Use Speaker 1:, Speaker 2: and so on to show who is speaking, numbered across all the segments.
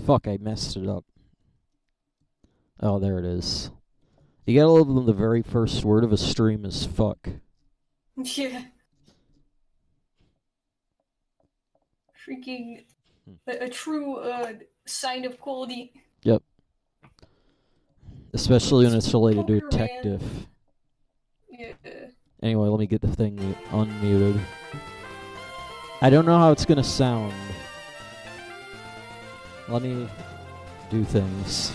Speaker 1: Fuck, I messed it up. Oh, there it is. You gotta love when the very first word of a stream is fuck.
Speaker 2: Yeah. Freaking a true sign of quality.
Speaker 1: Yep. Especially when it's related to a
Speaker 2: Poker
Speaker 1: tech
Speaker 2: man.
Speaker 1: diff.
Speaker 2: Yeah.
Speaker 1: Anyway, let me get the thing unmuted. I don't know how it's gonna sound. Let me do things.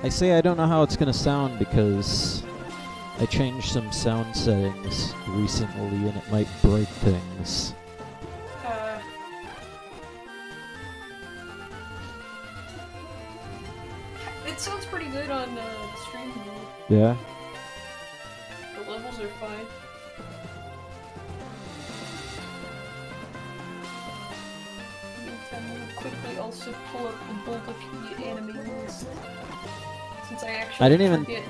Speaker 1: I say I don't know how it's gonna sound because I changed some sound settings recently and it might break things.
Speaker 2: It sounds pretty good on the stream mode.
Speaker 1: Yeah?
Speaker 2: The levels are fine. Meantime, we'll quickly also pull up the Bulbapedia anime list. Since I actually forget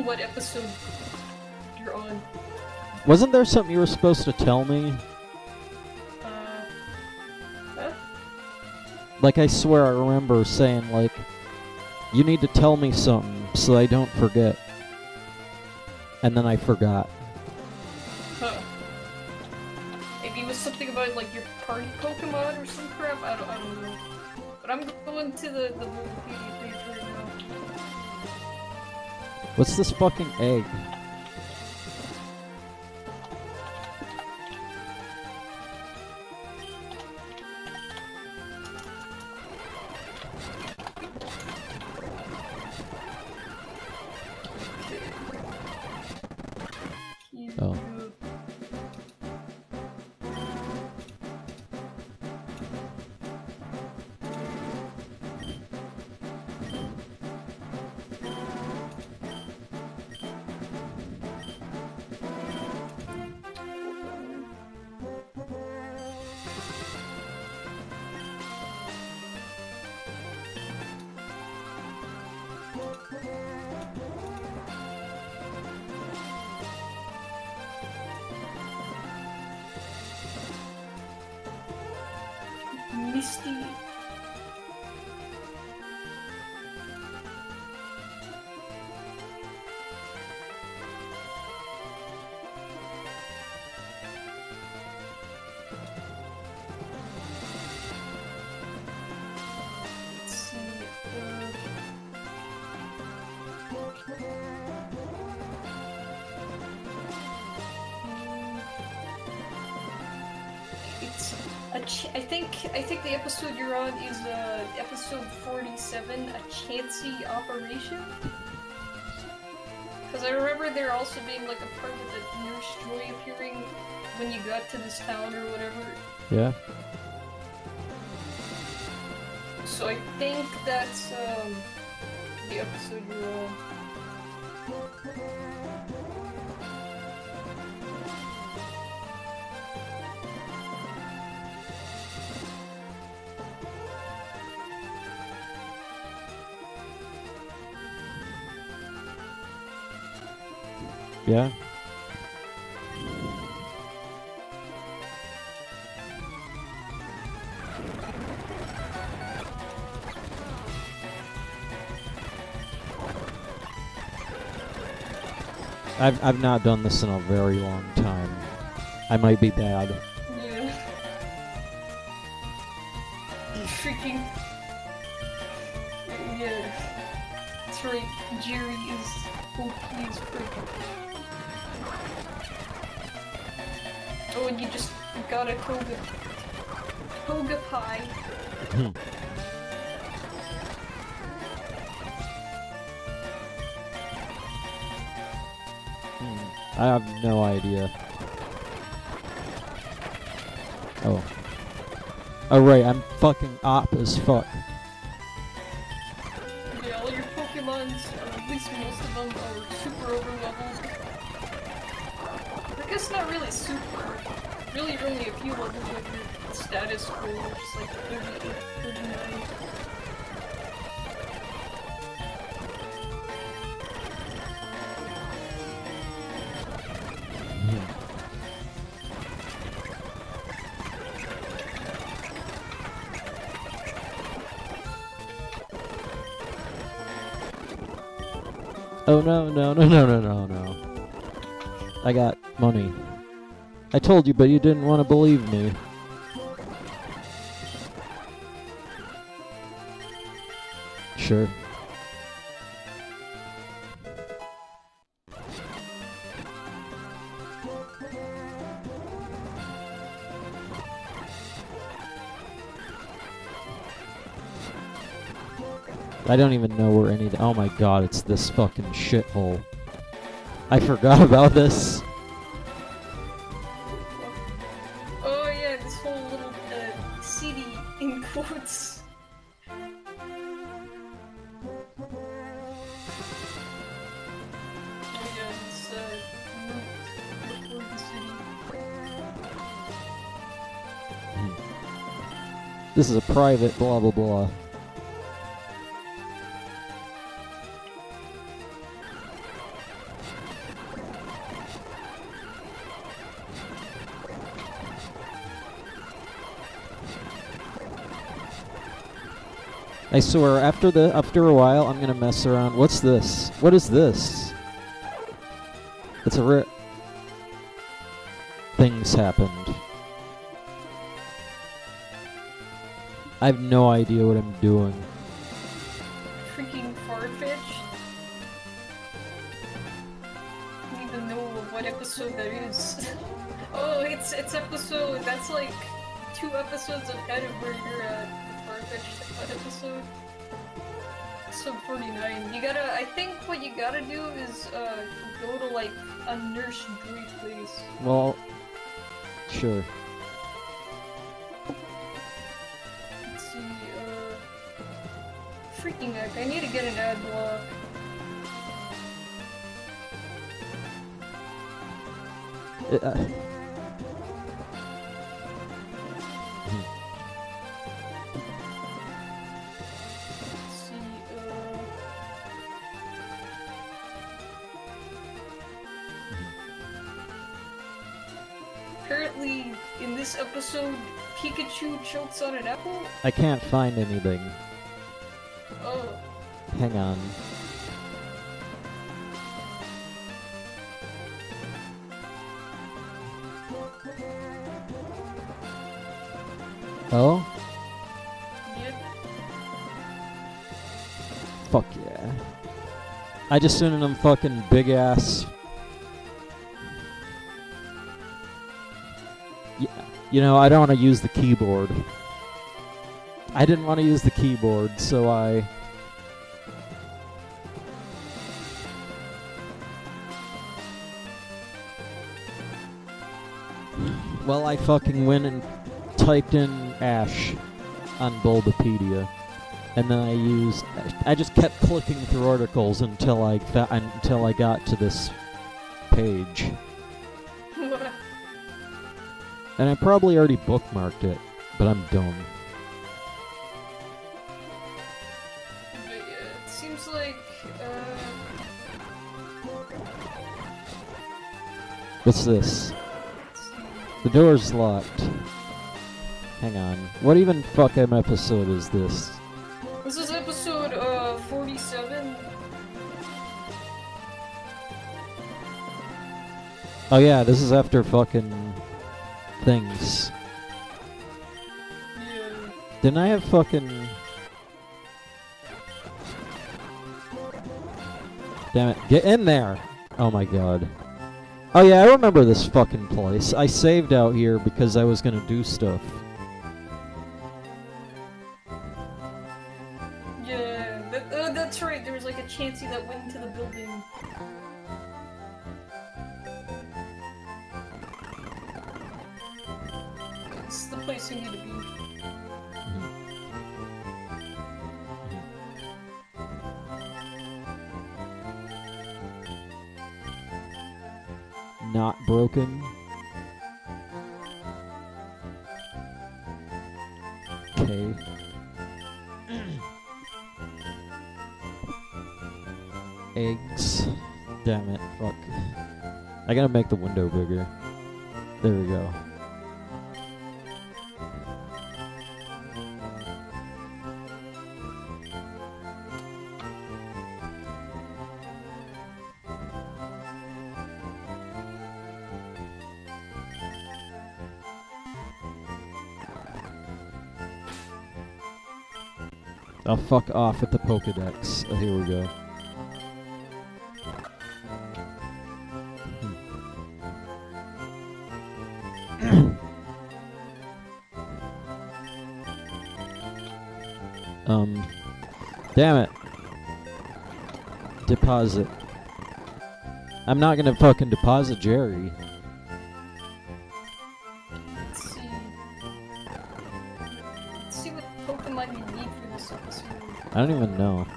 Speaker 2: what episode you're on.
Speaker 1: Wasn't there something you were supposed to tell me?
Speaker 2: Huh?
Speaker 1: Like, I swear I remember saying, like, you need to tell me something so I don't forget. And then I forgot.
Speaker 2: Huh. Maybe it was something about, like, your party Pokemon or some crap? I don't know. But I'm going to the Wikipedia page right now.
Speaker 1: What's this fucking egg? Oh.
Speaker 2: Misty. Let's see. I think the episode you're on is episode 47, a chancy operation. Because I remember there also being like a part with the Nurse Joy appearing when you got to this town or whatever.
Speaker 1: Yeah.
Speaker 2: So I think that's the episode you're on.
Speaker 1: Yeah? I've not done this in a very long time. I might be bad.
Speaker 2: Yeah. Freaking. Yeah. That's right. Jerry is OP as frick. Oh, and you just got a Koga pie.
Speaker 1: I have no idea. Oh. Oh right, I'm fucking op as fuck.
Speaker 2: Yeah, all your Pokemons, at least most of them, are super overleveled. I guess not really super. Really only a few levels like your status score, which is like 38, 39.
Speaker 1: Oh no, no, no, no, no, no, no. I got money. I told you, but you didn't want to believe me. Sure. I don't even know where any... Oh my god, it's this fucking shithole. I forgot about this.
Speaker 2: Oh yeah, this whole little CD in quotes. Oh yeah, it's root before the city.
Speaker 1: This is a private blah blah blah. I swear, after a while, I'm gonna mess around. What's this? What is this? It's a rare... Things happened. I have no idea what I'm doing.
Speaker 2: Freaking far-fetched. I don't even know what episode that is. Oh, it's episode, that's like 2 episodes ahead of where you're at. Episode sub 49. You gotta, I think what you gotta do is go to like a nurse Druid place.
Speaker 1: Well, sure.
Speaker 2: Let's see, freaking heck, I need to get an ad block. Apparently, in this episode, Pikachu chokes on an apple?
Speaker 1: I can't find anything.
Speaker 2: Oh.
Speaker 1: Hang on. Oh?
Speaker 2: Yep.
Speaker 1: Fuck yeah. I just sent them fucking big ass... You know, I don't want to use the keyboard. I didn't want to use the keyboard, so I... Well, I fucking went and typed in Ash on Bulbapedia, and then I just kept clicking through articles until I got to this page. And I probably already bookmarked it, but I'm dumb.
Speaker 2: But yeah, it seems like,
Speaker 1: What's this? The door's locked. Hang on. What even fucking episode is this?
Speaker 2: This is episode, 47.
Speaker 1: Oh yeah, this is after fucking... things.
Speaker 2: Yeah.
Speaker 1: Didn't I have fucking... Damn it. Get in there! Oh my god. Oh yeah, I remember this fucking place. I saved out here because I was gonna do stuff.
Speaker 2: Yeah, that's right, there was like a Chansey that went into the building. It's the place you need to be.
Speaker 1: Not broken. Okay. Eggs. Damn it, fuck. I gotta make the window bigger. There we go. I'll fuck off with the Pokedex. Oh, here we go. Damn it. Deposit. I'm not gonna fucking deposit Jerry.
Speaker 2: Let's see. Let's see what Pokemon you need for this episode.
Speaker 1: I don't even know.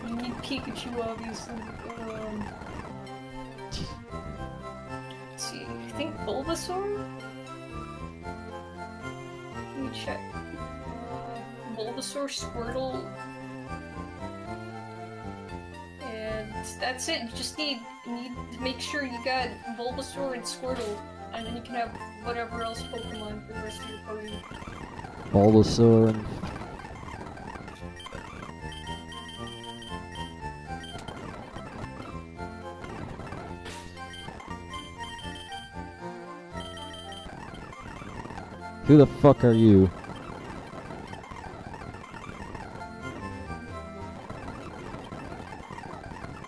Speaker 2: You need Pikachu, obviously. Let's see. I think Bulbasaur? Let me check. Bulbasaur, Squirtle, and that's it. You just need to make sure you got Bulbasaur and Squirtle, and then you can have whatever else Pokemon for the rest of your party.
Speaker 1: Bulbasaur and... Who the fuck are you?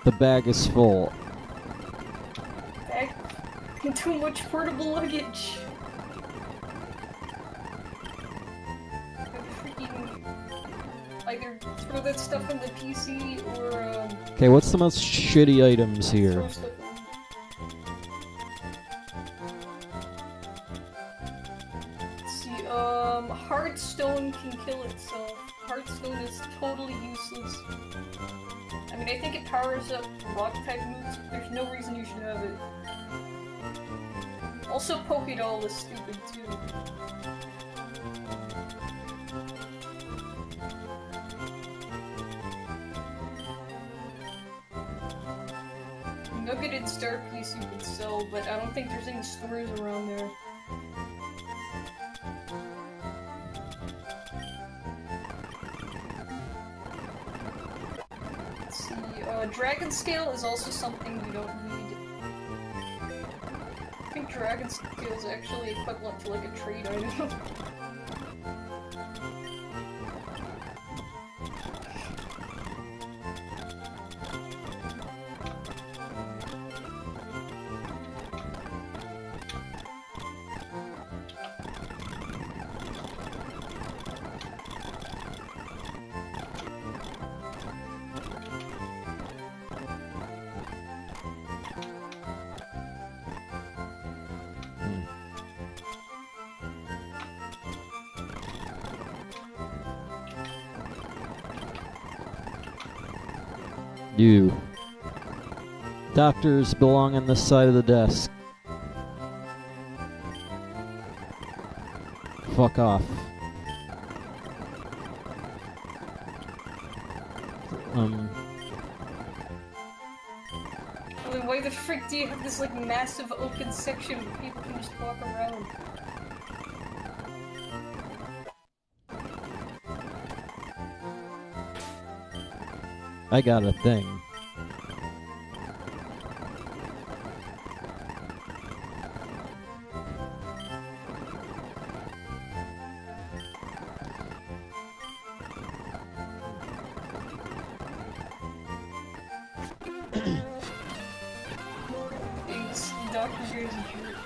Speaker 1: The bag is full.
Speaker 2: Bag? Too much portable luggage. Freaking either throw that stuff in the PC or
Speaker 1: Okay, what's the most shitty items here?
Speaker 2: throw stuff in. Let's see, Hardstone can kill itself. Hardstone is totally useless. I mean, I think it powers up rock-type moves, but there's no reason you should have it. Also, Pokédoll is stupid, too. Nuggeted Star Piece you could sell, but I don't think there's any stores around there. Dragon Scale is also something you don't need. I think Dragon Scale is actually equivalent to like a trade item.
Speaker 1: You. Doctors belong on this side of the desk. Fuck off.
Speaker 2: Then why the frick do you have this like massive open section where people can just walk around?
Speaker 1: I got a thing.
Speaker 2: Thanks, Dr. Guy's a jerk.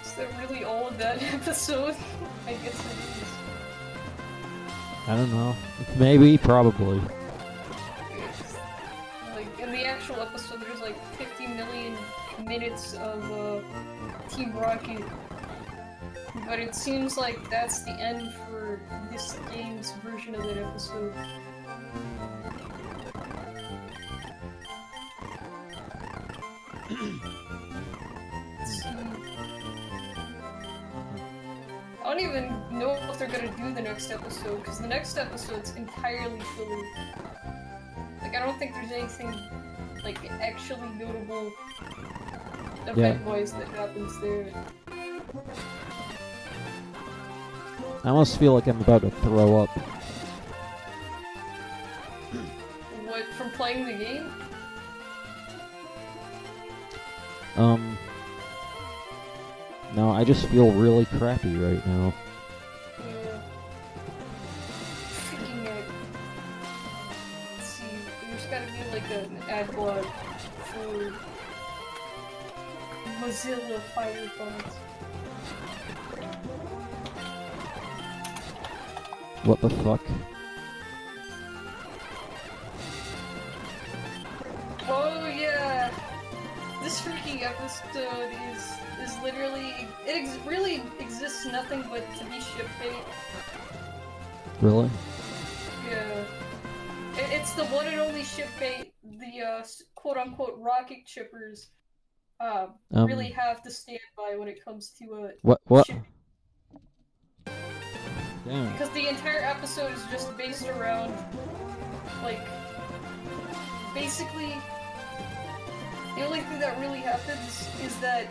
Speaker 2: Is that really all of that episode? I guess it is.
Speaker 1: I don't know. Maybe, probably.
Speaker 2: Like, in the actual episode, there's like 50 million minutes of Team Rocket. But it seems like that's the end for this game's version of that episode. Let's see. I don't even know if they're gonna do the next episode, because the next episode's entirely filler. Like, I don't think there's anything, like, actually notable event-wise that happens there.
Speaker 1: I almost feel like I'm about to throw up.
Speaker 2: What, from playing the game?
Speaker 1: No, I just feel really crappy right now.
Speaker 2: Yeah. Freaking it. Let's see, there's gotta be like an ad block for Mozilla Firefox.
Speaker 1: What the fuck?
Speaker 2: Oh yeah! This freaking episode is literally, really exists nothing but to be ship bait.
Speaker 1: Really?
Speaker 2: Yeah. It's the one and only ship bait the quote-unquote rocket chippers really have to stand by when it comes to
Speaker 1: What?
Speaker 2: shipping.
Speaker 1: Damn.
Speaker 2: Because the entire episode is just based around, like, basically, the only thing that really happens is that,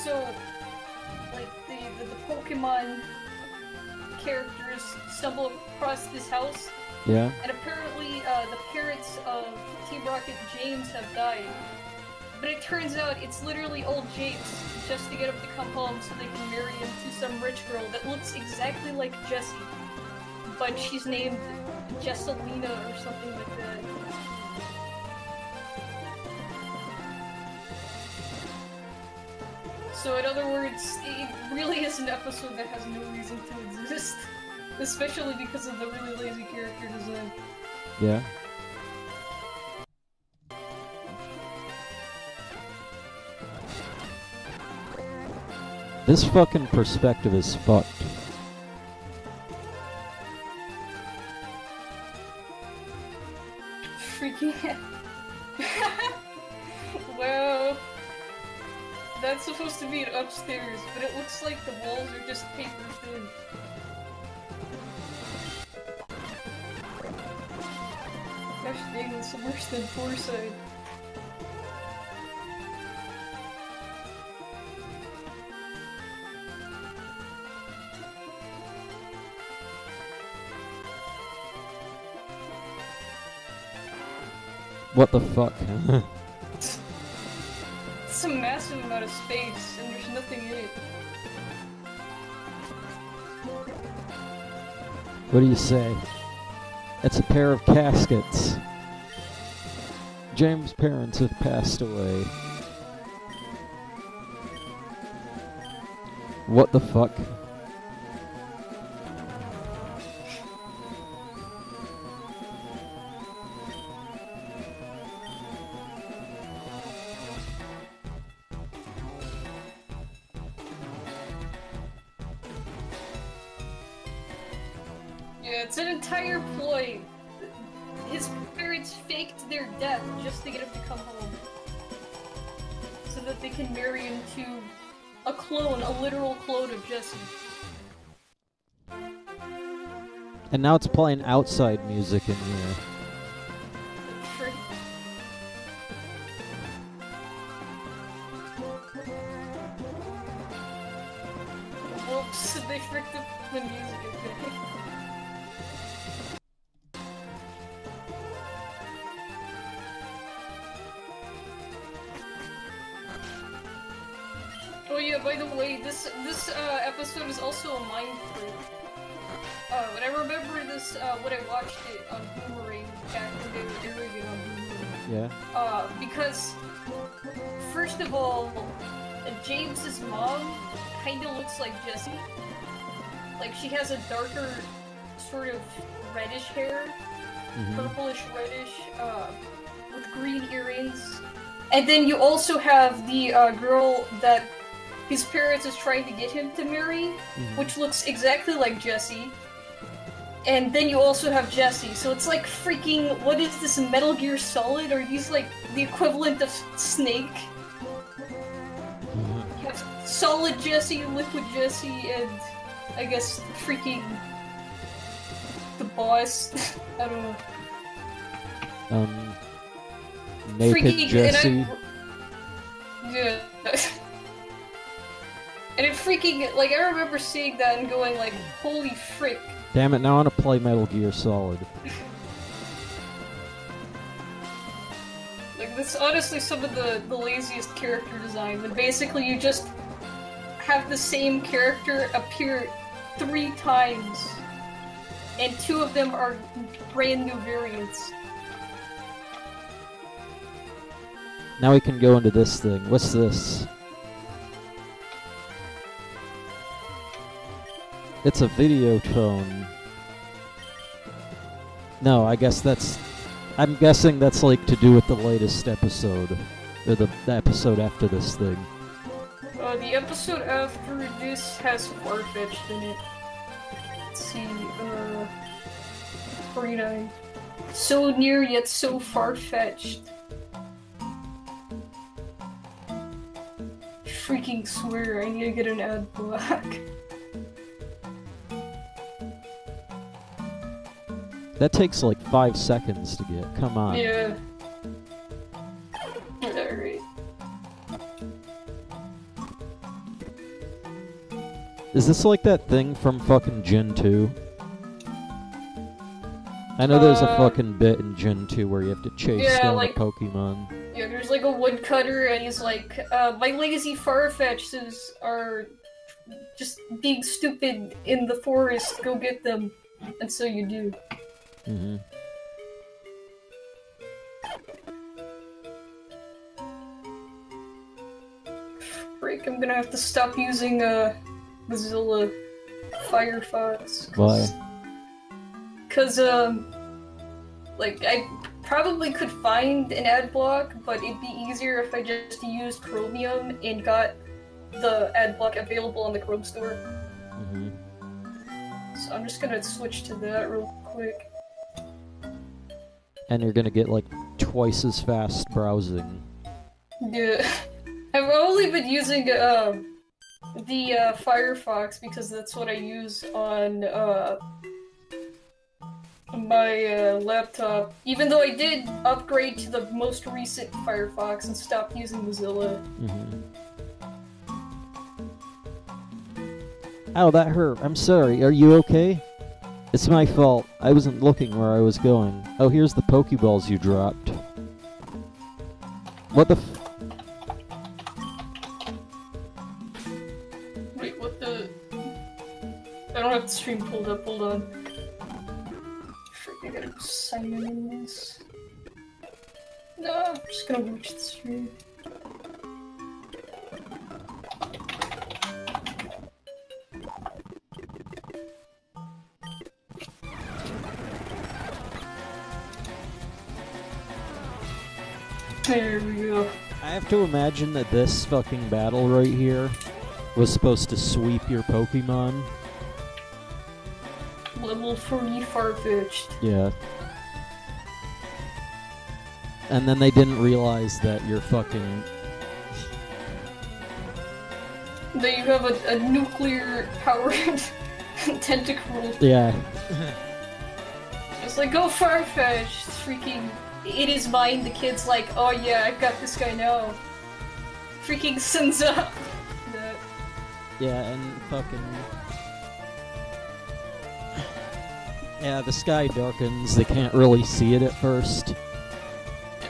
Speaker 2: so, like, the Pokemon characters stumble across this house,
Speaker 1: Yeah?
Speaker 2: and apparently, the parents of Team Rocket James have died. But it turns out it's literally old James just to get him to come home so they can marry him to some rich girl that looks exactly like Jessie. But she's named Jessalina or something like that. So in other words, it really is an episode that has no reason to exist. Especially because of the really lazy character design.
Speaker 1: Yeah? This fucking perspective is fucked.
Speaker 2: Freaking Well, that's supposed to be an upstairs, but it looks like the walls are just paper thin. Gosh dang, it's worse than Foresight.
Speaker 1: What the fuck?
Speaker 2: It's a massive amount of space, and there's nothing in it.
Speaker 1: What do you say? It's a pair of caskets. James' parents have passed away. What the fuck?
Speaker 2: Yeah, it's an entire ploy. His parents faked their death just to get him to come home. So that they can marry him to a clone, a literal clone of Jesse.
Speaker 1: And now it's playing outside music in here.
Speaker 2: Whoops, they fricked up the music again. Oh yeah, by the way, this episode is also a mind freak. And I remember this when I watched it on Boomerang back when they were airing it on Boomerang.
Speaker 1: Yeah.
Speaker 2: Because first of all, James's mom kinda looks like Jessie. Like she has a darker sort of reddish hair, purplish reddish, with green earrings. And then you also have the girl that his parents is trying to get him to marry, which looks exactly like Jessie. And then you also have Jessie, so it's like freaking, what is this, Metal Gear Solid? Are these like the equivalent of Snake? You have Solid Jessie, Liquid Jessie, and I guess freaking the boss. I don't know.
Speaker 1: Naked
Speaker 2: Freaking,
Speaker 1: Jessie.
Speaker 2: Yeah. And it freaking, like, I remember seeing that and going like, holy frick.
Speaker 1: Damn it, now I want to play Metal Gear Solid.
Speaker 2: Like, that's honestly some of the laziest character design, when basically you just have the same character appear 3 times, and 2 of them are brand new variants.
Speaker 1: Now we can go into this thing. What's this? It's a video tone. No, I guess that's... I'm guessing that's like to do with the latest episode. Or the episode after this thing.
Speaker 2: The episode after this has Farfetch'd in it. Let's see, 49. So near yet so far-fetched. Freaking swear, I need to get an ad block.
Speaker 1: That takes like 5 seconds to get. Come on.
Speaker 2: Yeah. Alright.
Speaker 1: Is this like that thing from fucking Gen 2? I know there's a fucking bit in Gen 2 where you have to chase down a Pokemon.
Speaker 2: Yeah, there's like a woodcutter and he's like, my lazy Farfetch'd are just being stupid in the forest, go get them. And so you do.
Speaker 1: Mm-hmm.
Speaker 2: Break, I'm gonna have to stop using, Mozilla Firefox.
Speaker 1: Why?
Speaker 2: Cause, like, I probably could find an ad block, but it'd be easier if I just used Chromium and got the ad block available on the Chrome store.
Speaker 1: Mm-hmm.
Speaker 2: So I'm just gonna switch to that real quick.
Speaker 1: And you're gonna get like twice as fast browsing.
Speaker 2: Yeah. I've only been using, the Firefox because that's what I use on, my laptop. Even though I did upgrade to the most recent Firefox and stopped using Mozilla.
Speaker 1: Mm-hmm. Ow, that hurt. I'm sorry. Are you okay? It's my fault. I wasn't looking where I was going. Oh, here's the Pokeballs you dropped. What the f-
Speaker 2: Wait, what the... I don't have the stream pulled up, hold on. Frick, I gotta sign in this. No, I'm just gonna watch the stream. There we go.
Speaker 1: I have to imagine that this fucking battle right here was supposed to sweep your Pokemon.
Speaker 2: Level 40 Farfetch'd.
Speaker 1: Yeah. And then they didn't realize that you're fucking...
Speaker 2: That you have a nuclear-powered tentacle.
Speaker 1: Yeah.
Speaker 2: It's like, go Farfetch'd! Freaking... It is mine, the kid's like, oh yeah, I've got this guy now. Freaking sends up. That.
Speaker 1: Yeah, and fucking... Yeah, the sky darkens, they can't really see it at first.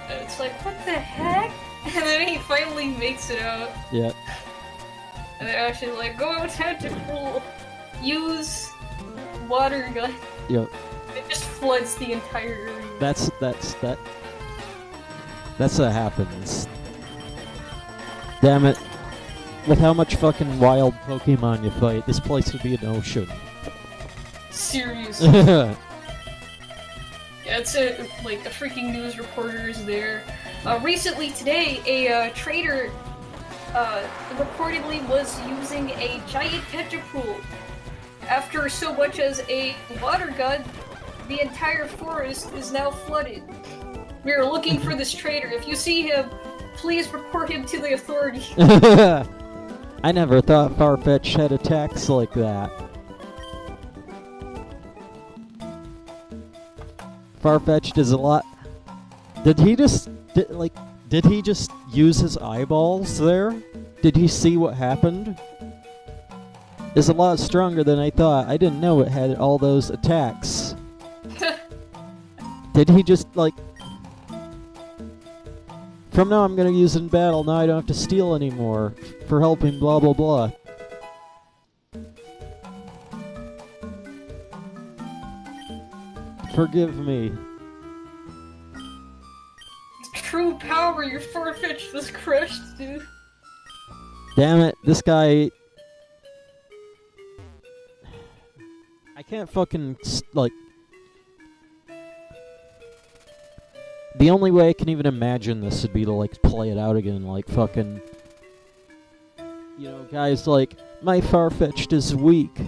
Speaker 2: It's like, what the heck? And then he finally makes it out.
Speaker 1: Yeah.
Speaker 2: And they're actually like, go tentacle, use water gun.
Speaker 1: Yep.
Speaker 2: It just floods the entire area.
Speaker 1: That's what happens. Damn it. With how much fucking wild Pokemon you fight, this place would be an ocean.
Speaker 2: Seriously. Yeah, it's like a freaking news reporter is there. Recently today, a trader reportedly was using a giant tentacle. After so much as a water gun, the entire forest is now flooded. We are looking for this trader. If you see him, please report him to the authorities.
Speaker 1: I never thought Farfetch'd had attacks like that. Farfetch'd is a lot... Did Did he just use his eyeballs there? Did he see what happened? It's a lot stronger than I thought. I didn't know it had all those attacks. Did he just, like... From now I'm gonna use it in battle, now I don't have to steal anymore. For helping blah blah blah. Forgive me.
Speaker 2: True power, your Farfetch'd was crushed, dude.
Speaker 1: Damn it, this guy... I can't fucking, like... The only way I can even imagine this would be to, like, play it out again, like, fucking... You know, guys like, my Farfetch'd is weak.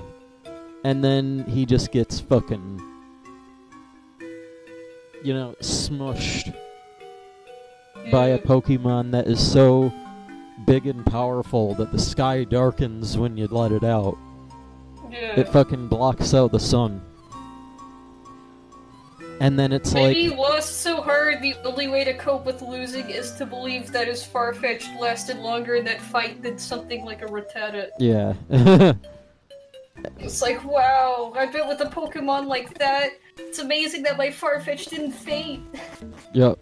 Speaker 1: And then he just gets fucking... You know, smushed by a Pokemon that is so big and powerful that the sky darkens when you let it out.
Speaker 2: Yeah.
Speaker 1: It fucking blocks out the sun. And then it's
Speaker 2: Maybe he
Speaker 1: like...
Speaker 2: lost so hard, the only way to cope with losing is to believe that his Farfetch'd lasted longer in that fight than something like a Rattata.
Speaker 1: Yeah.
Speaker 2: It's like, wow, I bet with a Pokemon like that, it's amazing that my Farfetch'd didn't faint.
Speaker 1: Yep.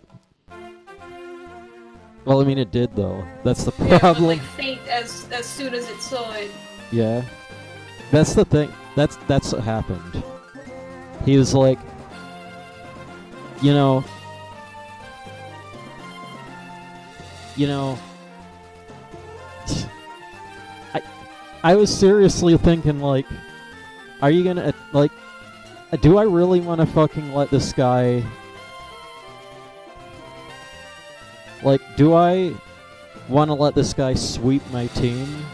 Speaker 1: Well, I mean, it did, though. That's the problem.
Speaker 2: Yeah, but, like, faint as soon as it saw it.
Speaker 1: Yeah. That's the thing. That's what happened. He was like... You know... I was seriously thinking, like... Are you gonna, like... Do I really want to fucking let this guy... Like, do I want to let this guy sweep my team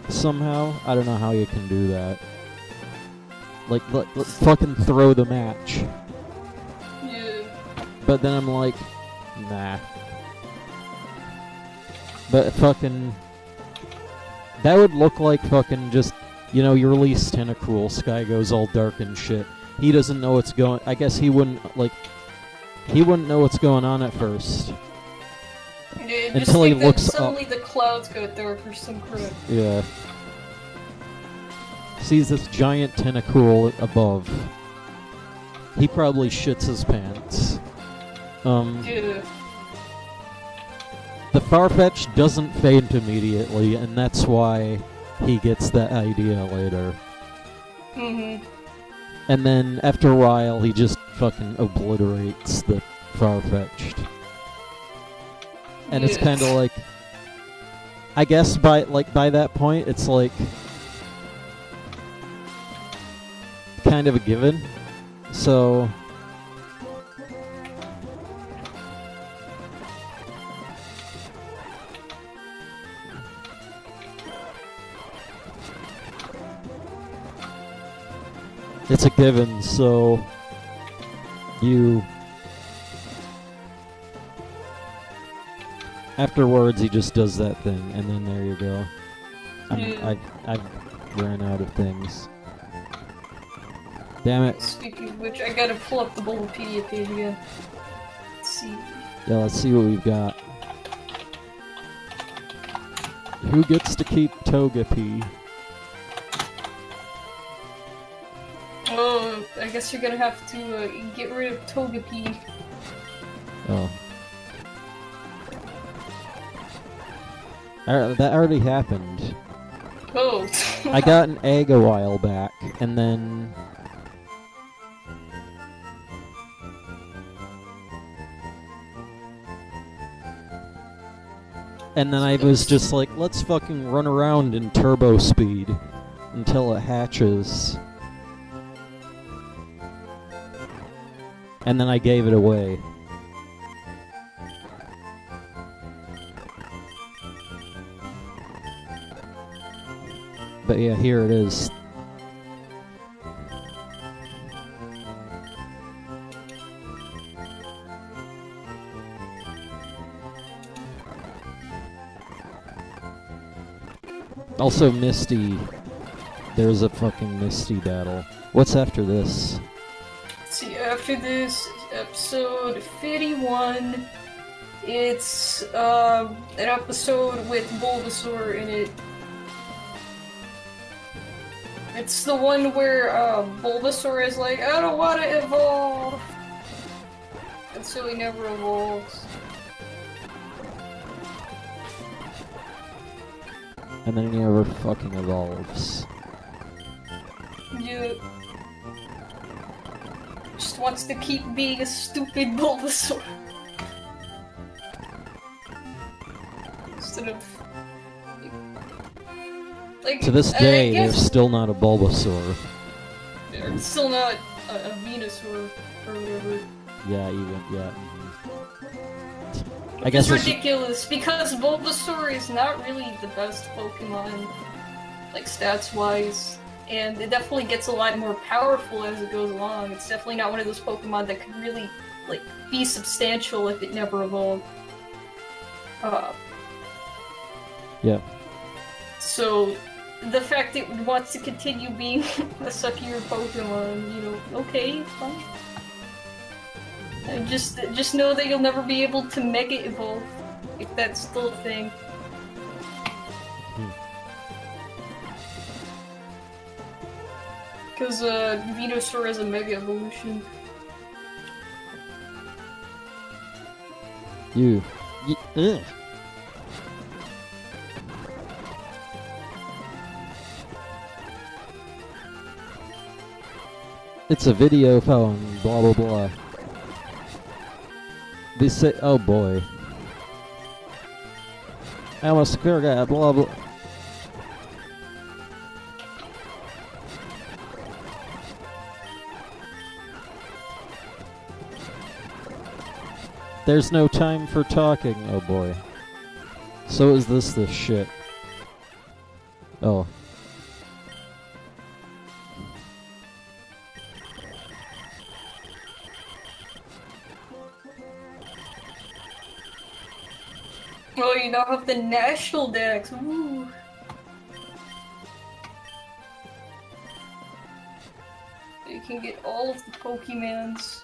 Speaker 1: somehow? I don't know how you can do that. Like, let fucking throw the match.
Speaker 2: Yeah.
Speaker 1: But then I'm like, nah. But fucking... That would look like fucking just, you know, you release Tentacruel, sky goes all dark and shit. He doesn't know what's going... I guess he wouldn't, like... He wouldn't know what's going on at first.
Speaker 2: Yeah,
Speaker 1: until he looks
Speaker 2: suddenly
Speaker 1: up.
Speaker 2: the clouds go dark or some crap.
Speaker 1: Yeah. Sees this giant Tentacruel above. He probably shits his pants.
Speaker 2: Yeah.
Speaker 1: The Farfetch doesn't faint immediately, and that's why he gets that idea later.
Speaker 2: Mm-hmm.
Speaker 1: And then, after a while, he just fucking obliterates the Farfetch'd. And it's kind of like... I guess by that point, it's like... kind of a given. So... It's a given, so... You... Afterwards, he just does that thing, and then there you go. I've ran out of things. Damn it.
Speaker 2: Speaking of which, I gotta pull up the Bulbapedia page again. Let's see.
Speaker 1: Yeah, let's see what we've got. Who gets to keep Togepi?
Speaker 2: Oh, I guess you're gonna have to get rid of Togepi.
Speaker 1: Oh. That already happened.
Speaker 2: Oh.
Speaker 1: I got an egg a while back, and then... And then I was just like, let's fucking run around in turbo speed until it hatches. And then I gave it away. But yeah, here it is. Also Misty. There's a fucking Misty battle. What's after this?
Speaker 2: Let's see, after this, episode 51 It's an episode with Bulbasaur in it. It's the one where Bulbasaur is like, I don't want to evolve! And so he never evolves.
Speaker 1: And then he never fucking evolves.
Speaker 2: Yeah. Just wants to keep being a stupid Bulbasaur. Instead of... Like,
Speaker 1: to this day, there's still not a Bulbasaur.
Speaker 2: There's still not a Venusaur or whatever.
Speaker 1: Yeah, even, yeah. I
Speaker 2: Which
Speaker 1: guess
Speaker 2: is ridiculous, because Bulbasaur is not really the best Pokemon, like, stats-wise. And it definitely gets a lot more powerful as it goes along. It's definitely not one of those Pokemon that could really, like, be substantial if it never evolved.
Speaker 1: Yeah.
Speaker 2: So, the fact that it wants to continue being a suckier Pokemon, you know, okay, fine. And just know that you'll never be able to Mega Evolve, if that's still a thing. Because Venusaur has a Mega Evolution.
Speaker 1: Ugh. It's a video phone, blah blah blah. They say, oh boy. I'm a secure guy, blah blah. There's no time for talking, oh boy. So is this shit. Oh.
Speaker 2: Oh, you now have the National Dex, woo! You can get all of the Pokemons.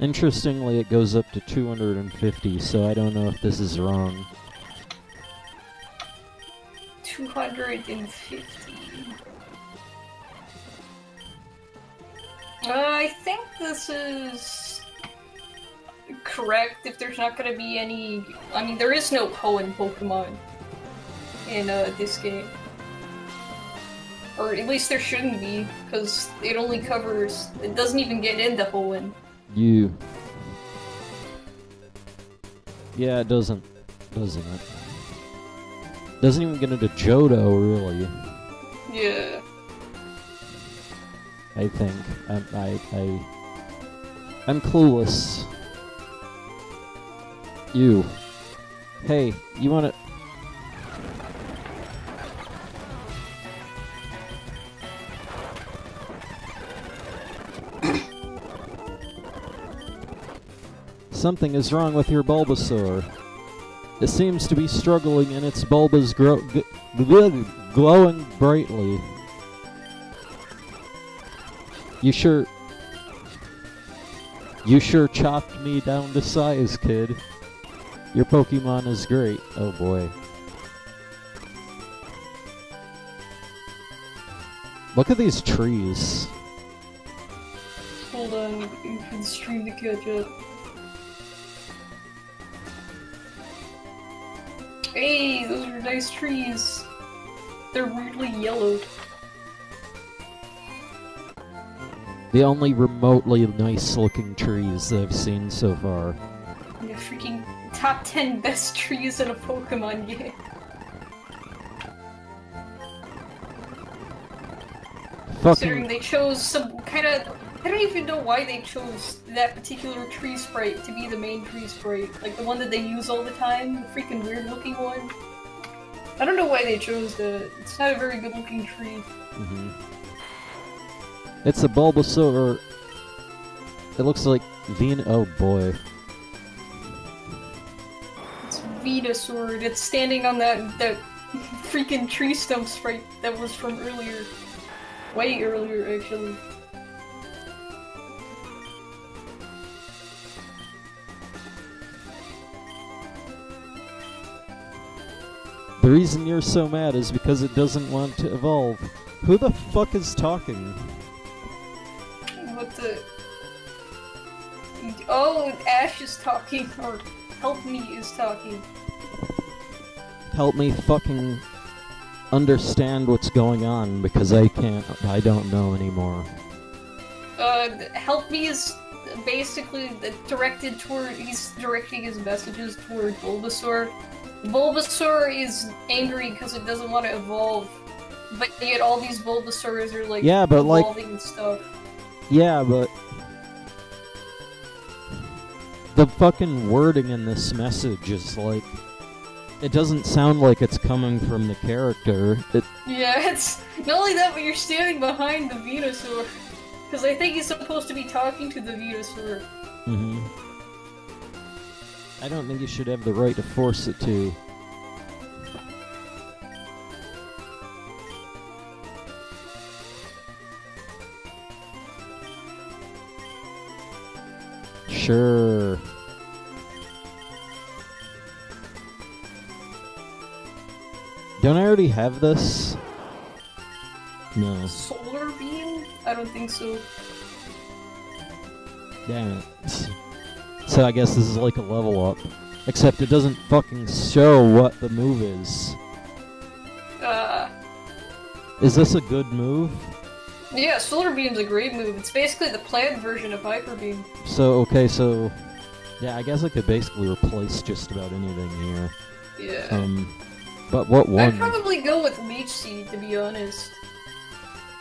Speaker 1: Interestingly, it goes up to 250, so I don't know if this is wrong.
Speaker 2: 250. I think this is correct if there's not going to be any... I mean, there is no Hoenn Pokemon in this game. Or at least there shouldn't be, because it only covers... It doesn't even get into Hoenn.
Speaker 1: Yeah, it doesn't. Doesn't it? Doesn't even get into Johto, really.
Speaker 2: Yeah.
Speaker 1: I think. I'm clueless. You. Hey, you wanna... Something is wrong with your Bulbasaur. It seems to be struggling and its bulb is glowing brightly. You sure chopped me down to size, kid. Your Pokemon is great. Oh boy. Look at these trees.
Speaker 2: Hold on, waiting for the stream to catch up. Hey, those are nice trees. They're weirdly yellow.
Speaker 1: The only remotely nice-looking trees that I've seen so far.
Speaker 2: The freaking top 10 best trees in a Pokemon game. Considering they chose some kind of... I don't even know why they chose that particular tree sprite to be the main tree sprite. Like the one that they use all the time, the freaking weird looking one. I don't know why they chose that. It's not a very good looking tree.
Speaker 1: Mm-hmm. It's a Bulbasaur. It looks like oh boy.
Speaker 2: It's Venusaur. It's standing on that freaking tree stump sprite that was from earlier. Way earlier, actually.
Speaker 1: The reason you're so mad is because it doesn't want to evolve. Who the fuck is talking?
Speaker 2: What the... Oh, Ash is talking, or Help Me is talking.
Speaker 1: Help me fucking understand what's going on, because I don't know anymore.
Speaker 2: Help Me is basically directed toward, he's directing his messages toward Bulbasaur. Bulbasaur is angry because it doesn't want to evolve, but yet all these Bulbasaurs are like evolving and stuff.
Speaker 1: Yeah, but the fucking wording in this message is like, it doesn't sound like it's coming from the character.
Speaker 2: Yeah, it's not only that, but you're standing behind the Venusaur. Because I think he's supposed to be talking to the Venusaur.
Speaker 1: Mm-hmm. I don't think you should have the right to force it to. Sure. Don't I already have this? No.
Speaker 2: Solar Beam? I don't think so.
Speaker 1: Damn it. So I guess this is like a level up. Except it doesn't fucking show what the move is. Is this a good move?
Speaker 2: Yeah, Solar Beam's a great move. It's basically the planned version of Hyper Beam.
Speaker 1: So, okay, so... Yeah, I guess I could basically replace just about anything here.
Speaker 2: Yeah.
Speaker 1: But what one?
Speaker 2: I'd probably go with Leech Seed, to be honest.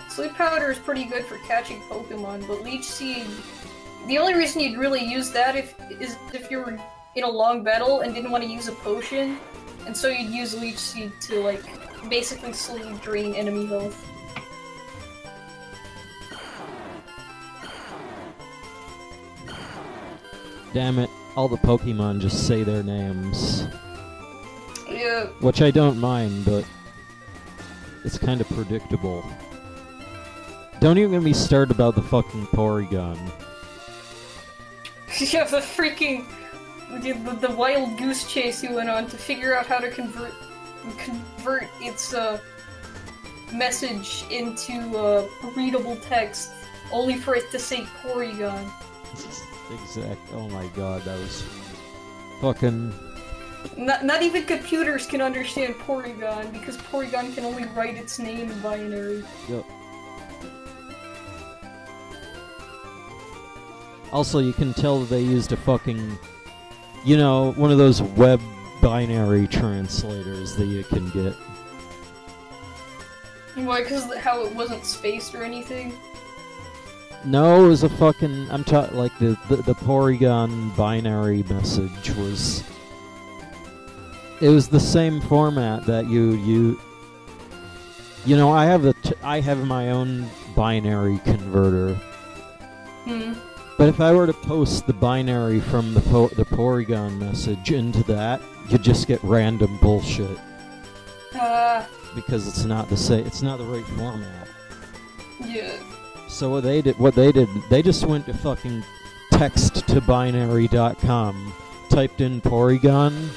Speaker 2: Sleep Powder is pretty good for catching Pokemon, but Leech Seed... The only reason you'd really use that is if you were in a long battle and didn't want to use a potion, and so you'd use Leech Seed to, like, basically slowly drain enemy health.
Speaker 1: Damn it, all the Pokemon just say their names.
Speaker 2: Yeah.
Speaker 1: Which I don't mind, but it's kind of predictable. Don't even get me started about the fucking Porygon.
Speaker 2: Yeah, the freaking... The wild goose chase you went on to figure out how to convert its, message into, readable text, only for it to say Porygon.
Speaker 1: Exact. Oh my god, that was fucking...
Speaker 2: Not even computers can understand Porygon, because Porygon can only write its name in binary.
Speaker 1: Yep. Also, you can tell that they used a fucking... You know, one of those web binary translators that you can get.
Speaker 2: Why, because how it wasn't spaced or anything?
Speaker 1: No, it was a fucking... I'm talking like the Porygon binary message was... It was the same format that you know, I have my own binary converter. But if I were to post the binary from the Porygon message into that, you'd just get random bullshit. Because it's not the same. It's not the right format.
Speaker 2: Yeah.
Speaker 1: So what they did, they just went to fucking text-to-binary.com, typed in Porygon,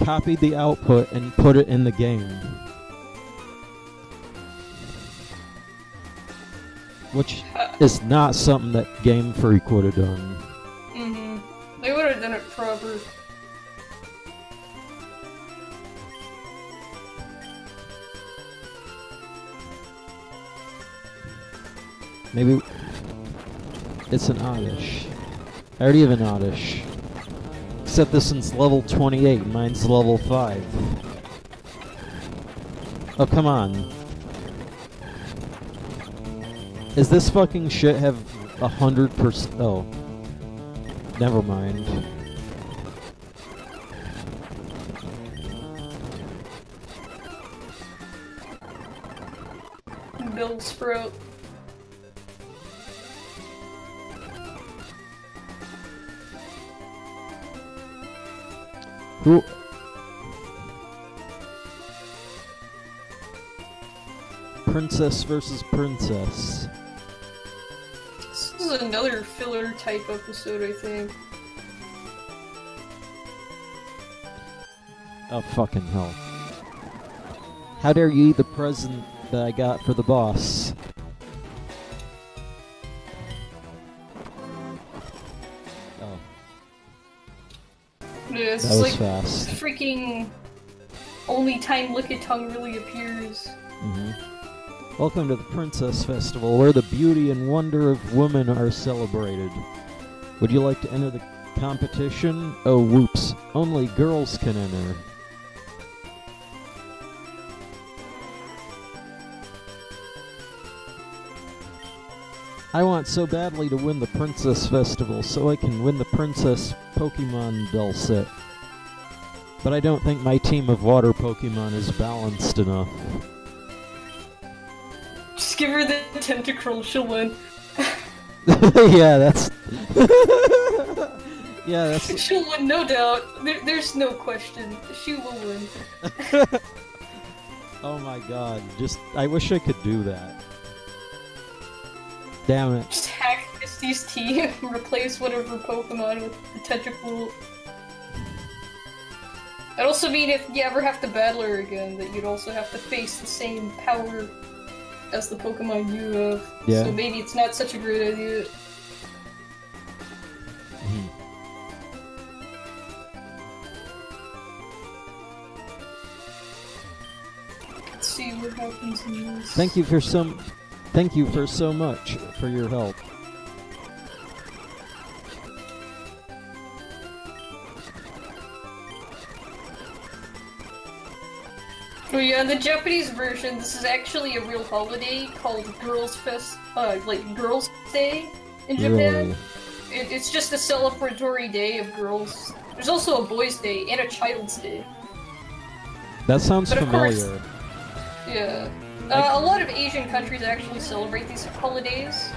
Speaker 1: copied the output, and put it in the game. Which is not something that Game Freak would have done.
Speaker 2: They would have done it proper.
Speaker 1: Maybe... It's an Oddish. I already have an Oddish. Except this one's level 28, mine's level 5. Oh, come on. Is this fucking shit have 100%? Oh. Never mind.
Speaker 2: Bill Sprout.
Speaker 1: Who? Princess versus Princess.
Speaker 2: This is another filler type episode, I think.
Speaker 1: Oh, fucking hell. How dare you eat the present that I got for the boss? Oh.
Speaker 2: Yeah, it's
Speaker 1: That was
Speaker 2: like
Speaker 1: fast.
Speaker 2: freaking only time Lickitung really appears.
Speaker 1: Welcome to the Princess Festival, where the beauty and wonder of women are celebrated. Would you like to enter the competition? Oh, whoops. Only girls can enter. I want so badly to win the Princess Festival so I can win the Princess Pokemon doll set. But I don't think my team of water Pokemon is balanced enough.
Speaker 2: Just give her the Tentacruel, she'll win.
Speaker 1: Yeah, that's... yeah, that's...
Speaker 2: She'll win, no doubt. There's no question. She will win.
Speaker 1: Oh my god, I wish I could do that. Damn it.
Speaker 2: Just hack Misty's team and replace whatever Pokemon with the Tentacruel. I'd also mean if you ever have to battle her again, that you'd also have to face the same power as the Pokemon you have.
Speaker 1: Yeah.
Speaker 2: So maybe it's not such a great idea. Let's see what happens in this.
Speaker 1: Thank you for so much for your help.
Speaker 2: Oh yeah, in the Japanese version, this is actually a real holiday called Girls' Fest, like Girls' Day in Japan.
Speaker 1: Really?
Speaker 2: It's just a celebratory day of girls. There's also a Boys' Day and a Child's Day.
Speaker 1: That sounds
Speaker 2: But of
Speaker 1: familiar.
Speaker 2: course, yeah. A lot of Asian countries actually celebrate these holidays.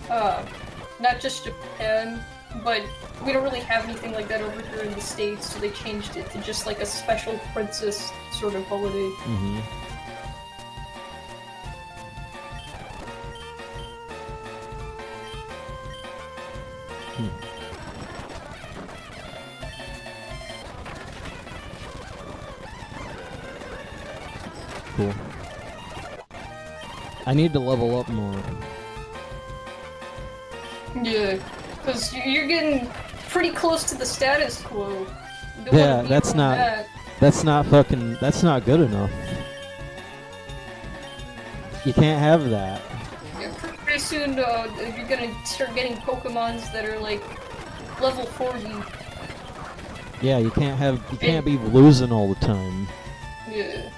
Speaker 2: Not just Japan, but we don't really have anything like that over here in the States, so they changed it to just like a special princess sort of holiday.
Speaker 1: Cool. I need to level up more.
Speaker 2: Yeah, because you're getting pretty close to the status quo. You don't
Speaker 1: Yeah,
Speaker 2: wanna be
Speaker 1: that's
Speaker 2: around
Speaker 1: not-
Speaker 2: that.
Speaker 1: That's not good enough. You can't have that.
Speaker 2: Yeah, pretty soon you're gonna start getting Pokemons that are like level 40.
Speaker 1: Yeah, you can't be losing all the time.
Speaker 2: Yeah.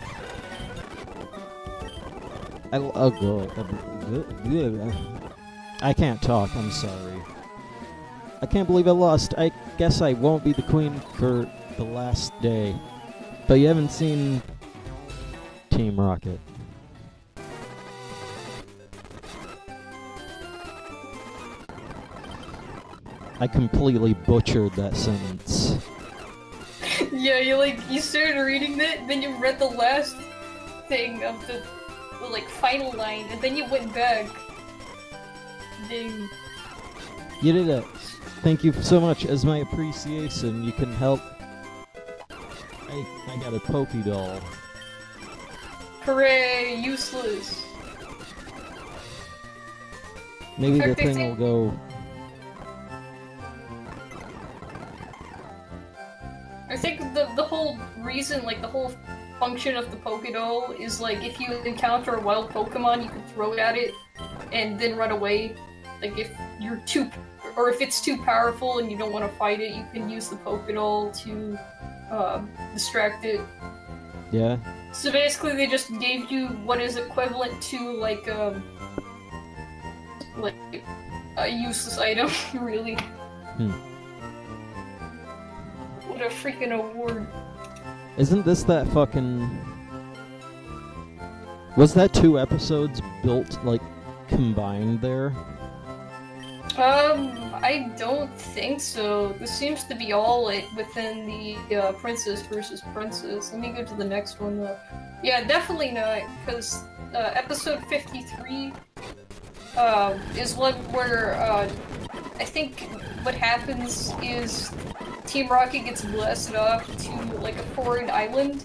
Speaker 1: Oh god. I can't talk, I'm sorry. I can't believe I lost. I guess I won't be the queen for the last day. But you haven't seen Team Rocket. I completely butchered that sentence.
Speaker 2: Yeah, you started reading it, then you read the last thing of the like final line, and then you went back. Ding.
Speaker 1: You did it. Thank you so much. As my appreciation, you can help. I got a Pokédoll.
Speaker 2: Hooray, useless.
Speaker 1: Maybe the
Speaker 2: Perfect.
Speaker 1: thing will go.
Speaker 2: I think the whole reason, like the whole function of the Pokédoll is like if you encounter a wild Pokemon, you can throw it at it and then run away. Like if you're if it's too powerful and you don't want to fight it, you can use the Pokédoll to distract it.
Speaker 1: Yeah.
Speaker 2: So basically, they just gave you what is equivalent to like a useless item, really. What a freaking award!
Speaker 1: Isn't this that fucking... Was that 2 episodes built, like, combined there?
Speaker 2: I don't think so. This seems to be all within the Princess versus Princess. Let me go to the next one, though. Yeah, definitely not, because episode 53 is one where I think what happens is Team Rocket gets blasted off to like a foreign island,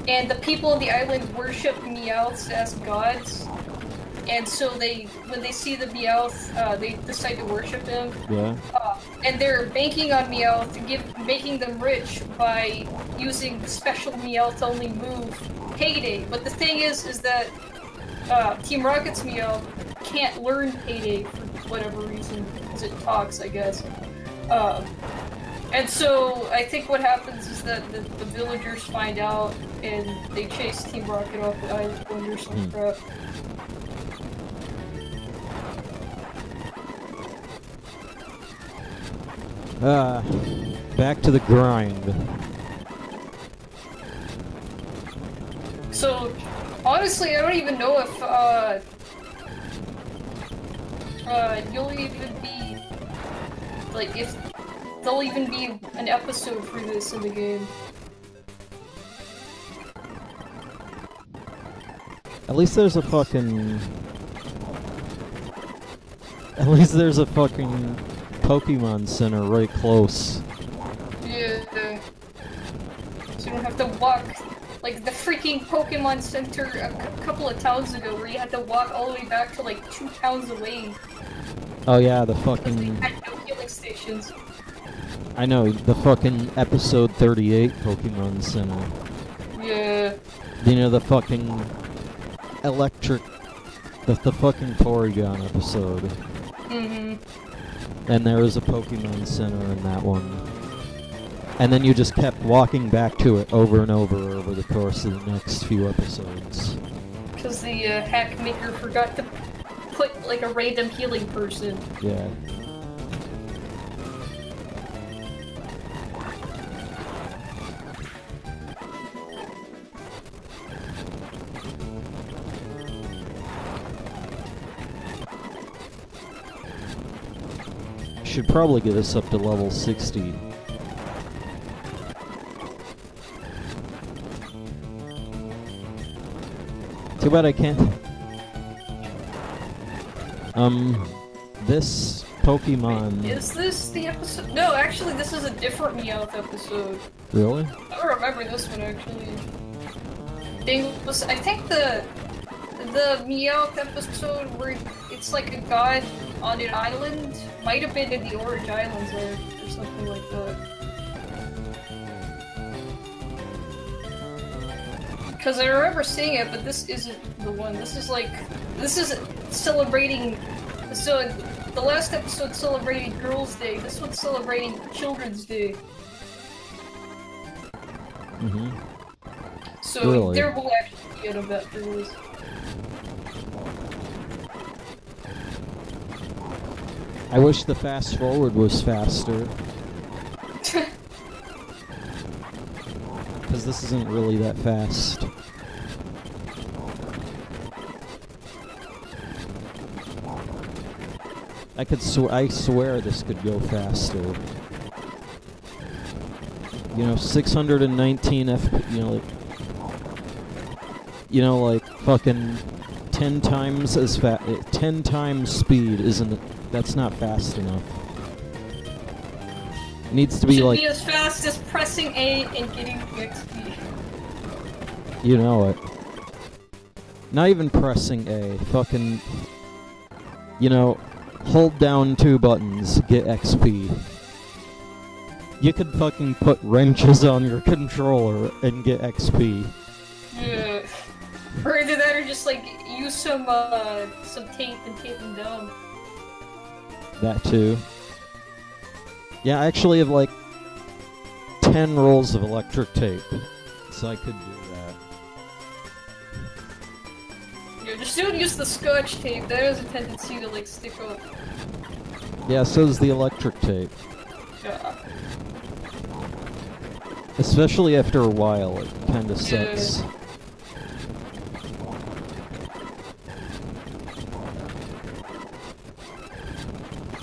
Speaker 2: and the people on the island worship Meowths as gods. And so when they see the Meowth, they decide to worship him.
Speaker 1: Yeah.
Speaker 2: And they're banking on Meowth, making them rich by using the special Meowth-only move, Payday. But the thing is that Team Rocket's Meowth can't learn Payday for whatever reason, because it talks, I guess. And so I think what happens is that the villagers find out, and they chase Team Rocket off the island or some crap.
Speaker 1: Back to the grind.
Speaker 2: So, honestly, I don't even know if, you'll even be, like, if there'll even be an episode for this in the game.
Speaker 1: At least there's a fucking... At least there's a fucking Pokemon Center right close.
Speaker 2: Yeah. So you don't have to walk, like the freaking Pokemon Center a couple of towns ago where you had to walk all the way back to like 2 towns away.
Speaker 1: Oh yeah, the fucking...
Speaker 2: Because they had no healing stations.
Speaker 1: I know, the fucking episode 38 Pokemon Center.
Speaker 2: Yeah.
Speaker 1: You know, the fucking electric... The fucking Porygon episode. And there was a Pokemon Center in that one. And then you just kept walking back to it over and over the course of the next few episodes.
Speaker 2: Because the hack maker forgot to put like a random healing person.
Speaker 1: Yeah. Should probably get us up to level 60. Too bad I can't. This Pokemon...
Speaker 2: Wait, is this the episode? No, actually this is a different Meowth episode.
Speaker 1: Really?
Speaker 2: I don't remember this one actually. I think the Meowth episode where it's like a god on an island might have been in the Orange Islands or something like that. Because I remember seeing it, but this isn't the one. This is celebrating. So the last episode celebrated Girls' Day. This one's celebrating Children's Day. So
Speaker 1: really?
Speaker 2: there will actually be an event for this.
Speaker 1: I wish the fast forward was faster. Because this isn't really that fast. I swear this could go faster. You know, 619 FP, like fucking 10 times as fast, 10 times speed that's not fast enough. It needs to be like...
Speaker 2: Should be as fast as pressing A and getting XP.
Speaker 1: You know it. Not even pressing A. Fucking... hold down 2 buttons, get XP. You could fucking put wrenches on your controller and get XP.
Speaker 2: Yeah. Or either that or just like use some tape and tape them down.
Speaker 1: That too. Yeah, I actually have like 10 rolls of electric tape, so I could do that.
Speaker 2: Yeah, just don't use the scotch tape. That has a tendency to like stick up.
Speaker 1: Yeah, so does the electric tape.
Speaker 2: Yeah.
Speaker 1: Especially after a while, it kinda sucks.
Speaker 2: Yeah.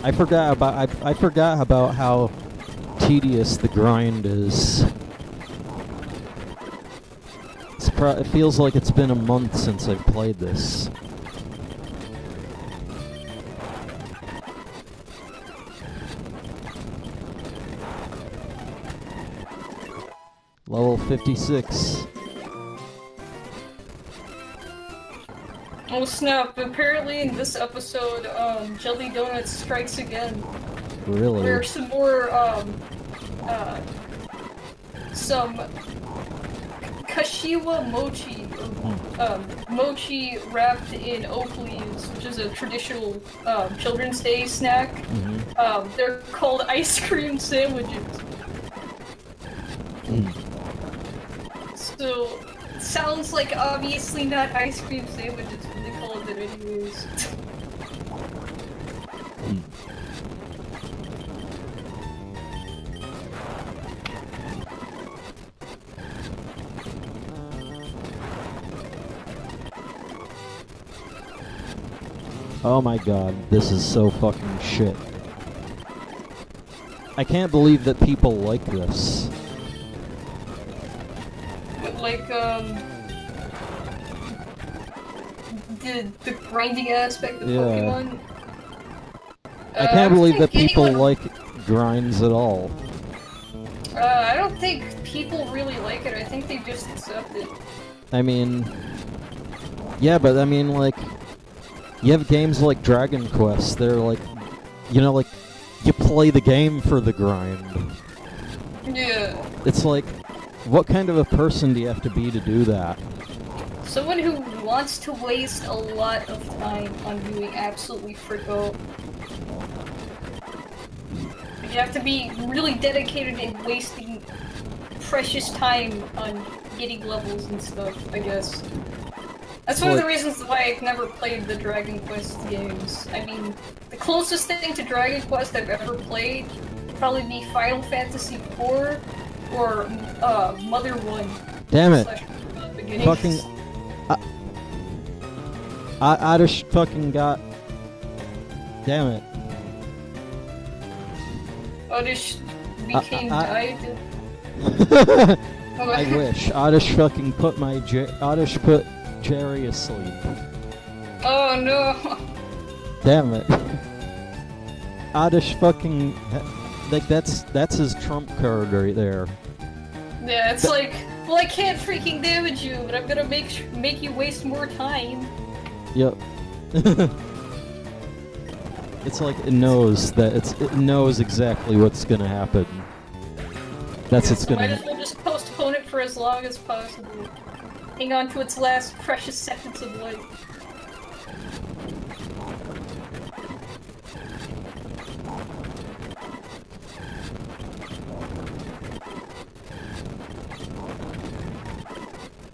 Speaker 1: I forgot about how tedious the grind is. It feels like it's been a month since I've played this. Level 56.
Speaker 2: Oh snap, apparently in this episode, Jelly Donuts strikes again.
Speaker 1: Really?
Speaker 2: Where some more, some kashiwa mochi, mochi wrapped in oak leaves, which is a traditional, Children's Day snack. They're called ice cream sandwiches. So, it sounds like obviously not ice cream sandwiches, but they call it anyways.
Speaker 1: Oh my god, this is so fucking shit. I can't believe that people like this.
Speaker 2: But like, the grinding aspect of Pokemon?
Speaker 1: I can't believe that people
Speaker 2: anyone...
Speaker 1: like grinds at all.
Speaker 2: I don't think people really like it, I think they just accept it.
Speaker 1: I mean... Yeah, but I mean, like... You have games like Dragon Quest, they're like... You know, like... You play the game for the grind.
Speaker 2: Yeah.
Speaker 1: It's like... What kind of a person do you have to be to do that?
Speaker 2: Someone who wants to waste a lot of time on doing absolutely frick all. You have to be really dedicated in wasting precious time on getting levels and stuff, I guess. That's one of the reasons why I've never played the Dragon Quest games. I mean, the closest thing to Dragon Quest I've ever played would probably be Final Fantasy IV or Mother 1.
Speaker 1: Damn it.
Speaker 2: /
Speaker 1: Fucking... I just fucking got... Damn it.
Speaker 2: Oddish became died.
Speaker 1: I wish. Oddish fucking put my Oddish put Jerry asleep.
Speaker 2: Oh no.
Speaker 1: Damn it. Oddish fucking like that's his trump card right there.
Speaker 2: Yeah, it's like, well, I can't freaking damage you, but I'm gonna make you waste more time.
Speaker 1: Yep. It's like it knows that it knows exactly what's gonna happen. That's it's gonna.
Speaker 2: Might as well just postpone it for as long as possible. Hang on to its last precious seconds of life.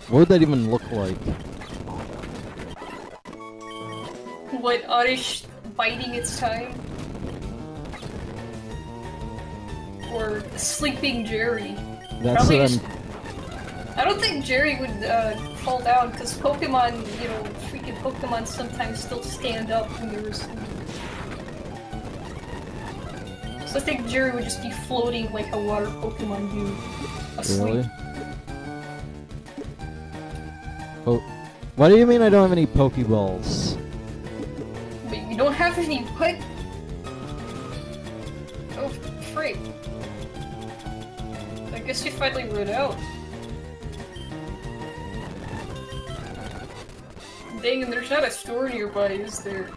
Speaker 1: What would that even look like?
Speaker 2: What, Oddish biding its time? Or sleeping Jerry?
Speaker 1: That's
Speaker 2: Probably
Speaker 1: what
Speaker 2: just... I don't think Jerry would fall down, because Pokemon, you know, freaking Pokemon sometimes still stand up when they're asleep. So I think Jerry would just be floating like a water Pokemon do, asleep.
Speaker 1: Really? Oh, what do you mean I don't have any Pokeballs?
Speaker 2: Wait, you don't have any what? Oh, freak. I guess you finally ran out. Dang, and there's not a store nearby, is there?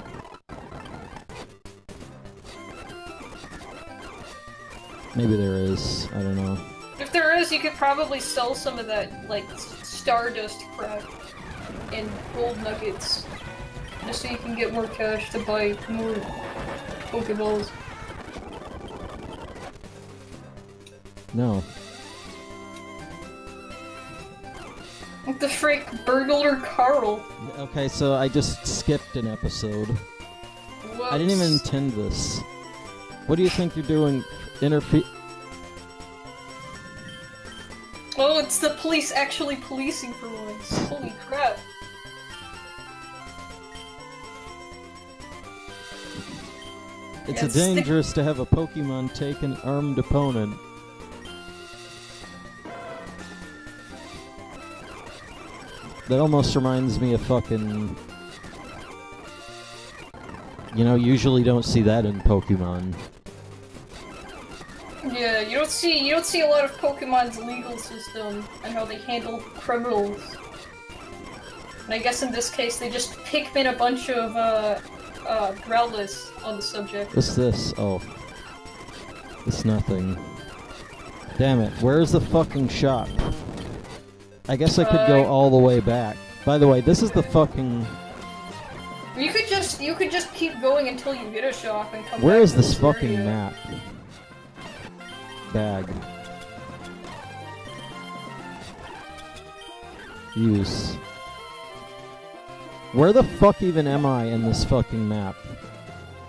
Speaker 1: Maybe there is. I don't know.
Speaker 2: If there is, you could probably sell some of that, like, Stardust crap and gold nuggets. Just so you can get more cash to buy more Pokeballs.
Speaker 1: No.
Speaker 2: What the frick? Burglar Carl?
Speaker 1: Okay, so I just skipped an episode.
Speaker 2: Whoops.
Speaker 1: I didn't even intend this. What do you think you're doing?
Speaker 2: Oh, it's the police actually policing for once. Holy crap.
Speaker 1: It's dangerous to have a Pokemon take an armed opponent. That almost reminds me of fucking... You know, usually don't see that in Pokemon.
Speaker 2: Yeah, you don't see a lot of Pokemon's legal system and how they handle criminals. And I guess in this case they just Pikmin a bunch of Growlithe on the subject.
Speaker 1: What's this? Oh. It's nothing. Damn it, where's the fucking shop? I guess I could go all the way back. By the way, this is the fucking...
Speaker 2: You could just keep going until you get a shop and come back.
Speaker 1: Where is
Speaker 2: to
Speaker 1: this fucking
Speaker 2: area.
Speaker 1: map? Bag. Use. Where the fuck even am I in this fucking map?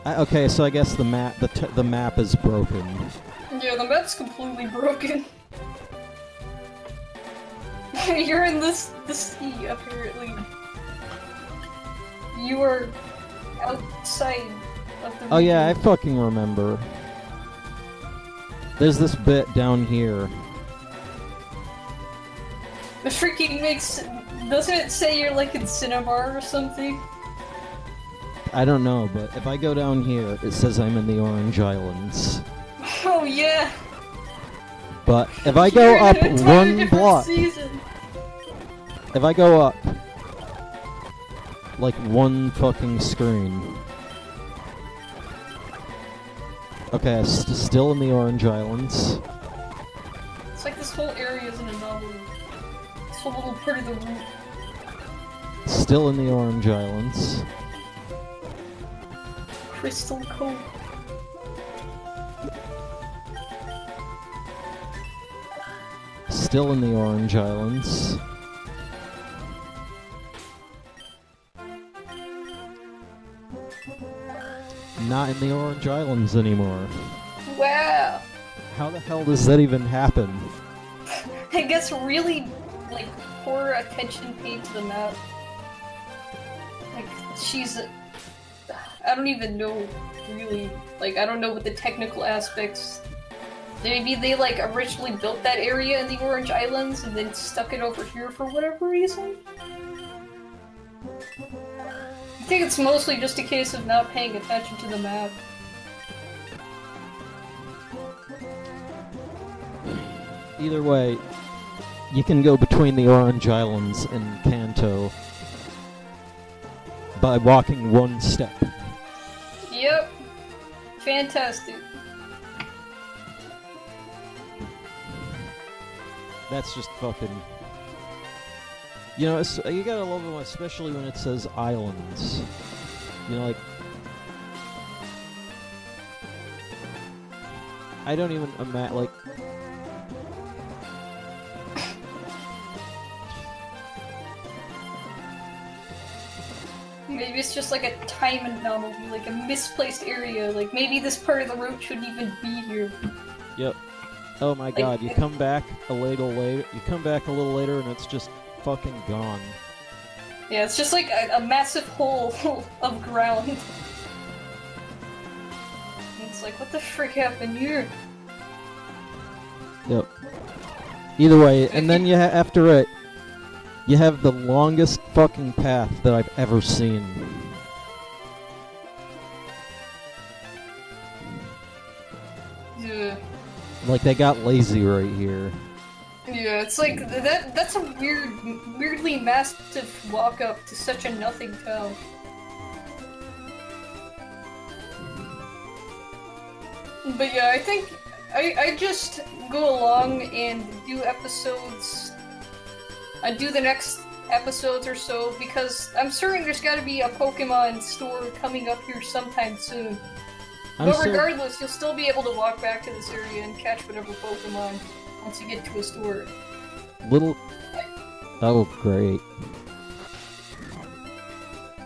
Speaker 1: Okay, so I guess the map is broken.
Speaker 2: Yeah, the map's completely broken. You're in the sea, apparently. You are outside of the region.
Speaker 1: Oh yeah, I fucking remember. There's this bit down here.
Speaker 2: The freaking makes... Doesn't it say you're like in Cinnabar or something?
Speaker 1: I don't know, but if I go down here, it says I'm in the Orange Islands.
Speaker 2: Oh yeah!
Speaker 1: But if I go up
Speaker 2: in a
Speaker 1: one block...
Speaker 2: season.
Speaker 1: If I go up... like one fucking screen... Okay, still in the Orange Islands.
Speaker 2: It's like this whole area is an anomaly. This whole little part of the route.
Speaker 1: Still in the Orange Islands.
Speaker 2: Crystal Cove.
Speaker 1: Still in the Orange Islands. Not in the Orange Islands anymore.
Speaker 2: Wow!
Speaker 1: How the hell does that even happen?
Speaker 2: I guess really, like, poor attention paid to the map. Like, she's... I don't even know, really. Like, I don't know what the technical aspects... Maybe they, like, originally built that area in the Orange Islands and then stuck it over here for whatever reason? I think it's mostly just a case of not paying attention to the map.
Speaker 1: Either way, you can go between the Orange Islands and Kanto by walking one step.
Speaker 2: Yep. Fantastic.
Speaker 1: That's just fucking... You know, you gotta love it, especially when it says islands. You know, like... I don't even imagine, like...
Speaker 2: Maybe it's just like a time anomaly, like a misplaced area. Like maybe this part of the route shouldn't even be here.
Speaker 1: Yep. Oh my god, you come back a little later, and it's just fucking gone.
Speaker 2: Yeah, it's just like a massive hole of ground. It's like, what the frick happened here?
Speaker 1: Yep. Either way, and then after it, you have the longest fucking path that I've ever seen.
Speaker 2: Yeah.
Speaker 1: Like, they got lazy right here.
Speaker 2: Yeah, it's like, that's a weirdly massive walk up to such a nothing town. But yeah, I think I just go along and do episodes. I do the next episodes or so because I'm certain there's got to be a Pokemon store coming up here sometime soon. But regardless, you'll still be able to walk back to this area and catch whatever Pokemon once you get to a store.
Speaker 1: Oh, great.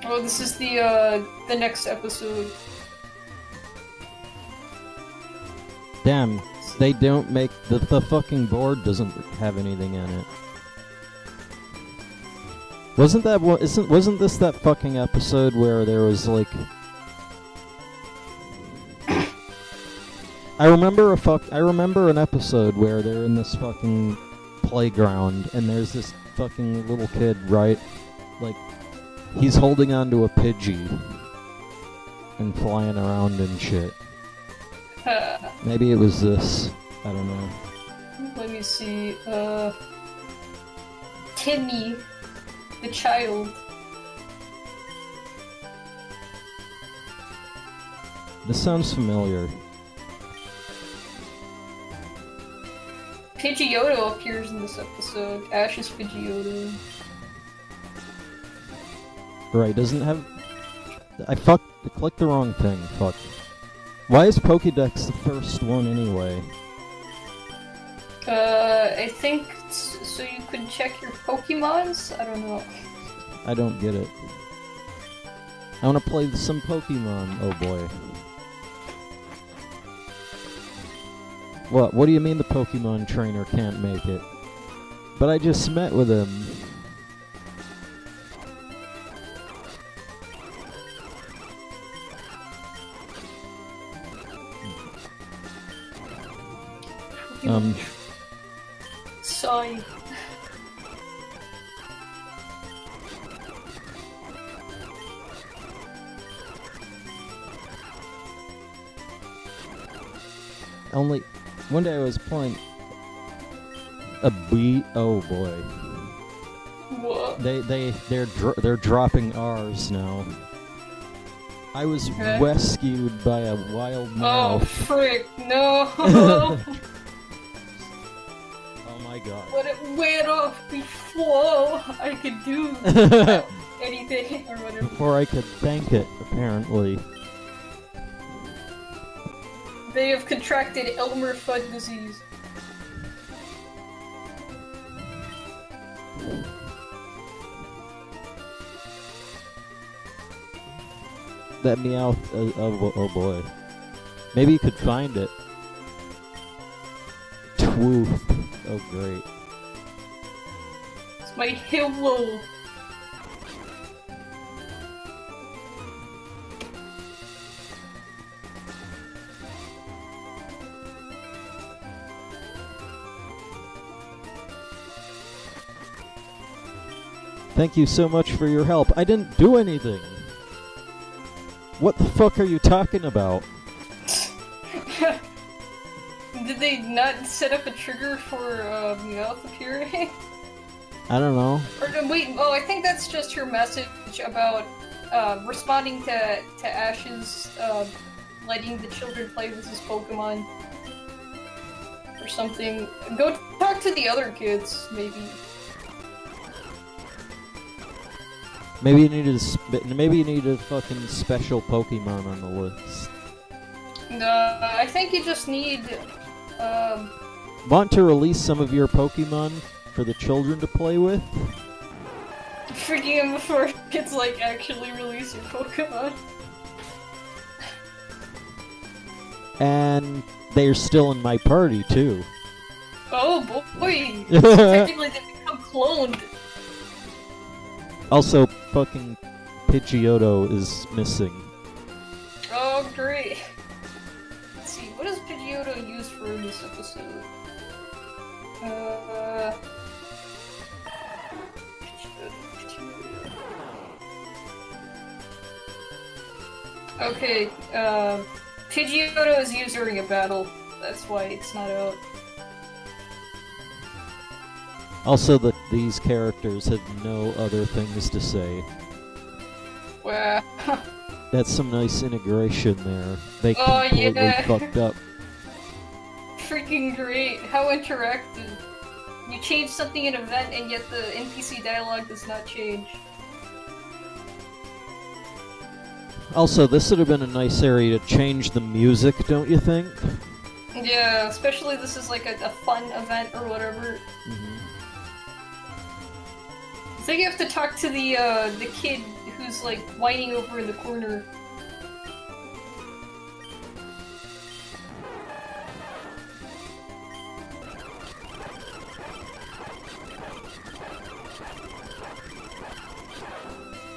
Speaker 2: Oh, this is the next episode.
Speaker 1: Damn, they don't make... The fucking board doesn't have anything in it. Wasn't this that fucking episode where there was, like... I remember an episode where they're in this fucking playground, and there's this fucking little kid, right? Like, he's holding onto a Pidgey and flying around and shit. Maybe it was this. I don't know.
Speaker 2: Let me see. Timmy, the child.
Speaker 1: This sounds familiar.
Speaker 2: Pidgeotto appears in this episode. Ash is Pidgeotto.
Speaker 1: Right, doesn't have... I clicked the wrong thing, fuck. Why is Pokédex the first one anyway?
Speaker 2: I think so you could check your Pokemons? I don't know.
Speaker 1: I don't get it. I want to play some Pokemon, oh boy. What do you mean the Pokemon trainer can't make it? But I just met with him.
Speaker 2: Sorry.
Speaker 1: Only one day I was playing a bee. Oh boy.
Speaker 2: What?
Speaker 1: They're dropping R's now. I was rescued by a wild mouse.
Speaker 2: Oh frick! No.
Speaker 1: Oh my god.
Speaker 2: But it went off before I could do anything or whatever.
Speaker 1: Before I could thank it, apparently.
Speaker 2: They have contracted Elmer Fudd disease.
Speaker 1: That Meowth, oh boy. Maybe you could find it. Twoof. Oh great.
Speaker 2: It's my hero.
Speaker 1: Thank you so much for your help. I didn't do anything. What the fuck are you talking about?
Speaker 2: Did they not set up a trigger for Meowth appearing?
Speaker 1: I don't know.
Speaker 2: Or no, wait, oh, I think that's just her message about responding to Ash's letting the children play with his Pokemon. Or something. Go talk to the other kids, maybe.
Speaker 1: Maybe you need a fucking special Pokemon on the list.
Speaker 2: No, I think you just need,
Speaker 1: Want to release some of your Pokemon for the children to play with?
Speaker 2: freaking him before kids, like, actually release your Pokemon.
Speaker 1: And they're still in my party, too.
Speaker 2: Oh boy! Technically they become cloned.
Speaker 1: Also, fucking Pidgeotto is missing.
Speaker 2: Oh, great. Let's see, what does Pidgeotto use for in this episode? Okay, Pidgeotto is used during a battle. That's why it's not out.
Speaker 1: Also, that these characters had no other things to say.
Speaker 2: Wow.
Speaker 1: That's some nice integration there. They
Speaker 2: Oh,
Speaker 1: completely
Speaker 2: yeah.
Speaker 1: fucked up.
Speaker 2: Freaking great. How interactive. You change something in an event and yet the NPC dialogue does not change.
Speaker 1: Also, this would have been a nice area to change the music, don't you think?
Speaker 2: Yeah, especially this is like a fun event or whatever. I think you have to talk to the kid who's like whining over in the corner.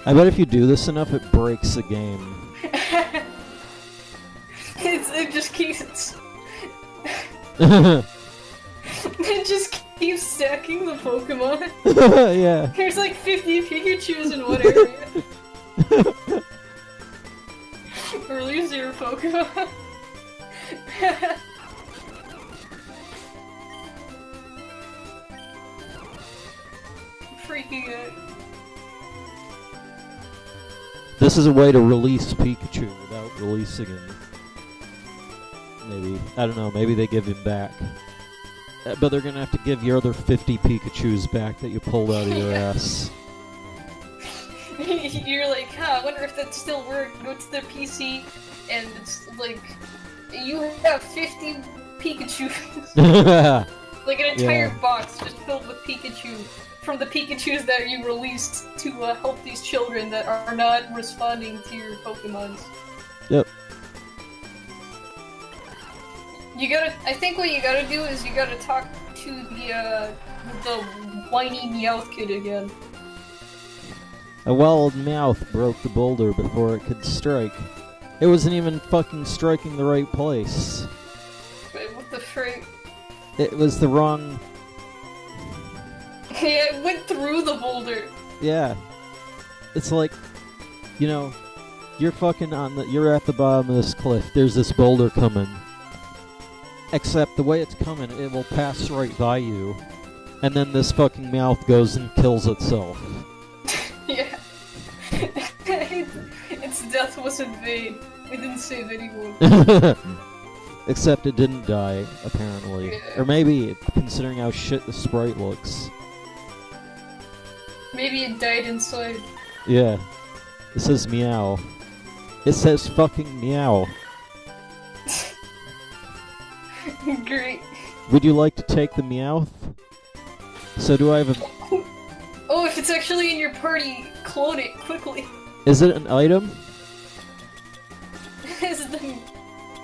Speaker 1: I bet if you do this enough, it breaks the game.
Speaker 2: It just keeps... It just keeps stacking the Pokemon.
Speaker 1: Yeah.
Speaker 2: There's like 50 Pikachus in one area. Release your Pokemon. freaking out.
Speaker 1: This is a way to release Pikachu without releasing him. Maybe. I don't know, maybe they give him back. But they're gonna have to give your other 50 Pikachus back that you pulled out of your ass.
Speaker 2: You're like, huh, I wonder if that still works. Go to their PC, and it's like, you have 50 Pikachu. Like an entire box just filled with Pikachu. From the Pikachus that you released to help these children that are not responding to your Pokemons.
Speaker 1: Yep.
Speaker 2: You gotta. I think what you gotta do is you gotta talk to the whiny Meowth kid again.
Speaker 1: A wild mouth broke the boulder before it could strike. It wasn't even fucking striking the right place.
Speaker 2: Wait, what the frick?
Speaker 1: It was the wrong...
Speaker 2: Yeah, it went through the boulder.
Speaker 1: Yeah. It's like, you know, you're fucking on the... You're at the bottom of this cliff. There's this boulder coming. Except the way it's coming, it will pass right by you. And then this fucking mouth goes and kills itself.
Speaker 2: Yeah. Its death was in vain. It didn't save anyone.
Speaker 1: Except it didn't die, apparently.
Speaker 2: Yeah.
Speaker 1: Or maybe, considering how shit the sprite looks.
Speaker 2: Maybe it died inside.
Speaker 1: Yeah. It says meow. It says fucking meow.
Speaker 2: Great.
Speaker 1: Would you like to take the Meowth? So do I have a...
Speaker 2: Oh, if it's actually in your party, clone it quickly.
Speaker 1: Is it an item?
Speaker 2: Is the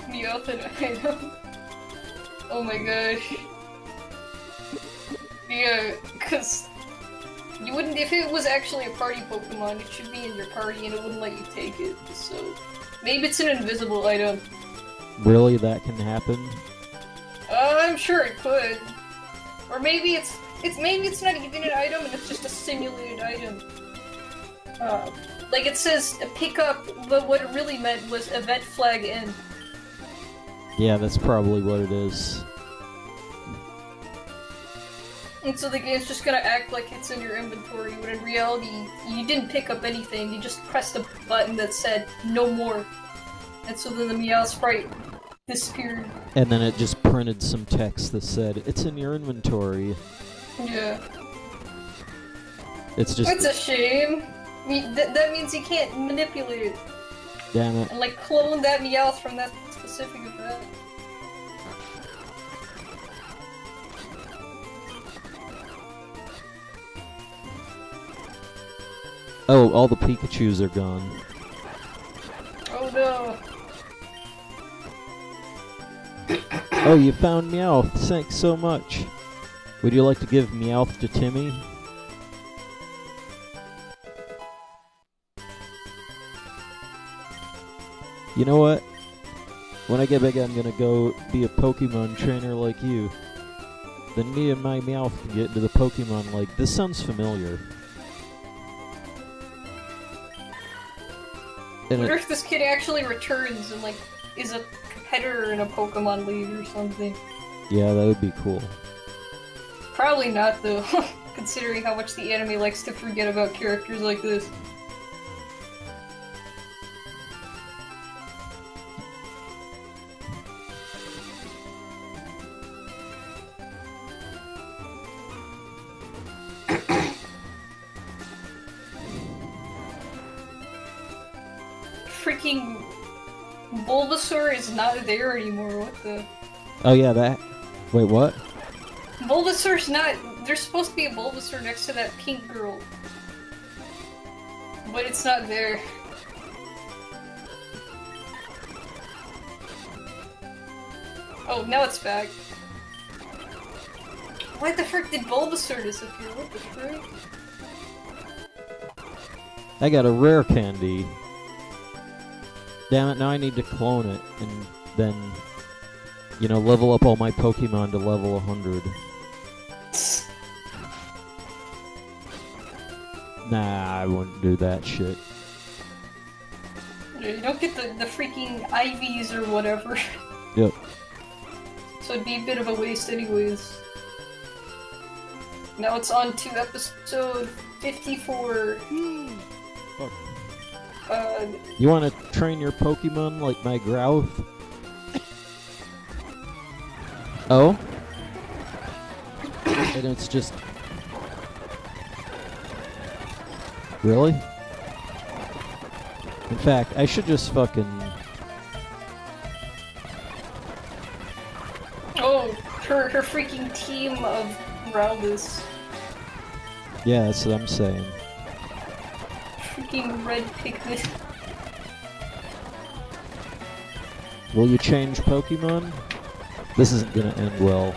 Speaker 2: Meowth an item? Oh my gosh. Yeah, cause you wouldn't, if it was actually a party Pokemon, it should be in your party and it wouldn't let you take it, so... Maybe it's an invisible item.
Speaker 1: Really? That can happen?
Speaker 2: I'm sure it could. Or maybe maybe it's not even an item and it's just a simulated item. Like it says pick up, but what it really meant was event flag in.
Speaker 1: Yeah, that's probably what it is.
Speaker 2: And so the game's just gonna act like it's in your inventory, when in reality, you didn't pick up anything, you just pressed a button that said, no more. And so then the Meow sprite disappeared.
Speaker 1: And then it just printed some text that said, it's in your inventory.
Speaker 2: Yeah.
Speaker 1: It's just...
Speaker 2: It's a shame. I mean, that means you can't manipulate it.
Speaker 1: Damn it.
Speaker 2: And like clone that Meowth from that specific event.
Speaker 1: Oh, all the Pikachus are gone.
Speaker 2: Oh no.
Speaker 1: Oh, you found Meowth. Thanks so much. Would you like to give Meowth to Timmy? You know what? When I get big, I'm gonna go be a Pokemon trainer like you. Then me and my Meowth can get into the Pokemon League. This sounds familiar.
Speaker 2: I wonder if this kid actually returns and like is a competitor in a Pokemon League or something.
Speaker 1: Yeah, that would be cool.
Speaker 2: Probably not though, considering how much the anime likes to forget about characters like this. Freaking Bulbasaur is not there anymore, what the...
Speaker 1: Oh yeah, that... Wait, what?
Speaker 2: Bulbasaur's not... There's supposed to be a Bulbasaur next to that pink girl. But it's not there. Oh, now it's back. Why the frick did Bulbasaur disappear? What the frick?
Speaker 1: I got a rare candy. Damn it, now I need to clone it, and then, you know, level up all my Pokemon to level 100. Nah, I wouldn't do that shit.
Speaker 2: You don't get the freaking IVs or whatever.
Speaker 1: Yep.
Speaker 2: So it'd be a bit of a waste anyways. Now it's on to episode 54.
Speaker 1: Fuck.
Speaker 2: Uh,
Speaker 1: You want to train your Pokemon like my Growth? Oh? And it's just... Really? In fact, I should just fucking...
Speaker 2: oh, her freaking team of Rowlers.
Speaker 1: Yeah, that's what I'm saying.
Speaker 2: Freaking red piglet.
Speaker 1: Will you change Pokemon? This isn't gonna end well.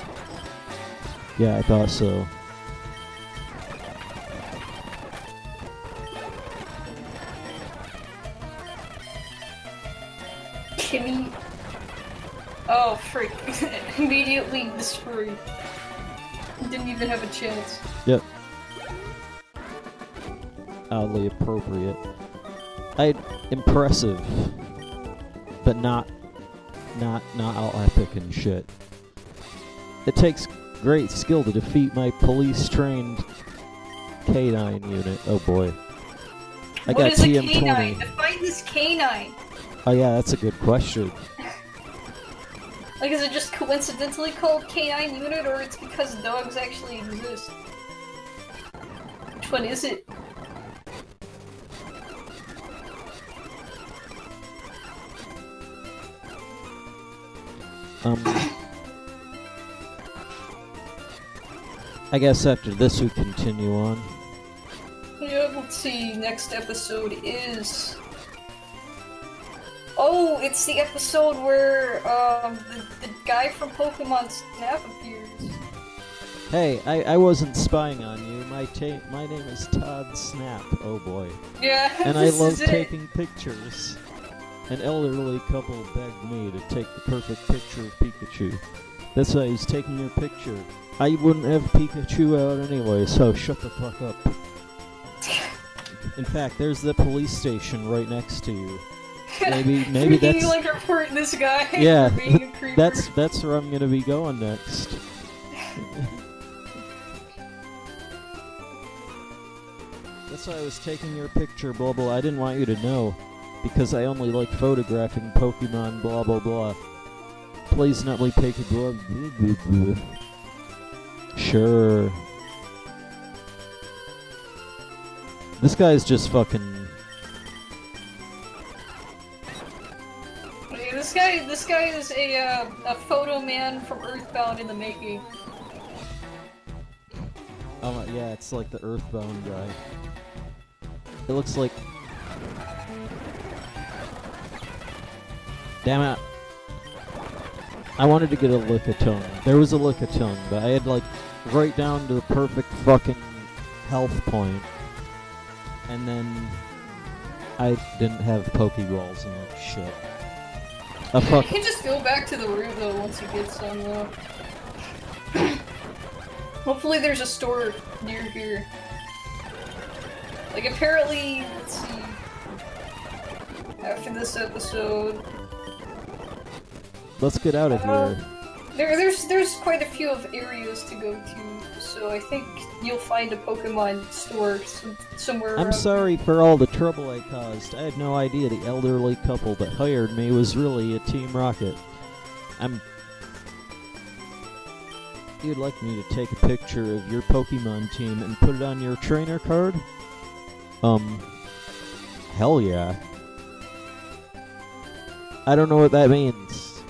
Speaker 1: Yeah, I thought so.
Speaker 2: Kimmy. Oh, frick. Immediately destroyed. Didn't even have a chance.
Speaker 1: Yep. Oddly appropriate. Impressive. But not all epic and shit. It takes great skill to defeat my police-trained K9 unit. Oh boy. I got TM20.
Speaker 2: K9? Define this K9!
Speaker 1: Oh yeah, that's a good question.
Speaker 2: Like, is it just coincidentally called K9 unit, or it's because dogs actually exist? Which one is it?
Speaker 1: I guess after this we continue on.
Speaker 2: Yeah, let's see. Next episode is... oh, it's the episode where, the guy from Pokemon Snap appears.
Speaker 1: Hey, I wasn't spying on you. My name is Todd Snap. Oh boy.
Speaker 2: Yeah,
Speaker 1: And I
Speaker 2: this
Speaker 1: love
Speaker 2: is it.
Speaker 1: taking pictures. An elderly couple begged me to take the perfect picture of Pikachu. That's why I was taking your picture. I wouldn't have Pikachu out anyway, so shut the fuck up. In fact, there's the police station right next to you. Maybe that's...
Speaker 2: you like report this guy
Speaker 1: yeah,
Speaker 2: for being a creeper.
Speaker 1: that's where I'm gonna be going next. That's why I was taking your picture, blah blah. I didn't want you to know, because I only like photographing Pokemon, blah blah blah. Please not like take a blah blah blah blah. Sure. This guy's just fucking...
Speaker 2: This guy is a photo man from Earthbound in the making.
Speaker 1: Oh yeah, it's like the Earthbound guy. It looks like... Damn it. I wanted to get a Lickitung. There was a Lickitung, but I had like right down to the perfect fucking health point. And then I didn't have Pokeballs and like shit.
Speaker 2: You can just go back to the room though once you get some though. Hopefully there's a store near here. Like apparently, let's see. After this episode,
Speaker 1: let's get out of here.
Speaker 2: There's quite a few of areas to go to, so I think you'll find a Pokemon store somewhere around.
Speaker 1: I'm sorry for all the trouble I caused. I had no idea the elderly couple that hired me was really a Team Rocket. You'd like me to take a picture of your Pokemon team and put it on your trainer card? Hell yeah. I don't know what that means.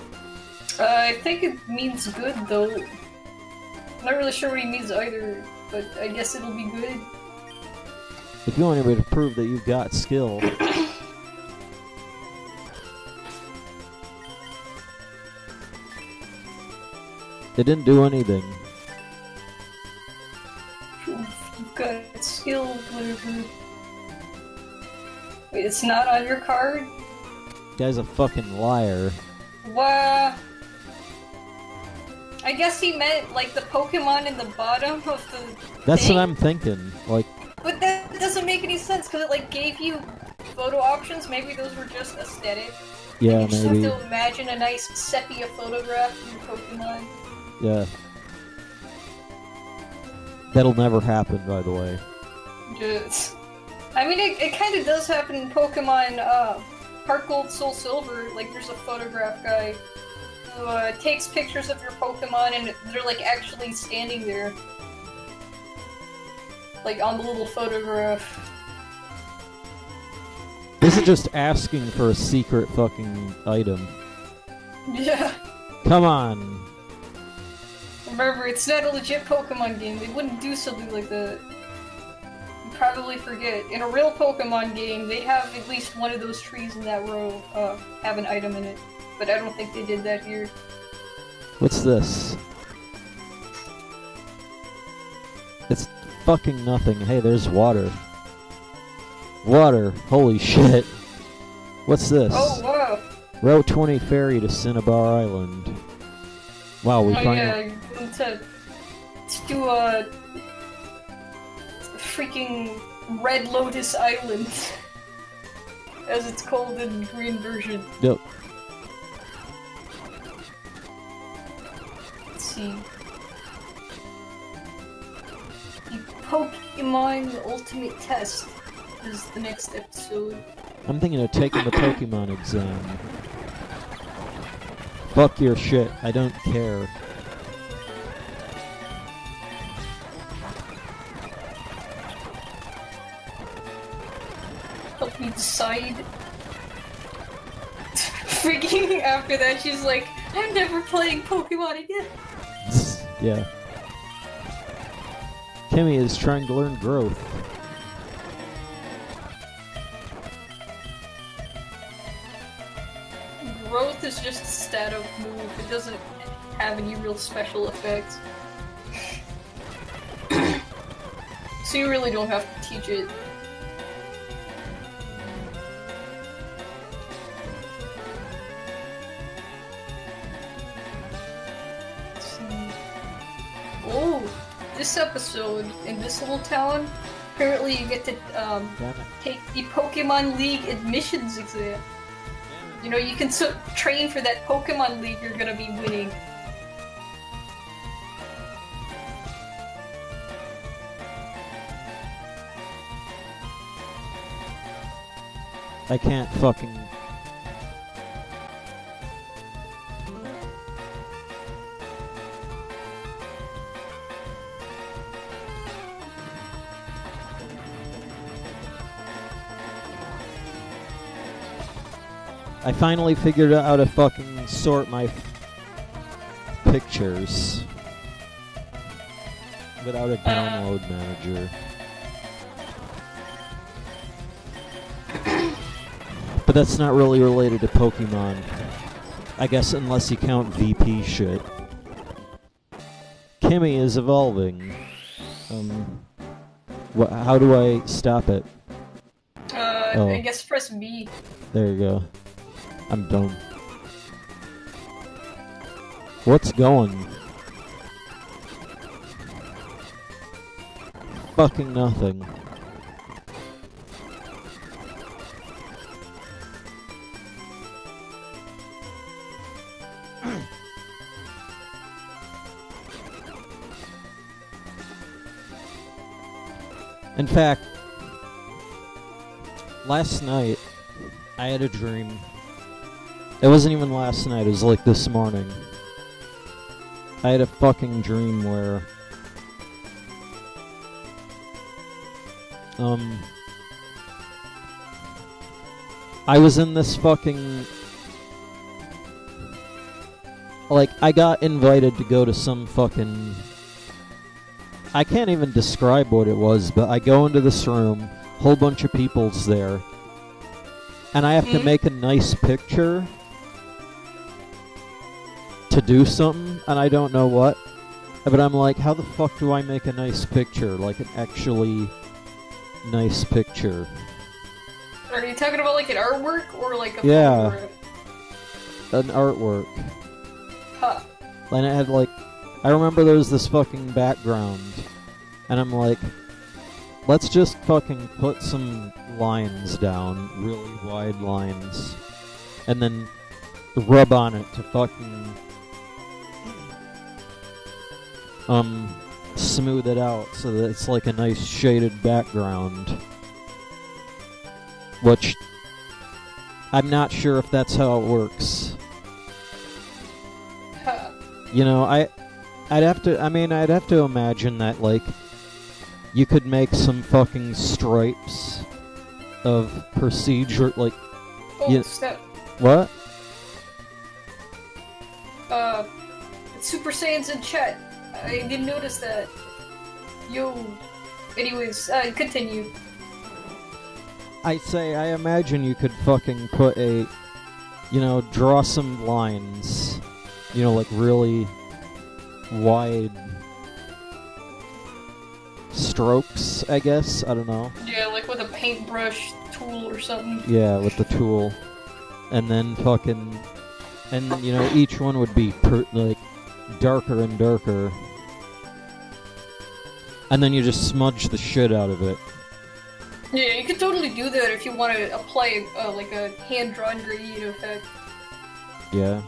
Speaker 2: I think it means good, though. I'm not really sure what he means either, but I guess it'll be good.
Speaker 1: If you want anybody to prove that you've got skill. It didn't do anything.
Speaker 2: You've got skill, whatever. Wait, it's not on your card?
Speaker 1: Guy's a fucking liar.
Speaker 2: What? I guess he meant, like, the Pokemon in the bottom of the
Speaker 1: That's
Speaker 2: thing?
Speaker 1: what I'm thinking. Like,
Speaker 2: but that doesn't make any sense, because it, like, gave you photo options. Maybe those were just aesthetic.
Speaker 1: yeah,
Speaker 2: you just
Speaker 1: maybe.
Speaker 2: have to imagine a nice sepia photograph of your Pokemon.
Speaker 1: Yeah. That'll never happen, by the way.
Speaker 2: Just, I mean, it kind of does happen in Pokemon Heart Gold, Soul Silver. Like, there's a photograph guy who takes pictures of your Pokemon, and they're like actually standing there, like on the little photograph.
Speaker 1: This is just asking for a secret fucking item.
Speaker 2: Yeah.
Speaker 1: Come on.
Speaker 2: Remember, it's not a legit Pokemon game. They wouldn't do something like that. You probably forget. In a real Pokemon game, they'd have at least one of those trees in that row have an item in it. But I don't think they did that here.
Speaker 1: What's this? It's fucking nothing. Hey, there's water. Water. Holy shit. What's this?
Speaker 2: Oh, wow.
Speaker 1: Route 20 ferry to Cinnabar Island. Wow, we finally...
Speaker 2: yeah, to do a freaking Red Lotus Island, as it's called in the green version.
Speaker 1: Yep.
Speaker 2: Let's see. The Pokemon Ultimate Test is the next episode.
Speaker 1: I'm thinking of taking the Pokemon exam. Fuck your shit, I don't care.
Speaker 2: Help me decide. Freaking after that, she's like, I'm never playing Pokemon again.
Speaker 1: Yeah. Kimmy is trying to learn growth.
Speaker 2: Growth is just a stat-up move. It doesn't have any real special effects. So you really don't have to teach it. Let's see. Oh, this episode in this little town, apparently you get to take the Pokemon League admissions exam. You know, you can train for that Pokemon League you're gonna be winning.
Speaker 1: I can't fucking... I finally figured out how to fucking sort my pictures without a download manager. But that's not really related to Pokemon. I guess unless you count VP shit. Kimmy is evolving. How do I stop it? Oh.
Speaker 2: I guess press B.
Speaker 1: There you go. I'm dumb. What's going? Fucking nothing. In fact, last night I had a dream. It wasn't even last night, it was like this morning. I had a fucking dream where... I was in this fucking... Like, I got invited to go to some fucking... I can't even describe what it was, but I go into this room, whole bunch of people's there, and I have to make a nice picture to do something, and I don't know what. But I'm like, how the fuck do I make a nice picture? Like an actually nice picture.
Speaker 2: Are you talking about like an artwork or like a
Speaker 1: photograph? An artwork.
Speaker 2: Huh.
Speaker 1: And it had like, I remember there was this fucking background, and I'm like, let's just fucking put some lines down, really wide lines, and then rub on it to fucking smooth it out so that it's like a nice shaded background. Which, I'm not sure if that's how it works. You know, I'd have to imagine that, like, you could make some fucking stripes of procedure, like...
Speaker 2: Oh, snap.
Speaker 1: What?
Speaker 2: Super Saiyan's in chat. I didn't notice that. Yo. Anyways, continue.
Speaker 1: I imagine you could fucking put a... You know, draw some lines. You know, like really wide strokes, I guess? I don't know.
Speaker 2: Yeah, like with a paintbrush tool or something.
Speaker 1: Yeah, with the tool. And then fucking... And, you know, each one would be, like, darker and darker. And then you just smudge the shit out of it.
Speaker 2: Yeah, you could totally do that if you want to apply, like, a hand-drawn gradient effect.
Speaker 1: Yeah.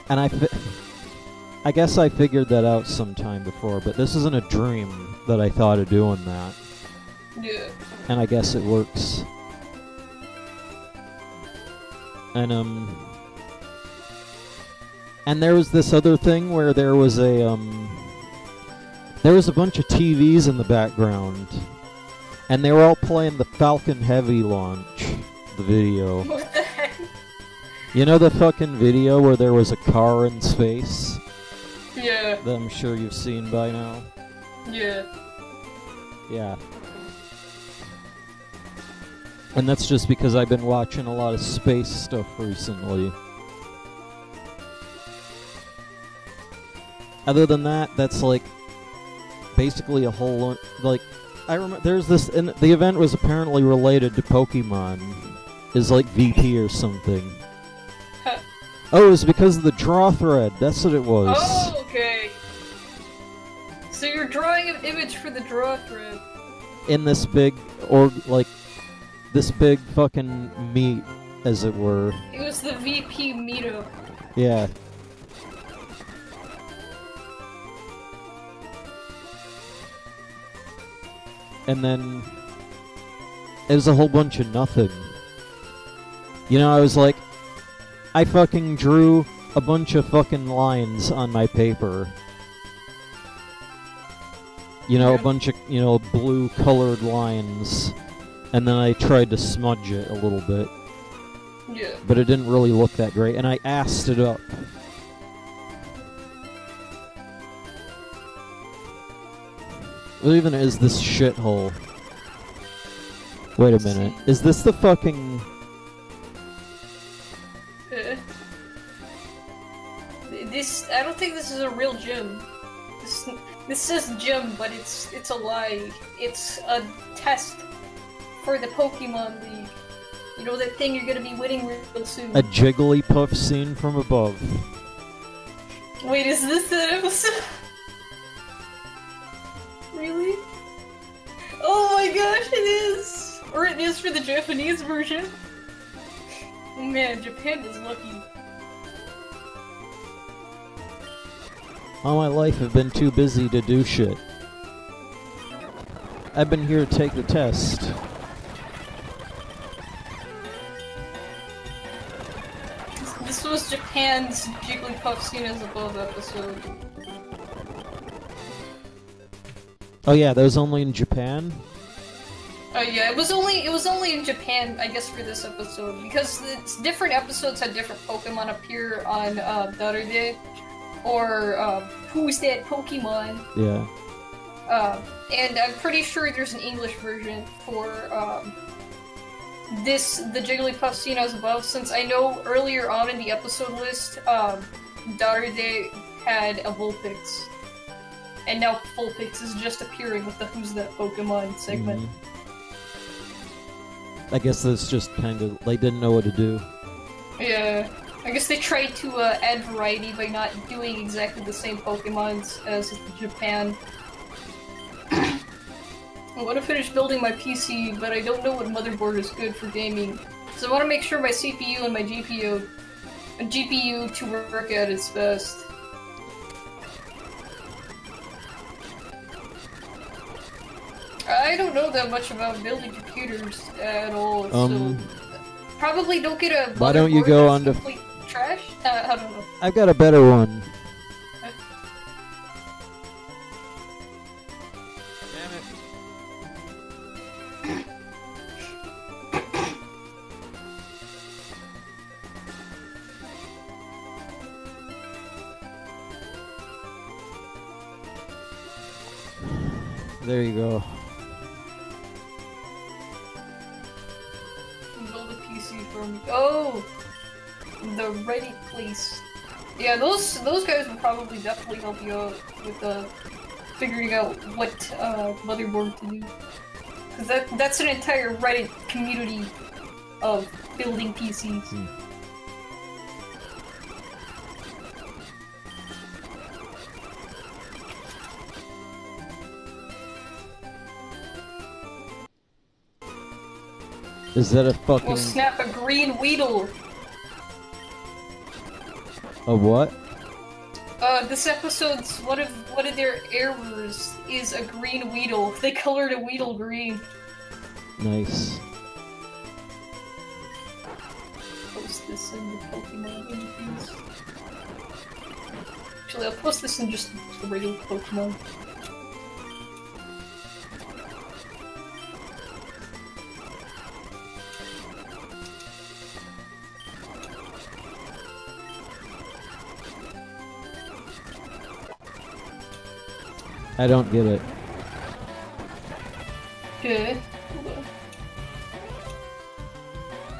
Speaker 1: And I guess I figured that out sometime before, but this isn't a dream that I thought of doing that.
Speaker 2: Yeah.
Speaker 1: And I guess it works. And there was this other thing where there was a bunch of TVs in the background, and they were all playing the Falcon Heavy launch, the video.
Speaker 2: What the heck?
Speaker 1: You know the fucking video where there was a car in space?
Speaker 2: Yeah.
Speaker 1: That I'm sure you've seen by now?
Speaker 2: Yeah.
Speaker 1: Yeah. And that's just because I've been watching a lot of space stuff recently. Other than that, that's like basically a whole like I remember there's this, and the event was apparently related to Pokemon, is like VP or something. Oh, it was because of the draw thread. That's what it was.
Speaker 2: Oh, okay. So you're drawing an image for the draw thread.
Speaker 1: In this big, or like this big fucking meet, as it were.
Speaker 2: It was the VP meetup.
Speaker 1: Yeah. And then it was a whole bunch of nothing. You know, I was like, I fucking drew a bunch of fucking lines on my paper. You know, a bunch of, you know, blue colored lines. And then I tried to smudge it a little bit.
Speaker 2: Yeah.
Speaker 1: But it didn't really look that great, and I assed it up. What even is this shithole? Wait a minute. Is this the fucking...
Speaker 2: I don't think this is a real gym. This says gym, but it's a lie. It's a test for the Pokemon League. You know that thing you're gonna be winning real soon.
Speaker 1: A Jigglypuff scene from above.
Speaker 2: Wait, is this the episode? Really? Oh my gosh, it is! Or it is for the Japanese version. Man, Japan is lucky.
Speaker 1: All my life I've been too busy to do shit. I've been here to take the test.
Speaker 2: This was Japan's Jigglypuff scene as above episode.
Speaker 1: Oh yeah, that was only in Japan?
Speaker 2: Yeah, it was only in Japan, I guess, for this episode, because different episodes had different Pokemon appear on Darude, or Who's That Pokemon?
Speaker 1: Yeah.
Speaker 2: And I'm pretty sure there's an English version for the Jigglypuff scene as above, since I know earlier on in the episode list, Darude had a Vulpix. And now Vulpix is just appearing with the Who's That Pokemon segment.
Speaker 1: Mm-hmm. I guess that's just kind of, they didn't know what to do.
Speaker 2: Yeah, I guess they tried to add variety by not doing exactly the same Pokemons as Japan. I want to finish building my PC, but I don't know what motherboard is good for gaming. So I want to make sure my CPU and my GPU to work at its best. I don't know that much about building computers at all, so probably don't get a.
Speaker 1: Why don't you go on to
Speaker 2: complete trash? I don't know.
Speaker 1: I've got a better one. Damn it. There you go.
Speaker 2: Build a PC for me. Oh, the Reddit place. Yeah, those guys will probably definitely help you out with figuring out what motherboard to do. Cause that's an entire Reddit community of building PCs.
Speaker 1: Is that a fucking...
Speaker 2: We'll snap a green Weedle!
Speaker 1: A what?
Speaker 2: This episode's one of their errors is a green Weedle. They colored a Weedle green.
Speaker 1: Nice.
Speaker 2: Post this in the Pokemon interviews. Actually, I'll post this in just the regular Pokemon.
Speaker 1: I don't get it.
Speaker 2: Okay.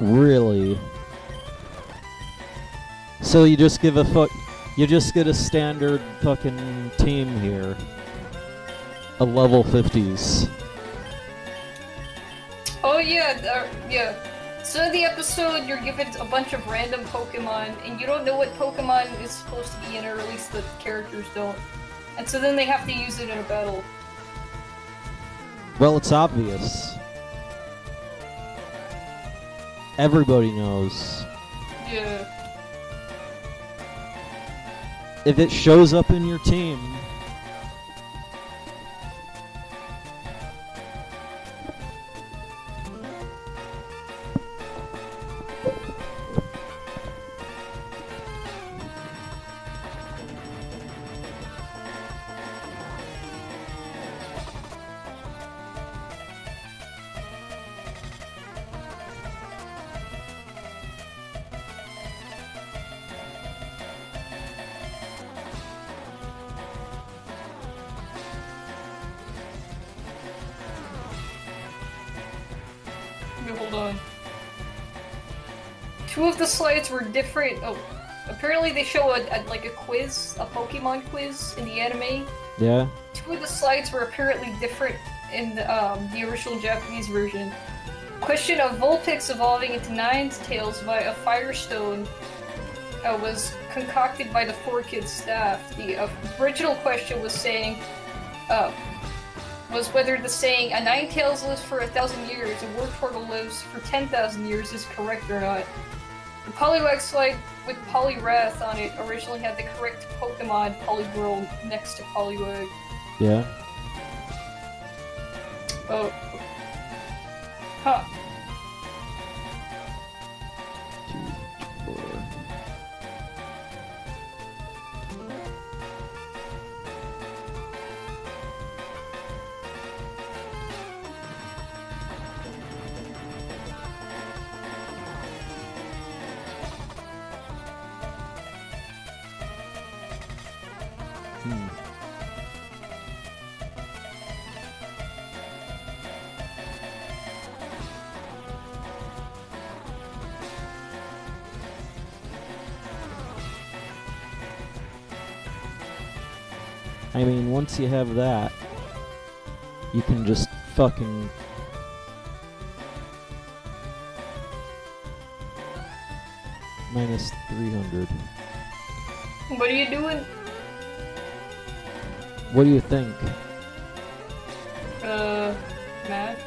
Speaker 1: Really? So you just give a you just get a standard fucking team here. A level 50s.
Speaker 2: Oh yeah, yeah. So in the episode, you're given a bunch of random Pokemon, and you don't know what Pokemon is supposed to be in, or at least the characters don't. And so then they have to use it in a battle.
Speaker 1: Well, it's obvious. Everybody knows.
Speaker 2: Yeah.
Speaker 1: If it shows up in your team...
Speaker 2: Hold on. Two of the slides were different. Oh, apparently they show like a quiz, a Pokemon quiz in the anime.
Speaker 1: Yeah?
Speaker 2: Two of the slides were apparently different in the original Japanese version. Question of Vulpix evolving into Ninetales via a Firestone was concocted by the 4Kids staff. The original question was saying, was whether the saying, a Ninetales lives for 1,000 years, a Wartortle lives for 10,000 years is correct or not. The Poliwag slide with Poliwrath on it originally had the correct Pokemon Poliwhirl next to Poliwag.
Speaker 1: Yeah?
Speaker 2: Oh. Huh.
Speaker 1: 2, 4... I mean, once you have that, you can just fucking... minus 300.
Speaker 2: What are you doing?
Speaker 1: What do you think?
Speaker 2: Math?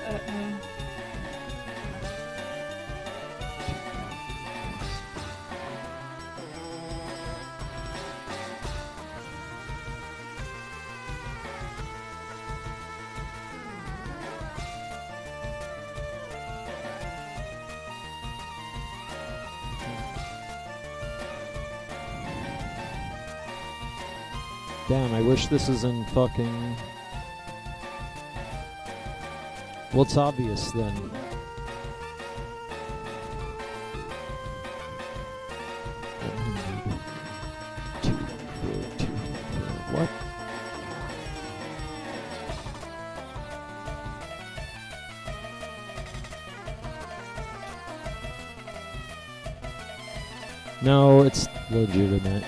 Speaker 1: Damn, I wish this is in fucking... Well, it's obvious then. 100, 2, 4, 2, 4. What? No, it's legitimate.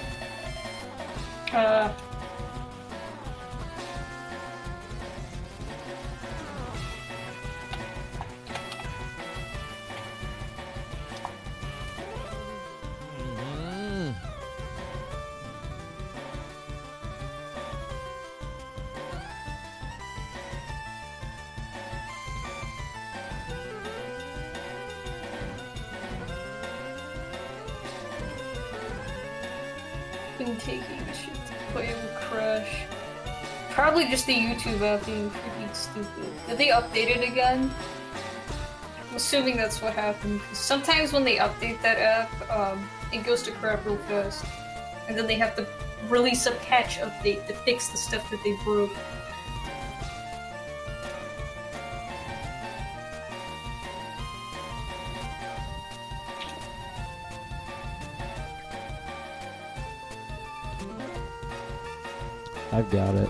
Speaker 2: Been taking shit to play with Crash. Probably just the YouTube app being freaking stupid. Did they update it again? I'm assuming that's what happened. 'Cause sometimes when they update that app, it goes to crap real fast. And then they have to release a patch update to fix the stuff that they broke.
Speaker 1: I've got it.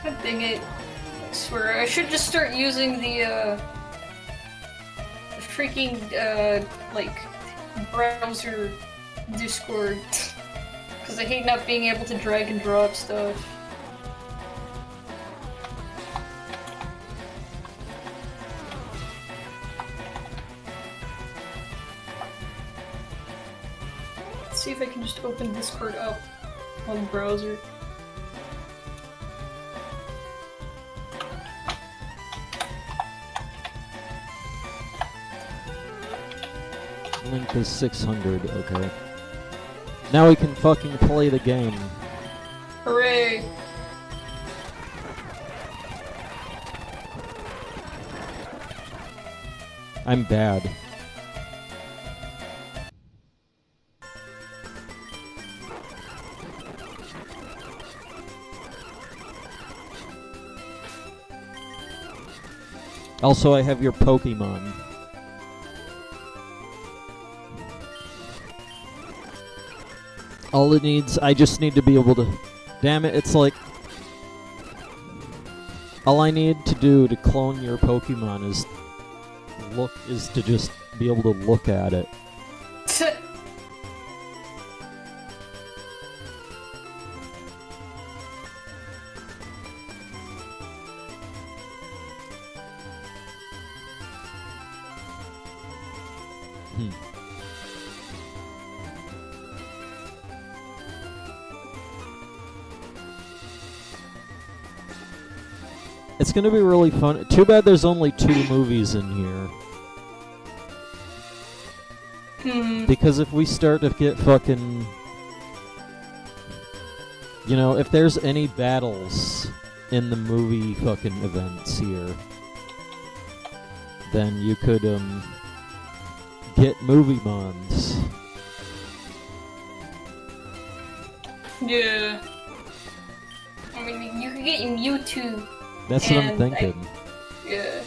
Speaker 2: God dang it. I swear, I should just start using the freaking, like, browser Discord. Because I hate not being able to drag and drop stuff. See if I can just open Discord up on the browser.
Speaker 1: Link is 600, okay. Now we can fucking play the game.
Speaker 2: Hooray!
Speaker 1: I'm bad. Also, I have your Pokemon. All it needs, I just need to be able to... Damn it, it's like... All I need to do to clone your Pokemon is to just be able to look at it. It's gonna be really fun. Too bad there's only 2 movies in here. Because if we start to get fucking... You know, if there's any battles in the movie fucking events here, then you could, get movie mons.
Speaker 2: Yeah. I mean, you could get Mewtwo.
Speaker 1: That's what I'm thinking.
Speaker 2: Yeah.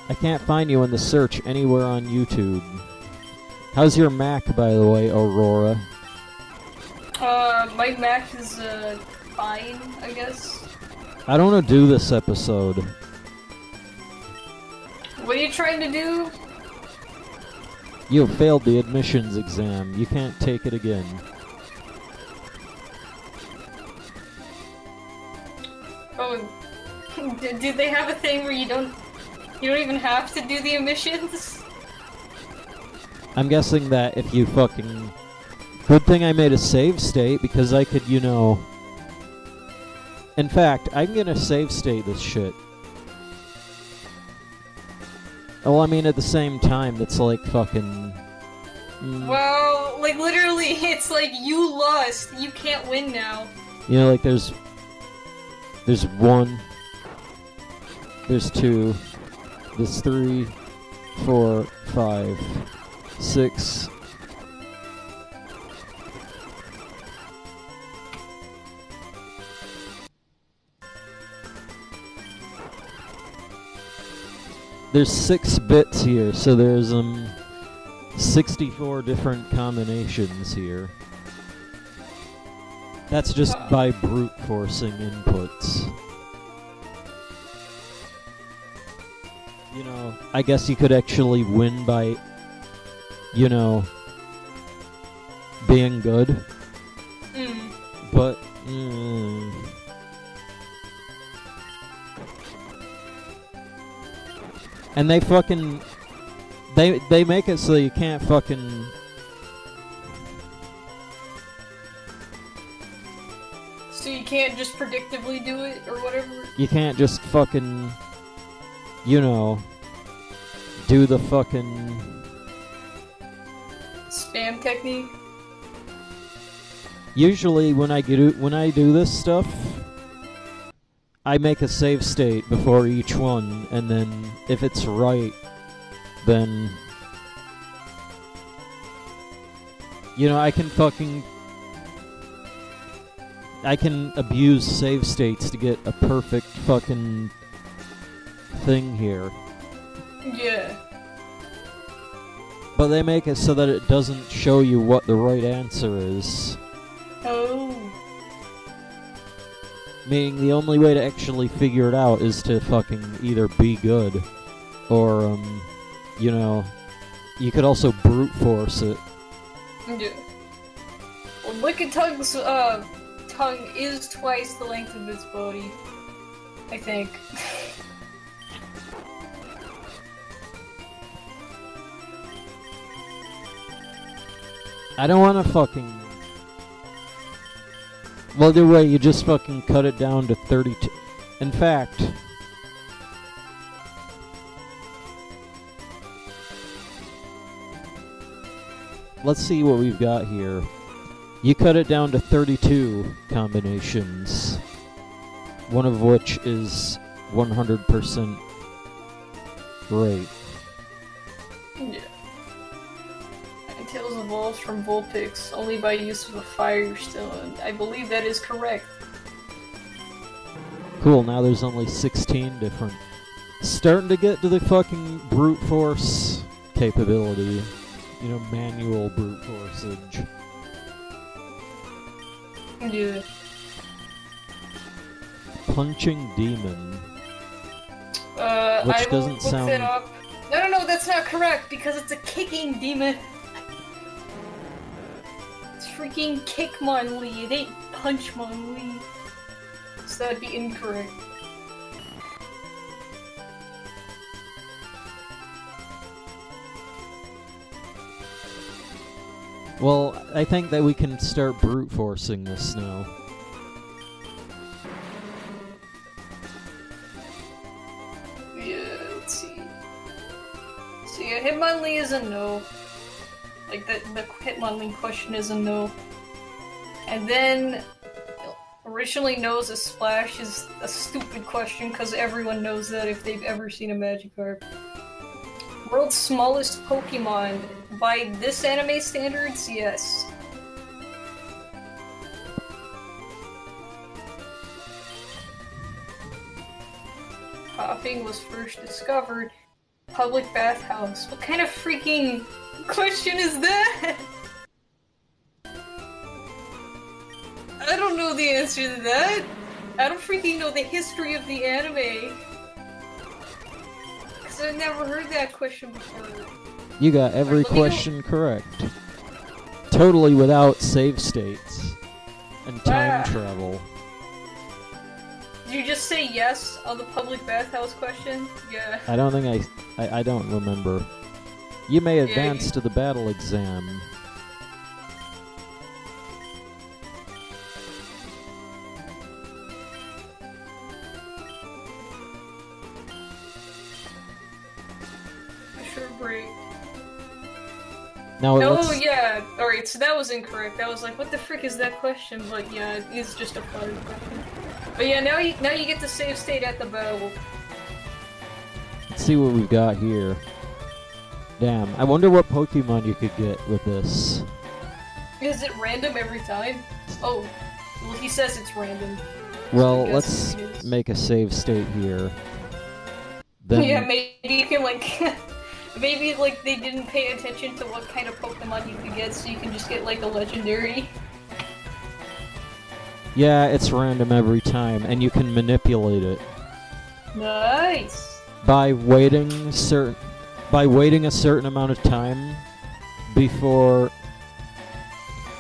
Speaker 1: I can't find you in the search anywhere on YouTube. How's your Mac, by the way, Aurora?
Speaker 2: My Mac is, fine, I guess.
Speaker 1: I don't want to do this episode.
Speaker 2: What are you trying to do?
Speaker 1: You have failed the admissions exam. You can't take it again.
Speaker 2: Oh, do they have a thing where you don't even have to do the admissions?
Speaker 1: I'm guessing that if you fucking... Good thing I made a save state, because I could, you know... In fact, I'm gonna save state this shit. Well, I mean, at the same time, it's like fucking...
Speaker 2: Well, like, literally, it's like, you lost. You can't win now.
Speaker 1: You know, like, there's 1, There's 2. There's 3, 4, 5, 6. There's 6 bits here, so there's 64 different combinations here. That's just by brute forcing inputs. You know, I guess you could actually win by, you know, being good. But, and they fucking... They make it so you can't fucking...
Speaker 2: So you can't just predictably do it, or whatever?
Speaker 1: You can't just fucking... You know... Do the fucking...
Speaker 2: Spam technique?
Speaker 1: Usually when I do this stuff... I make a save state before each one, and then if it's right, then... You know, I can abuse save states to get a perfect fucking thing here.
Speaker 2: Yeah.
Speaker 1: But they make it so that it doesn't show you what the right answer is.
Speaker 2: Oh.
Speaker 1: Meaning the only way to actually figure it out is to fucking either be good, or, you know, you could also brute force it.
Speaker 2: Yeah. Well, Wicked Tongue's, tongue is twice the length of its body. I think.
Speaker 1: I don't wanna fucking... Well, either way, you just fucking cut it down to 32. In fact... Let's see what we've got here. You cut it down to 32 combinations. One of which is 100% right.
Speaker 2: Yeah. Tails evolves from Vulpix only by use of a Firestone. I believe that is correct.
Speaker 1: Cool, now there's only 16 different. Starting to get to the fucking brute force capability. You know, manual brute forceage.
Speaker 2: Yeah.
Speaker 1: Punching Demon. Which
Speaker 2: I will
Speaker 1: doesn't
Speaker 2: look
Speaker 1: sound...
Speaker 2: that up. No, that's not correct, because it's a kicking demon. It's freaking Kickmonlee, it ain't Punchmonlee. So that'd be incorrect.
Speaker 1: Well, I think that we can start brute forcing this now.
Speaker 2: Yeah, let's see. So yeah, Hitmonlee is a no. Like, the Hitmonlee question is a no. And then, originally knows a Splash is a stupid question, because everyone knows that if they've ever seen a Magikarp. World's smallest Pokemon, by this anime standards, yes. Hopping was first discovered. Public bathhouse. What kind of freaking question is that? I don't know the answer to that. I don't freaking know the history of the anime. Because I've never heard that question before.
Speaker 1: You got every question correct. Totally without save states and time travel.
Speaker 2: Did you just say yes on the public bathhouse question? Yeah.
Speaker 1: I don't think I don't remember. You may advance to the battle exam.
Speaker 2: Sure break.
Speaker 1: Now
Speaker 2: oh yeah, alright, so that was incorrect. I was like, what the frick is that question? But yeah, it is just a fun question. But yeah, now you get to save state at the battle.
Speaker 1: Let's see what we've got here. Damn, I wonder what Pokemon you could get with this.
Speaker 2: Is it random every time? Oh, well, he says it's random.
Speaker 1: Well,
Speaker 2: So
Speaker 1: let's make a save state here. Then
Speaker 2: yeah, maybe you can, like... maybe, like, they didn't pay attention to what kind of Pokemon you could get, so you can just get, like, a legendary.
Speaker 1: yeah, it's random every time, and you can manipulate it.
Speaker 2: Nice!
Speaker 1: By waiting a certain amount of time before...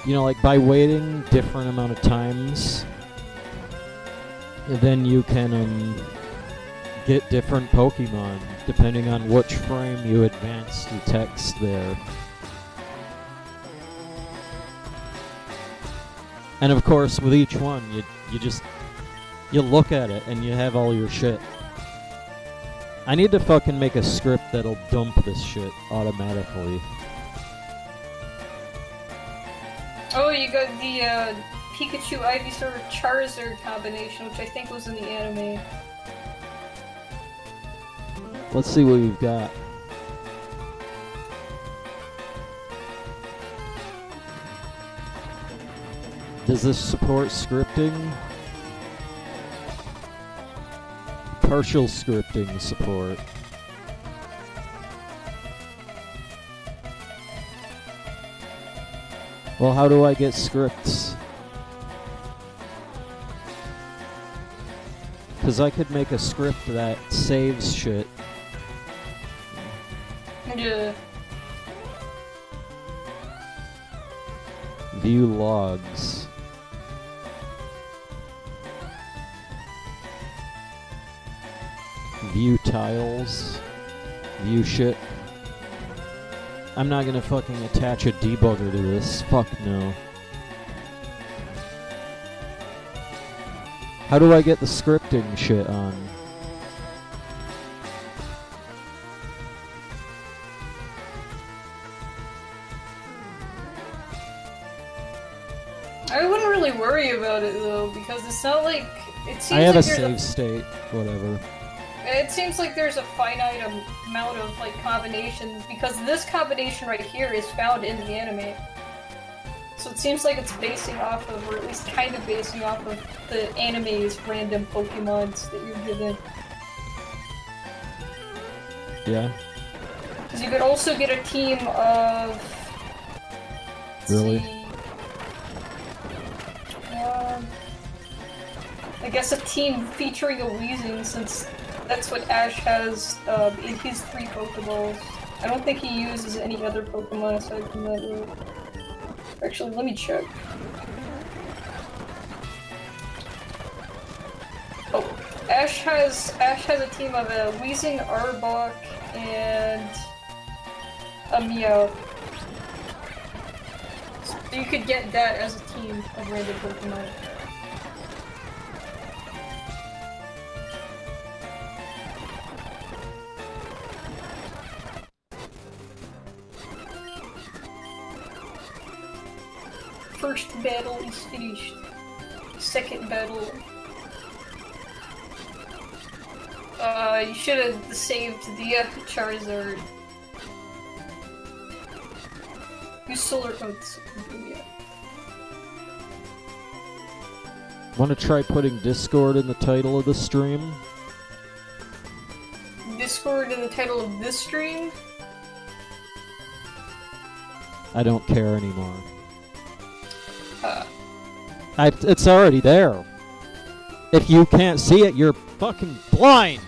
Speaker 1: You know, like, by waiting different amount of times, then you can, get different Pokemon, depending on which frame you advance the text there. And of course, with each one, you look at it and you have all your shit. I need to fucking make a script that'll dump this shit automatically.
Speaker 2: Oh, you got the, Pikachu, Ivysaur, Charizard combination, which I think was in the anime.
Speaker 1: Let's see what we've got. Does this support scripting? Partial scripting support. Well, how do I get scripts? Because I could make a script that saves shit.
Speaker 2: Yeah.
Speaker 1: View logs. View tiles. View shit. I'm not gonna fucking attach a debugger to this. Fuck no. How do I get the scripting shit on?
Speaker 2: I wouldn't really worry about it though, because it's not like it seems
Speaker 1: I have
Speaker 2: like
Speaker 1: a
Speaker 2: there's
Speaker 1: save state, whatever.
Speaker 2: It seems like there's a finite amount of like combinations because this combination right here is found in the anime. So it seems like it's basing off of, or at least kind of basing off of the anime's random Pokemons that you're given.
Speaker 1: Yeah.
Speaker 2: Because you could also get a team of.
Speaker 1: Really?
Speaker 2: I guess a team featuring a Weezing, since that's what Ash has in his 3 Pokeballs. I don't think he uses any other Pokemon aside from that. Really. Actually, let me check. Oh, Ash has a team of a Weezing, Arbok, and a Meow. So you could get that as a team of random Pokemon. First battle is finished. Second battle. You should have saved the Charizard. Use solar codes. Yeah.
Speaker 1: Want to try putting Discord in the title of the stream?
Speaker 2: Discord in the title of this stream?
Speaker 1: I don't care anymore. It's already there. If you can't see it, you're fucking blind!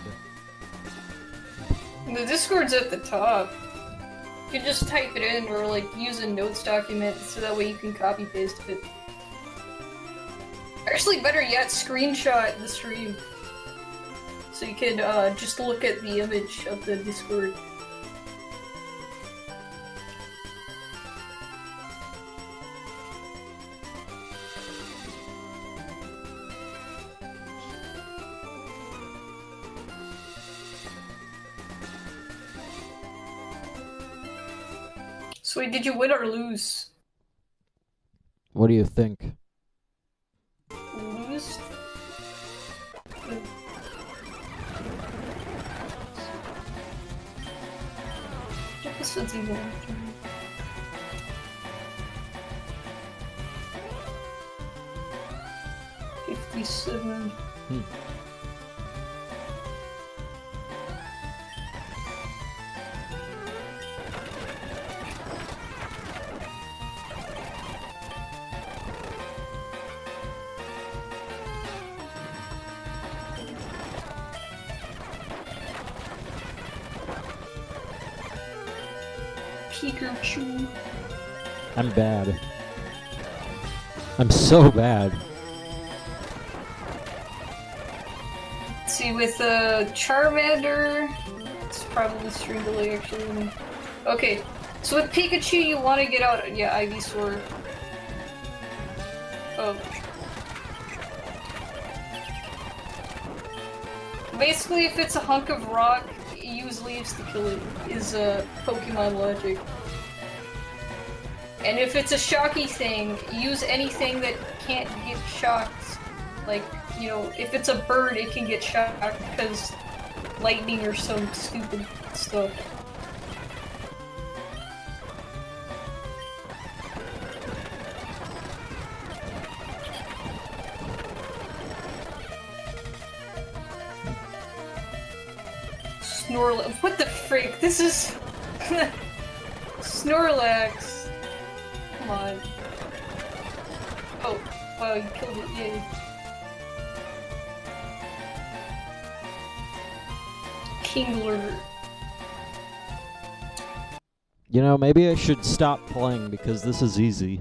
Speaker 2: The Discord's at the top. You can just type it in or like use a notes document so that way you can copy paste it. Actually, better yet, screenshot the stream. So you can just look at the image of the Discord. So wait, did you win or lose?
Speaker 1: What do you think?
Speaker 2: Lose? This one's even. 57. Pikachu.
Speaker 1: I'm bad. I'm so bad.
Speaker 2: Let's see, with Charmander, it's probably stream delay actually. Okay, so with Pikachu, you want to get out. Yeah, Ivysaur. Oh. Basically, if it's a hunk of rock, use leaves to kill it, is Pokemon logic. And if it's a shocky thing, use anything that can't get shocked. Like, you know, if it's a bird, it can get shocked because lightning or some stupid stuff. Snorlax. What the frick? This is... Snorlax. Come on. Oh, wow, you killed it, yay. Kingler.
Speaker 1: You know, maybe I should stop playing because this is easy.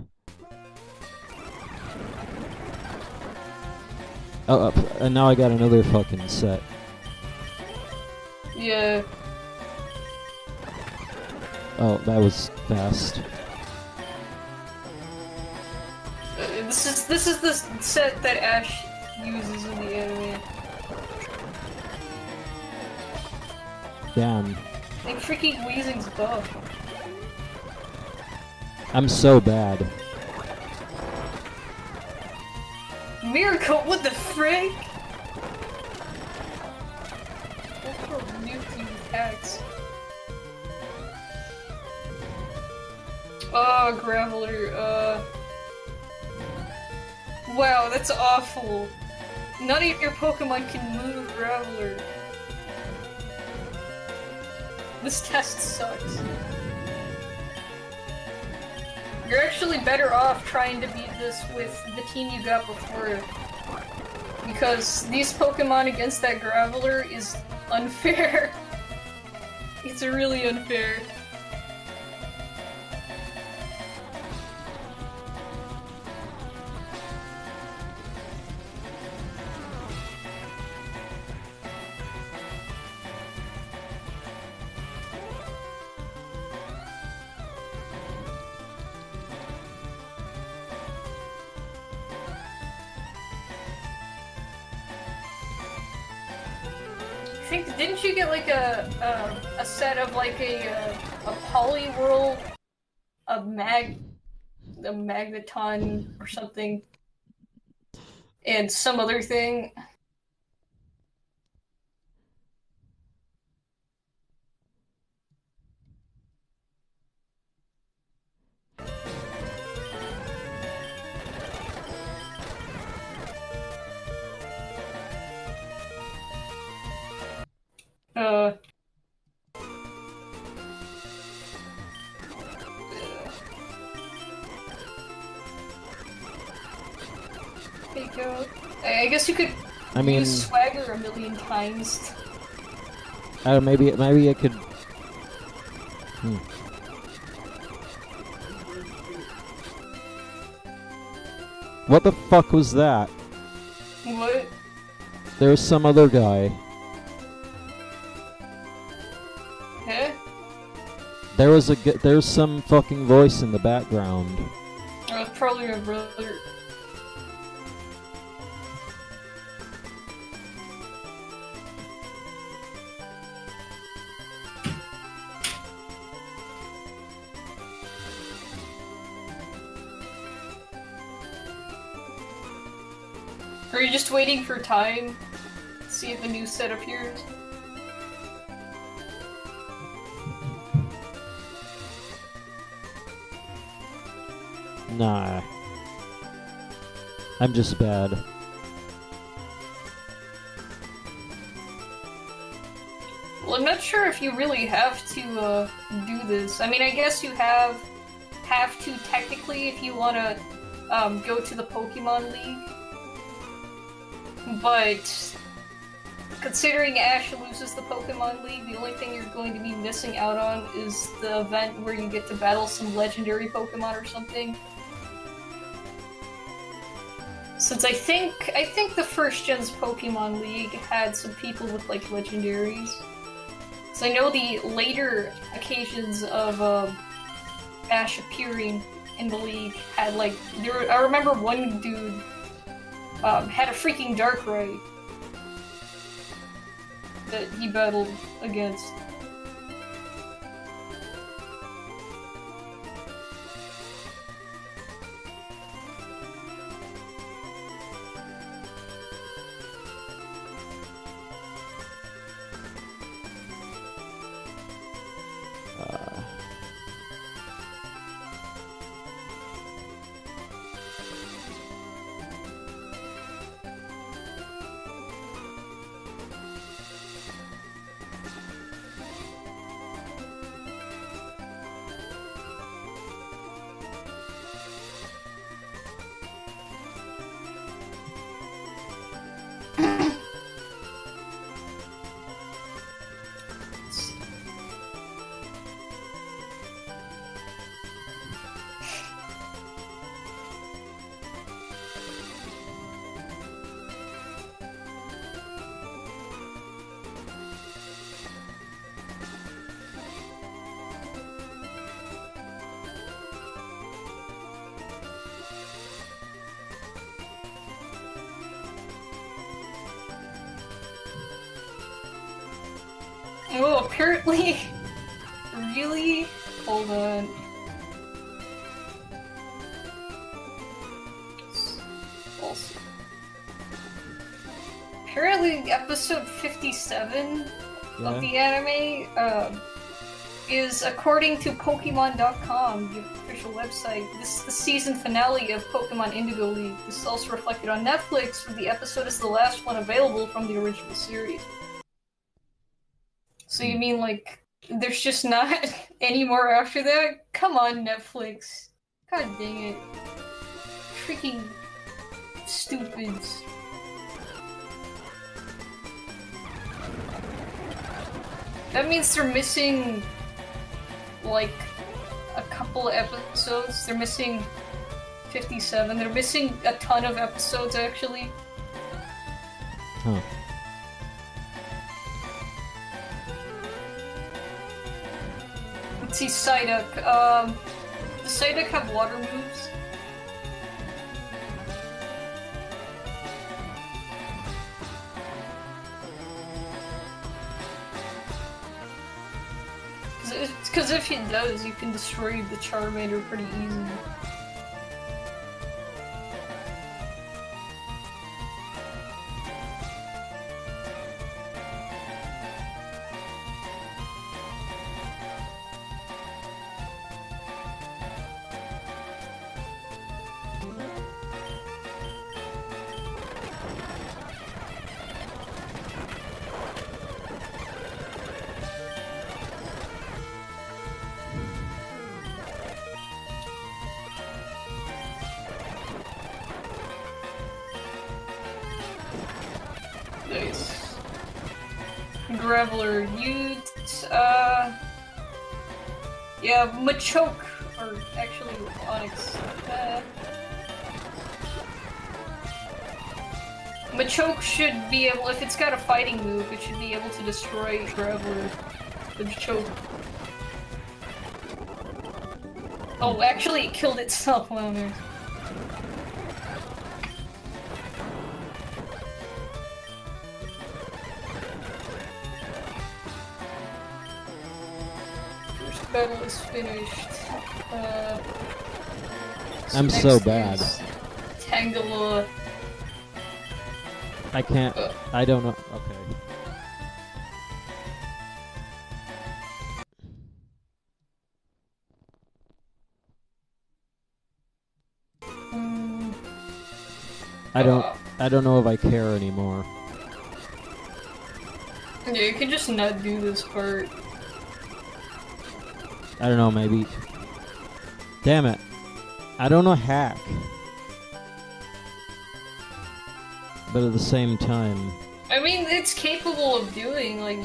Speaker 1: Oh, and now I got another fucking set.
Speaker 2: Yeah.
Speaker 1: Oh, that was fast.
Speaker 2: This is the set that Ash uses in the anime.
Speaker 1: Damn.
Speaker 2: Like freaking Weezing's buff.
Speaker 1: I'm so bad.
Speaker 2: Miracle, what the frick? What for nuke attacks? Oh, Graveler, wow, that's awful. None of your Pokemon can move Graveler. This test sucks. You're actually better off trying to beat this with the team you got before. Because these Pokemon against that Graveler is unfair. It's really unfair. Didn't you get like a set of like a Polyworld, a Magneton or something, and some other thing? I guess you could use Swagger a million times.
Speaker 1: Maybe I could. What the fuck was that?
Speaker 2: What?
Speaker 1: There's some other guy.
Speaker 2: Huh?
Speaker 1: There's some fucking voice in the background.
Speaker 2: Oh, it's probably my brother. Are you just waiting for time to see if a new set appears?
Speaker 1: Nah. I'm just bad.
Speaker 2: Well, I'm not sure if you really have to do this. I mean, I guess you have to technically if you want to go to the Pokemon League. But considering Ash loses the Pokemon League, the only thing you're going to be missing out on is the event where you get to battle some legendary Pokemon or something. Since I think the first gen's Pokemon League had some people with like legendaries. So I know the later occasions of Ash appearing in the league had like I remember one dude had a freaking Darkrai that he battled against. Oh, apparently... Really? Hold on. Also... Apparently episode 57 of the anime, is, according to Pokemon.com, the official website, this is the season finale of Pokemon Indigo League. This is also reflected on Netflix, where the episode is the last one available from the original series. So you mean, like, there's just not any more after that? Come on, Netflix. God dang it. Freaking stupids. That means they're missing, like, a couple episodes. They're missing 57. They're missing a ton of episodes, actually.
Speaker 1: Huh.
Speaker 2: Let's see, Psyduck. Does Psyduck have water moves? Because if he does, you can destroy the Charmander pretty easily. Nice. Graveler, yeah, Machoke, or actually Onyx. Machoke should be able, if it's got a fighting move, it should be able to destroy Graveler with Machoke. Oh, actually it killed itself while there. Battle is finished.
Speaker 1: I'm so bad.
Speaker 2: Tangela.
Speaker 1: I can't. I don't know. Okay. I don't. I don't know if I care anymore.
Speaker 2: Yeah, you can just not do this part.
Speaker 1: I don't know. Maybe. Damn it! I don't know hack. But at the same time,
Speaker 2: I mean, it's capable of doing, like,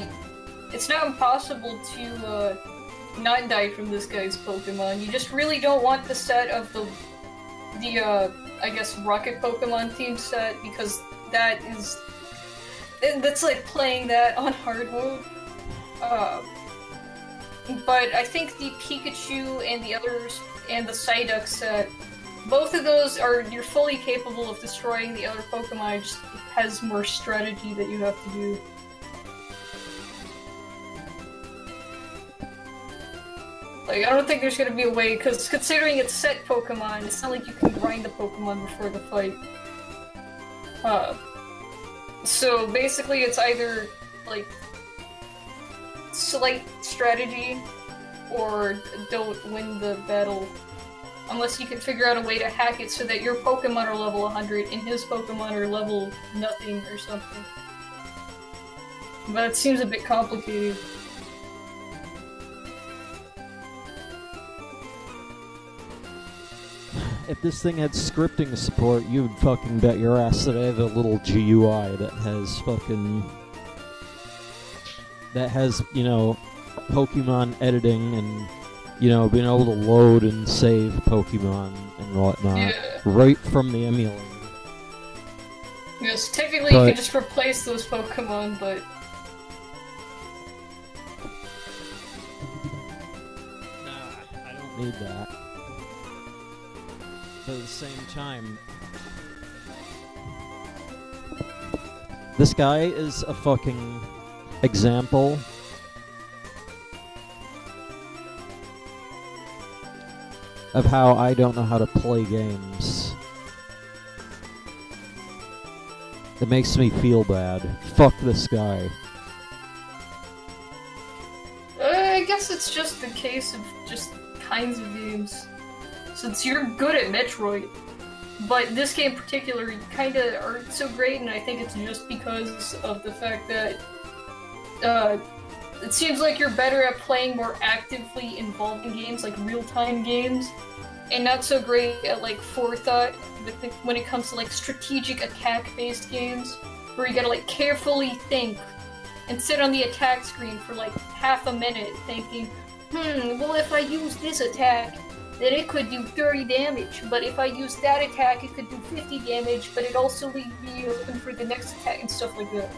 Speaker 2: it's not impossible to, not die from this guy's Pokemon. You just really don't want the set of the, I guess, Rocket Pokemon theme set, because that's like playing that on hard mode. But I think the Pikachu and the others, and the Psyduck set, both of those you're fully capable of destroying the other Pokemon, it just has more strategy that you have to do. Like, I don't think there's gonna be a way, because considering it's set Pokemon, it's not like you can grind the Pokemon before the fight. So basically it's either, like, slight strategy, or don't win the battle. Unless you can figure out a way to hack it so that your Pokemon are level 100 and his Pokemon are level nothing or something. But it seems a bit complicated.
Speaker 1: if this thing had scripting support, you'd fucking bet your ass that I have a little GUI that has you know, Pokemon editing and, you know, being able to load and save Pokemon and whatnot right from the emulator.
Speaker 2: Yes, technically you could just replace those Pokemon, but...
Speaker 1: Nah, I don't need that. But at the same time, this guy is a fucking example of how I don't know how to play games. It makes me feel bad. Fuck this guy.
Speaker 2: I guess it's just the case of just kinds of games. Since you're good at Metroid, but this game in particular kinda aren't so great, and I think it's just because of the fact that it seems like you're better at playing more actively involving games, like real-time games, and not so great at like forethought when it comes to like strategic attack-based games, where you gotta like carefully think and sit on the attack screen for like half a minute thinking, well if I use this attack, then it could do 30 damage, but if I use that attack it could do 50 damage, but it also leaves me open for the next attack and stuff like that.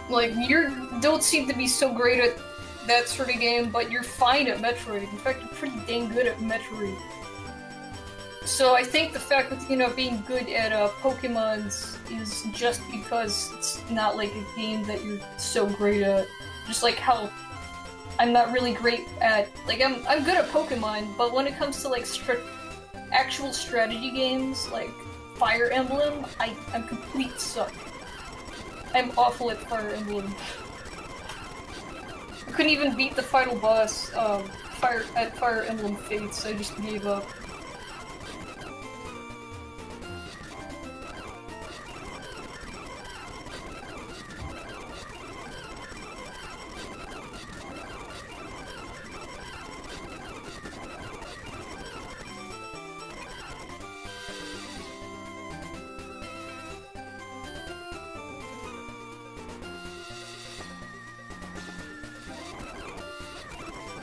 Speaker 2: Like, you don't seem to be so great at that sort of game, but you're fine at Metroid. In fact, you're pretty dang good at Metroid. So I think the fact that, you know, being good at Pokemons is just because it's not like a game that you're so great at. Just like how I'm not really great at, like, I'm good at Pokemon, but when it comes to like actual strategy games, like Fire Emblem, I'm complete suck. I'm awful at Fire Emblem. I couldn't even beat the final boss at Fire Emblem Fates, I just gave up.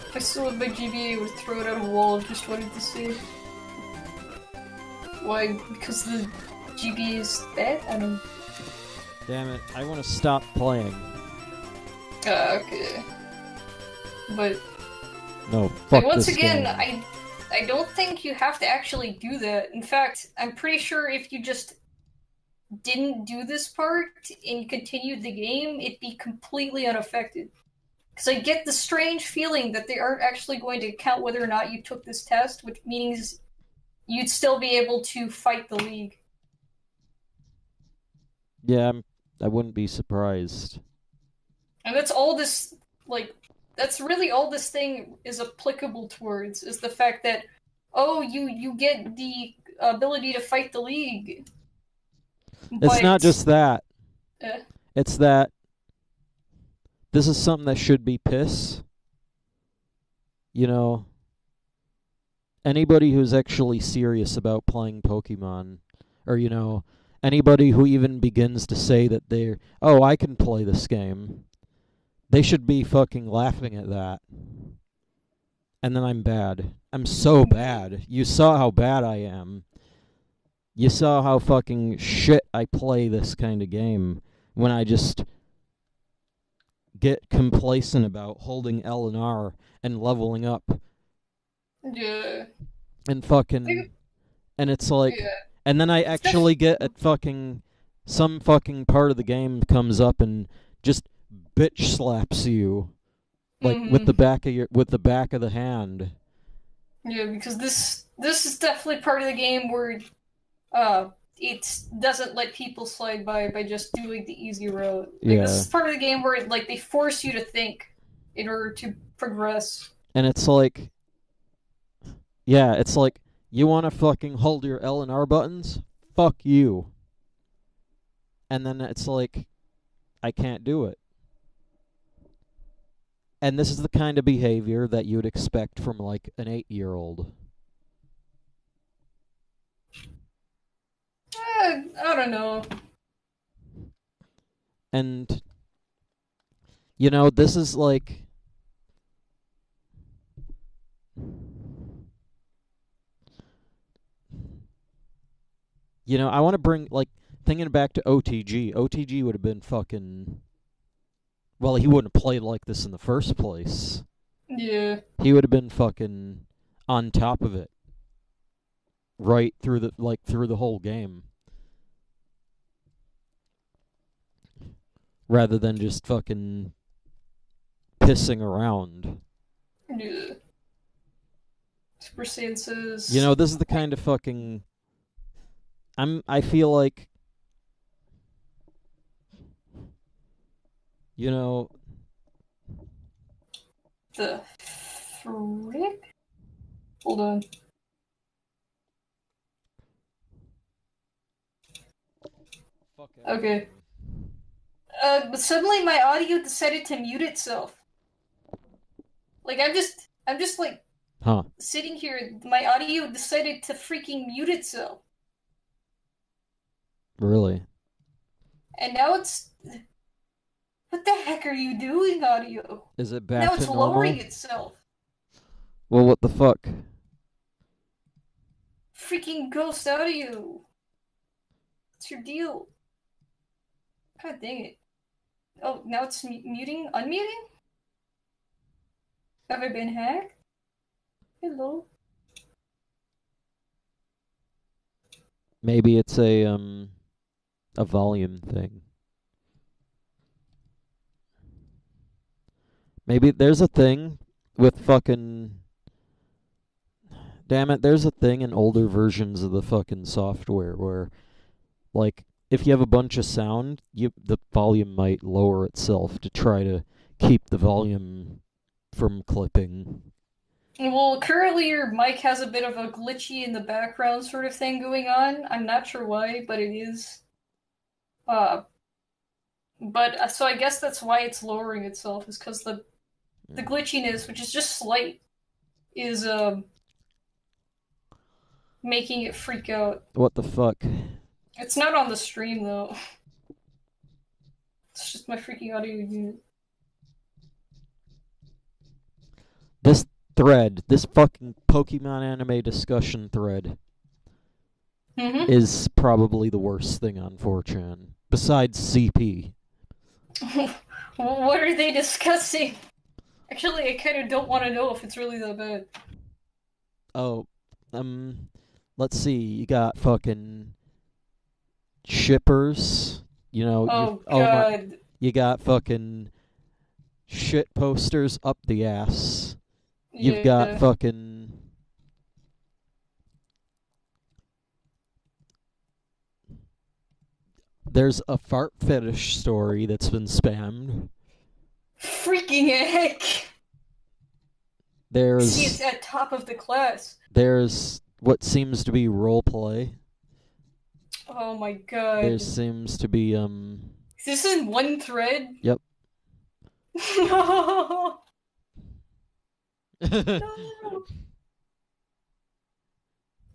Speaker 2: If I still had my GBA, I would throw it at a wall and just wanted to see. Why? Because the GBA is bad? I don't know.
Speaker 1: Damn it, I want to stop playing.
Speaker 2: Okay. But...
Speaker 1: No, fuck
Speaker 2: once
Speaker 1: this
Speaker 2: again,
Speaker 1: game.
Speaker 2: I don't think you have to actually do that. In fact, I'm pretty sure if you just didn't do this part and continued the game, it'd be completely unaffected. Because I get the strange feeling that they aren't actually going to count whether or not you took this test, which means you'd still be able to fight the League.
Speaker 1: Yeah, I wouldn't be surprised.
Speaker 2: And that's all this, like, that's really all this thing is applicable towards, is the fact that, oh, you get the ability to fight the League.
Speaker 1: It's not
Speaker 2: But
Speaker 1: just that.
Speaker 2: uh,
Speaker 1: It's that this is something that should be piss. You know, anybody who's actually serious about playing Pokemon, or, anybody who even begins to say that oh, I can play this game, they should be fucking laughing at that. And then I'm bad. I'm so bad. You saw how bad I am. You saw how fucking shit I play this kind of game when I just get complacent about holding L and R and leveling up
Speaker 2: yeah,
Speaker 1: and fucking, and it's like,
Speaker 2: yeah,
Speaker 1: and then I
Speaker 2: it's
Speaker 1: actually get at fucking, some fucking part of the game comes up and just bitch slaps you, like with the
Speaker 2: mm-hmm.
Speaker 1: back of the hand.
Speaker 2: Yeah, because this is definitely part of the game where uh it doesn't let people slide by just doing the easy route. Like this
Speaker 1: Yeah.
Speaker 2: is part of the game where like they force you to think in order to progress.
Speaker 1: And it's like, yeah, it's like, you want to fucking hold your L and R buttons? Fuck you. And then it's like, I can't do it. And this is the kind of behavior that you would expect from like an 8-year-old.
Speaker 2: I don't know.
Speaker 1: And this is like, I want to bring, like, thinking back to OTG. OTG would have been fucking, well, he wouldn't have played like this in the first place.
Speaker 2: Yeah.
Speaker 1: He would have been fucking on top of it right through the whole game, rather than just fucking pissing around.
Speaker 2: Yeah. Super Saiyan says
Speaker 1: This is the kind of fucking, I feel like,
Speaker 2: the frick? Hold on. Okay. But suddenly my audio decided to mute itself. Like I'm just like sitting here, my audio decided to freaking mute itself.
Speaker 1: Really?
Speaker 2: And now it's what the heck are you doing, audio?
Speaker 1: Is it back
Speaker 2: Now
Speaker 1: to
Speaker 2: it's
Speaker 1: normal?
Speaker 2: lowering itself.
Speaker 1: Well, what the fuck?
Speaker 2: Freaking ghost audio. What's your deal? God dang it. Oh, now it's muting? Unmuting? Have I been hacked? Hello?
Speaker 1: Maybe it's a volume thing. Maybe there's a thing with fucking, damn it, there's a thing in older versions of the fucking software where, like, if you have a bunch of sound, the volume might lower itself to try to keep the volume from clipping.
Speaker 2: Well, currently your mic has a bit of a glitchy in the background sort of thing going on. I'm not sure why, but it is. So I guess that's why it's lowering itself, is because the glitchiness, which is just slight, is making it freak out.
Speaker 1: What the fuck?
Speaker 2: It's not on the stream though. It's just my freaking audio unit.
Speaker 1: This thread, this fucking Pokemon anime discussion thread, is probably the worst thing on 4chan, besides CP.
Speaker 2: What are they discussing? Actually, I kind of don't want to know if it's really that bad.
Speaker 1: Oh, let's see. You got fucking shippers.
Speaker 2: Oh god.
Speaker 1: You got fucking shit posters up the ass. You've got fucking. There's a fart fetish story that's been spammed.
Speaker 2: Freaking heck! See, it's at top of the class.
Speaker 1: There's what seems to be roleplay.
Speaker 2: Oh my god.
Speaker 1: There seems to be,
Speaker 2: Is this in one thread?
Speaker 1: Yep.
Speaker 2: No! No!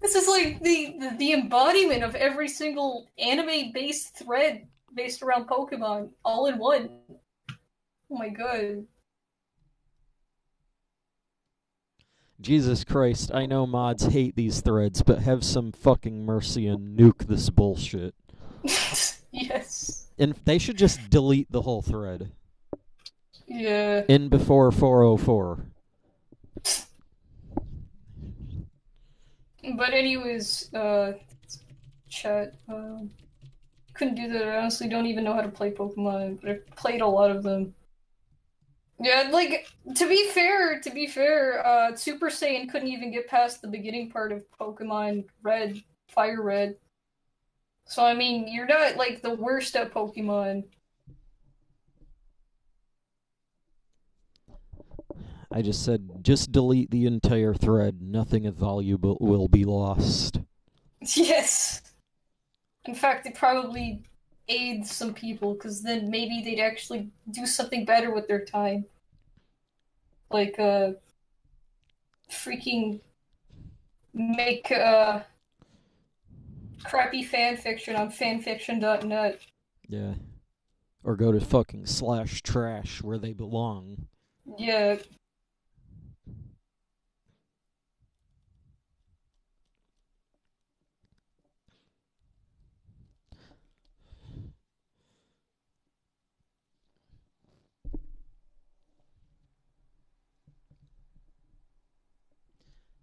Speaker 2: This is like the embodiment of every single anime-based thread based around Pokemon, all in one. Oh my god.
Speaker 1: Jesus Christ, I know mods hate these threads, but have some fucking mercy and nuke this bullshit.
Speaker 2: Yes.
Speaker 1: And they should just delete the whole thread.
Speaker 2: Yeah.
Speaker 1: In before 404.
Speaker 2: But anyways, chat, couldn't do that. I honestly don't even know how to play Pokemon, but I've played a lot of them. Yeah, like, to be fair, Super Saiyan couldn't even get past the beginning part of Pokemon Red, Fire Red. So, I mean, you're not, like, the worst at Pokemon.
Speaker 1: I just said, just delete the entire thread. Nothing of value will be lost.
Speaker 2: Yes. In fact, it probably aids some people, because then maybe they'd actually do something better with their time. Like, freaking make, crappy fanfiction on fanfiction.net.
Speaker 1: Yeah. Or go to fucking /trash where they belong.
Speaker 2: Yeah.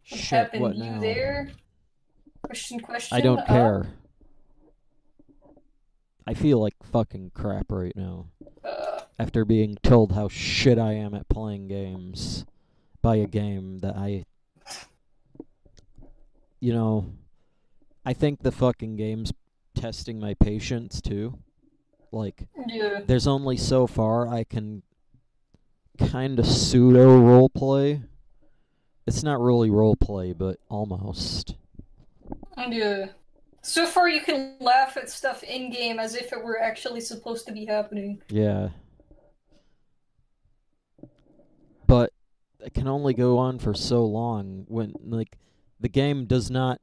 Speaker 2: What
Speaker 1: Shit,
Speaker 2: happened?
Speaker 1: what
Speaker 2: You
Speaker 1: now?
Speaker 2: there? Question.
Speaker 1: I don't care. I feel like fucking crap right now. After being told how shit I am at playing games by a game that you know, I think the fucking game's testing my patience too. Like,
Speaker 2: Yeah.
Speaker 1: there's only so far I can kind of pseudo roleplay. It's not really roleplay, but almost.
Speaker 2: Yeah. So far, you can laugh at stuff in game as if it were actually supposed to be happening.
Speaker 1: Yeah. But it can only go on for so long when, like, the game does not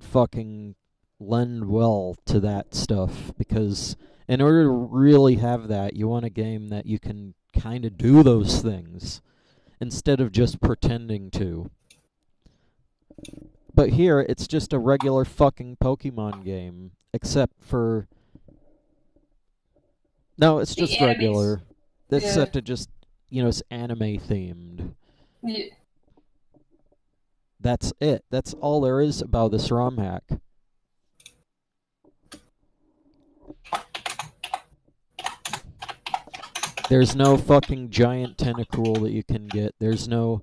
Speaker 1: fucking lend well to that stuff, because in order to really have that, you want a game that you can kind of do those things instead of just pretending to. But here, it's just a regular fucking Pokemon game, except for... No, it's just regular. Except it just, it's anime-themed.
Speaker 2: Yeah.
Speaker 1: That's it. That's all there is about this ROM hack. There's no fucking giant tentacle that you can get. There's no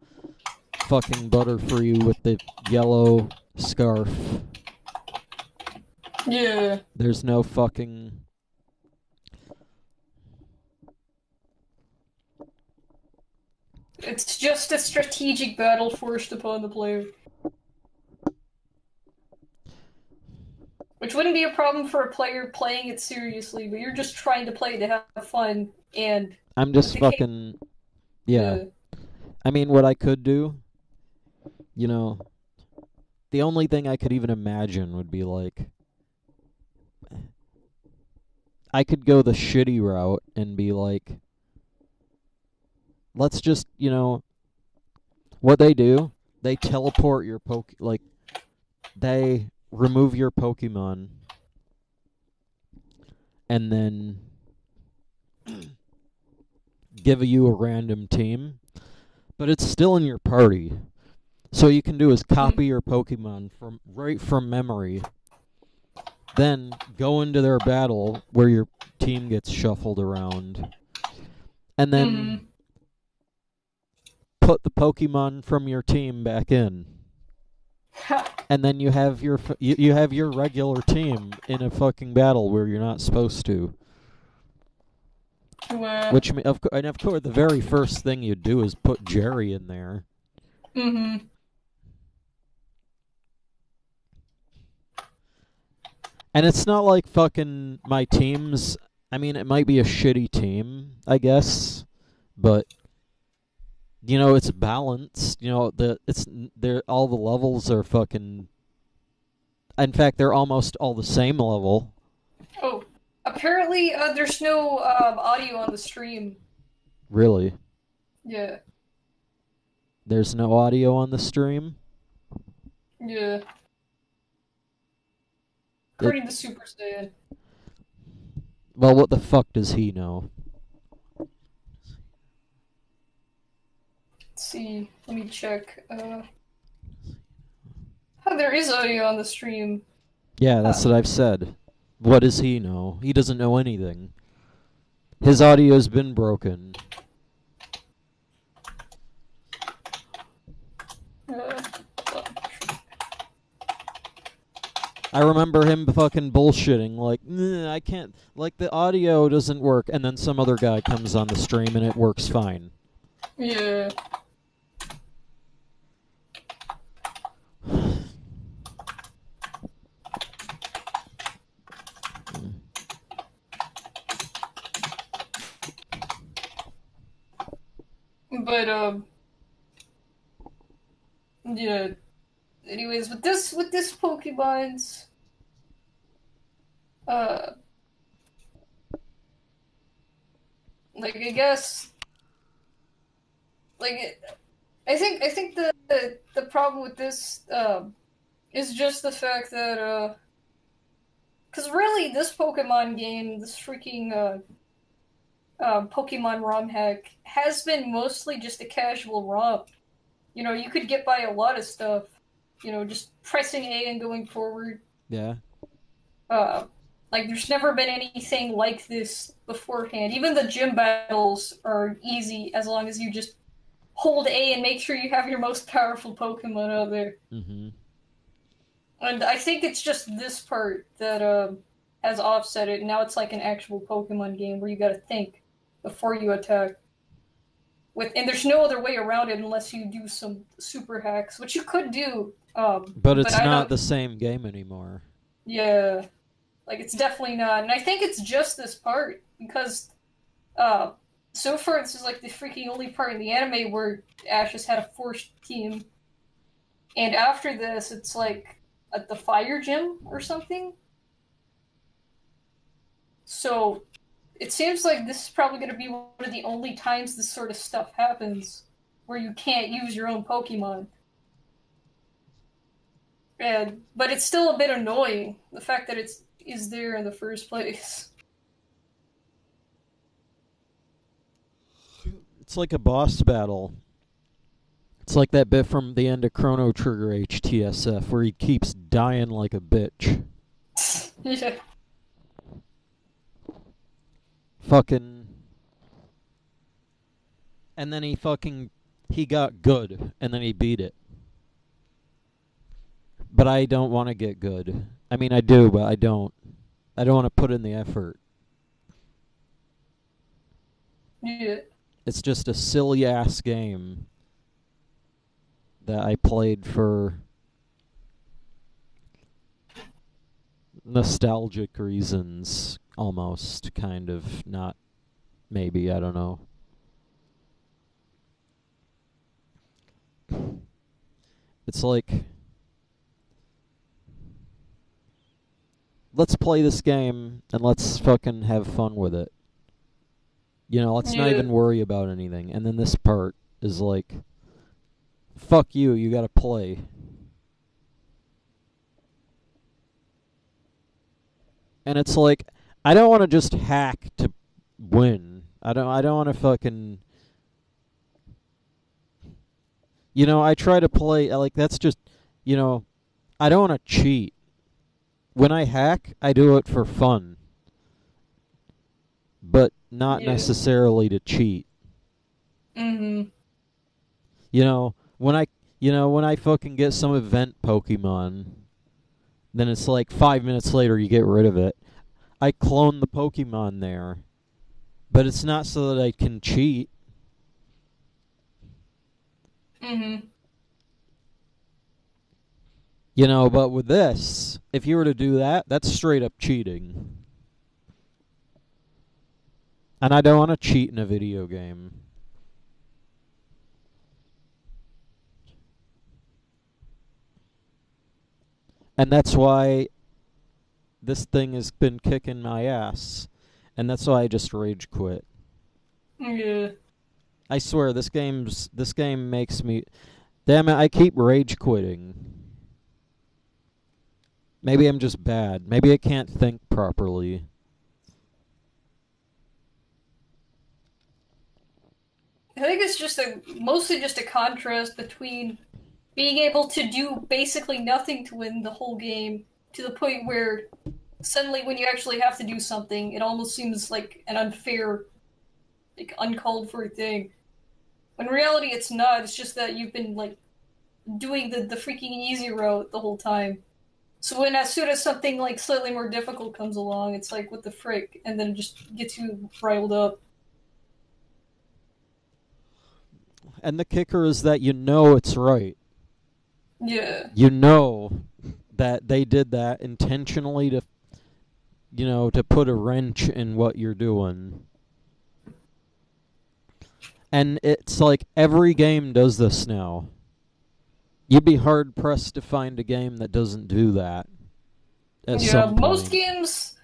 Speaker 1: fucking Butterfree with the yellow scarf.
Speaker 2: Yeah.
Speaker 1: There's no fucking...
Speaker 2: It's just a strategic battle forced upon the player. Which wouldn't be a problem for a player playing it seriously, but you're just trying to play to have fun, and...
Speaker 1: I'm just fucking... Yeah. I mean, what I could do, the only thing I could even imagine would be, like... I could go the shitty route and be like... Let's just, what they do, they teleport your they remove your Pokemon and then give you a random team, but it's still in your party. So you can do is copy your Pokemon from memory, then go into their battle where your team gets shuffled around, and then put the Pokemon from your team back in. And then you have your regular team in a fucking battle where you're not supposed to. And of course, the very first thing you do is put Jerry in there. And it's not like fucking my teams. I mean, it might be a shitty team, I guess, but it's balanced. They're all the levels are fucking. In fact, they're almost all the same level.
Speaker 2: Oh, apparently there's no audio on the stream.
Speaker 1: Really?
Speaker 2: Yeah.
Speaker 1: There's no audio on the stream?
Speaker 2: Yeah. According to Super Saiyan.
Speaker 1: Well, what the fuck does he know?
Speaker 2: Let's see. Let me check. There is audio on the stream.
Speaker 1: Yeah, that's what I've said. What does he know? He doesn't know anything. His audio's been broken. I remember him fucking bullshitting, like, I can't, like, the audio doesn't work, and then some other guy comes on the stream and it works fine.
Speaker 2: Yeah. But, yeah. Anyways, with this Pokemon's, like, I guess, like, I think the problem with this, is just the fact that, because really, this Pokemon game, this freaking, Pokemon ROM hack, has been mostly just a casual ROM. You could get by a lot of stuff, just pressing A and going forward.
Speaker 1: Yeah.
Speaker 2: Like, there's never been anything like this beforehand. Even the gym battles are easy as long as you just hold A and make sure you have your most powerful Pokemon out there.
Speaker 1: Mm-hmm.
Speaker 2: And I think it's just this part that has offset it. Now it's like an actual Pokemon game where you gotta think before you attack. And there's no other way around it unless you do some super hacks, which you could do.
Speaker 1: But it's not the same game anymore.
Speaker 2: Yeah. Like, it's definitely not. And I think it's just this part, because so far this is like the freaking only part in the anime where Ash has had a forced team. And after this, it's like at the fire gym or something. So it seems like this is probably going to be one of the only times this sort of stuff happens, where you can't use your own Pokemon. But it's still a bit annoying, the fact that it's is there in the first place.
Speaker 1: It's like a boss battle. It's like that bit from the end of Chrono Trigger HTSF where he keeps dying like a bitch.
Speaker 2: Yeah.
Speaker 1: Fucking. And then he got good, and then he beat it. But I don't want to get good. I mean, I do, but I don't. I don't want to put in the effort.
Speaker 2: Yeah.
Speaker 1: It's just a silly-ass game that I played for nostalgic reasons, almost, kind of. Not, maybe, I don't know. It's like, let's play this game and let's fucking have fun with it. Let's not even worry about anything. And then this part is like, fuck you, you gotta play. And it's like, I don't want to just hack to win. I don't want to fucking... I try to play, like, that's just, I don't want to cheat. When I hack, I do it for fun. But not necessarily to cheat.
Speaker 2: Mm-hmm.
Speaker 1: When I fucking get some event Pokemon, then it's like 5 minutes later you get rid of it. I clone the Pokemon there. But it's not so that I can cheat.
Speaker 2: Mm-hmm.
Speaker 1: But with this, if you were to do that, that's straight up cheating. And I don't want to cheat in a video game. And that's why this thing has been kicking my ass. And that's why I just rage quit.
Speaker 2: Yeah.
Speaker 1: I swear this game makes me damn it, I keep rage quitting. Maybe I'm just bad. Maybe I can't think properly.
Speaker 2: I think it's just mostly just a contrast between being able to do basically nothing to win the whole game to the point where suddenly when you actually have to do something, it almost seems like an unfair, like uncalled for thing. When in reality it's not, it's just that you've been like doing the freaking easy route the whole time. So when as soon as something like slightly more difficult comes along, it's like what the frick, and then it just gets you riled up.
Speaker 1: And the kicker is that you know it's right.
Speaker 2: Yeah.
Speaker 1: You know that they did that intentionally to, to put a wrench in what you're doing. And it's like every game does this now. You'd be hard pressed to find a game that doesn't do that at some point.
Speaker 2: Most games,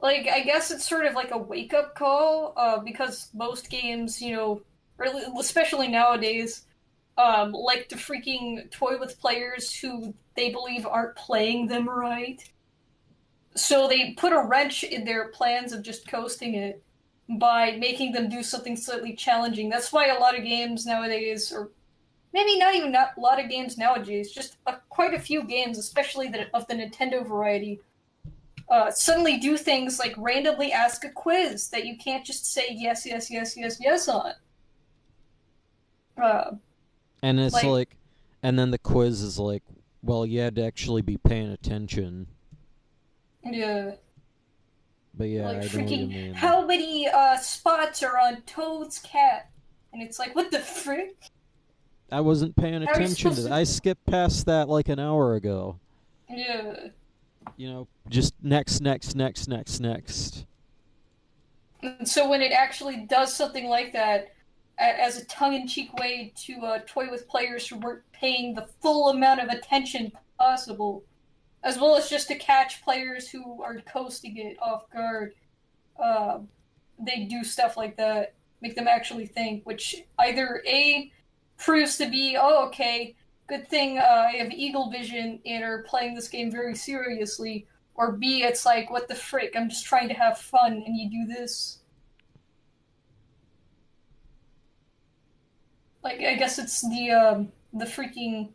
Speaker 2: like, I guess it's sort of like a wake up call, because most games, especially nowadays, like to freaking toy with players who they believe aren't playing them right. So they put a wrench in their plans of just coasting it by making them do something slightly challenging. That's why a lot of games nowadays, or maybe not a lot of games nowadays, just quite a few games, especially of the Nintendo variety, suddenly do things like randomly ask a quiz that you can't just say yes, yes, yes, yes, yes on.
Speaker 1: And it's and then the quiz is like, well, you had to actually be paying attention.
Speaker 2: Yeah.
Speaker 1: But yeah,
Speaker 2: like
Speaker 1: I know
Speaker 2: freaking,
Speaker 1: what you mean.
Speaker 2: how many spots are on Toad's cat? And it's like, what the frick?
Speaker 1: I wasn't paying attention to that. I skipped past that like an hour ago.
Speaker 2: Yeah.
Speaker 1: Just next, next, next, next, next.
Speaker 2: And so when it actually does something like that, as a tongue-in-cheek way to toy with players who weren't paying the full amount of attention possible, as well as just to catch players who are coasting it off guard, they do stuff like that, make them actually think, which either A, proves to be, oh, okay, good thing I have eagle vision and are playing this game very seriously, or B, it's like, what the frick, I'm just trying to have fun and you do this. Like, I guess it's the freaking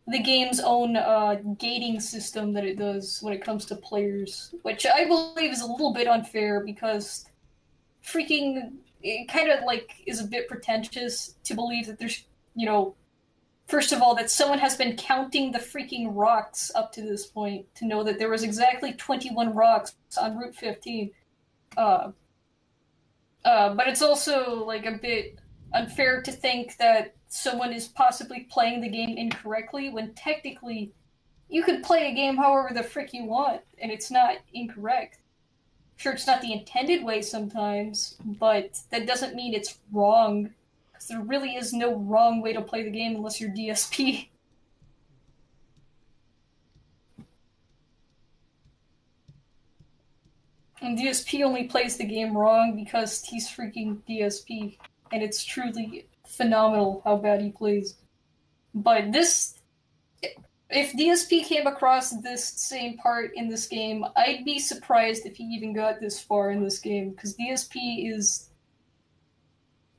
Speaker 2: the game's own gating system that it does when it comes to players, which I believe is a little bit unfair because freaking it kind of like is a bit pretentious to believe that there's, first of all, that someone has been counting the freaking rocks up to this point to know that there was exactly 21 rocks on Route 15. But it's also like a bit unfair to think that someone is possibly playing the game incorrectly when technically you could play a game however the frick you want and it's not incorrect. Sure, it's not the intended way sometimes, but that doesn't mean it's wrong. Because there really is no wrong way to play the game unless you're DSP. And DSP only plays the game wrong because he's freaking DSP. And it's truly phenomenal how bad he plays. But if DSP came across this same part in this game, I'd be surprised if he even got this far in this game, because DSP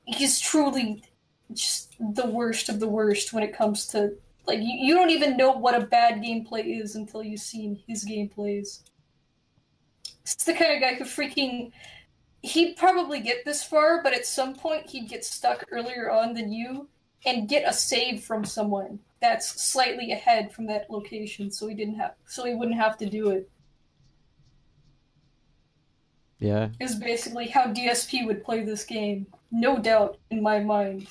Speaker 2: he's truly just the worst of the worst when it comes to, like, you don't even know what a bad gameplay is until you've seen his gameplays. It's the kind of guy who he'd probably get this far, but at some point he'd get stuck earlier on than you and get a save from someone that's slightly ahead from that location, so he wouldn't have to do it.
Speaker 1: Yeah.
Speaker 2: Is basically how DSP would play this game. No doubt in my mind.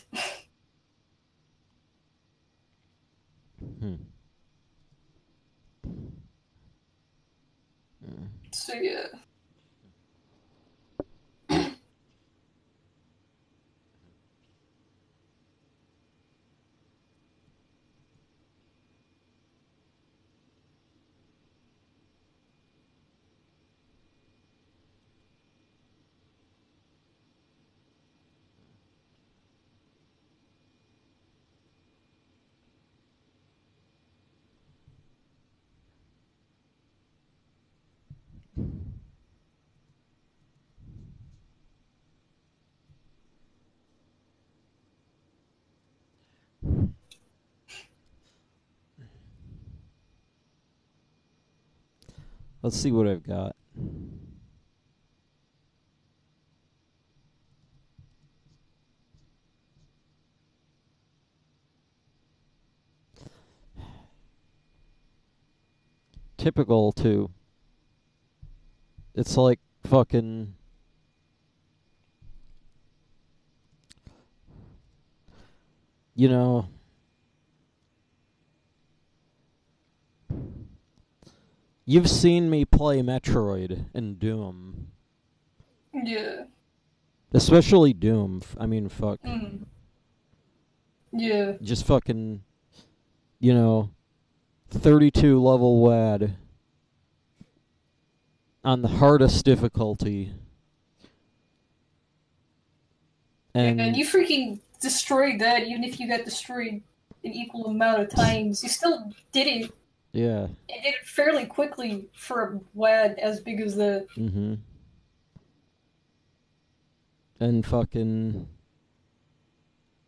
Speaker 2: So yeah.
Speaker 1: Let's see what I've got. Typical, too. It's like fucking... You know... You've seen me play Metroid and Doom.
Speaker 2: Yeah.
Speaker 1: Especially Doom. I mean, fuck.
Speaker 2: Yeah.
Speaker 1: Just fucking... 32 level WAD. On the hardest difficulty.
Speaker 2: And you freaking destroyed that, even if you got destroyed an equal amount of times. You still did it.
Speaker 1: Yeah.
Speaker 2: And did it fairly quickly for a WAD as big as the...
Speaker 1: Mm-hmm. And fucking...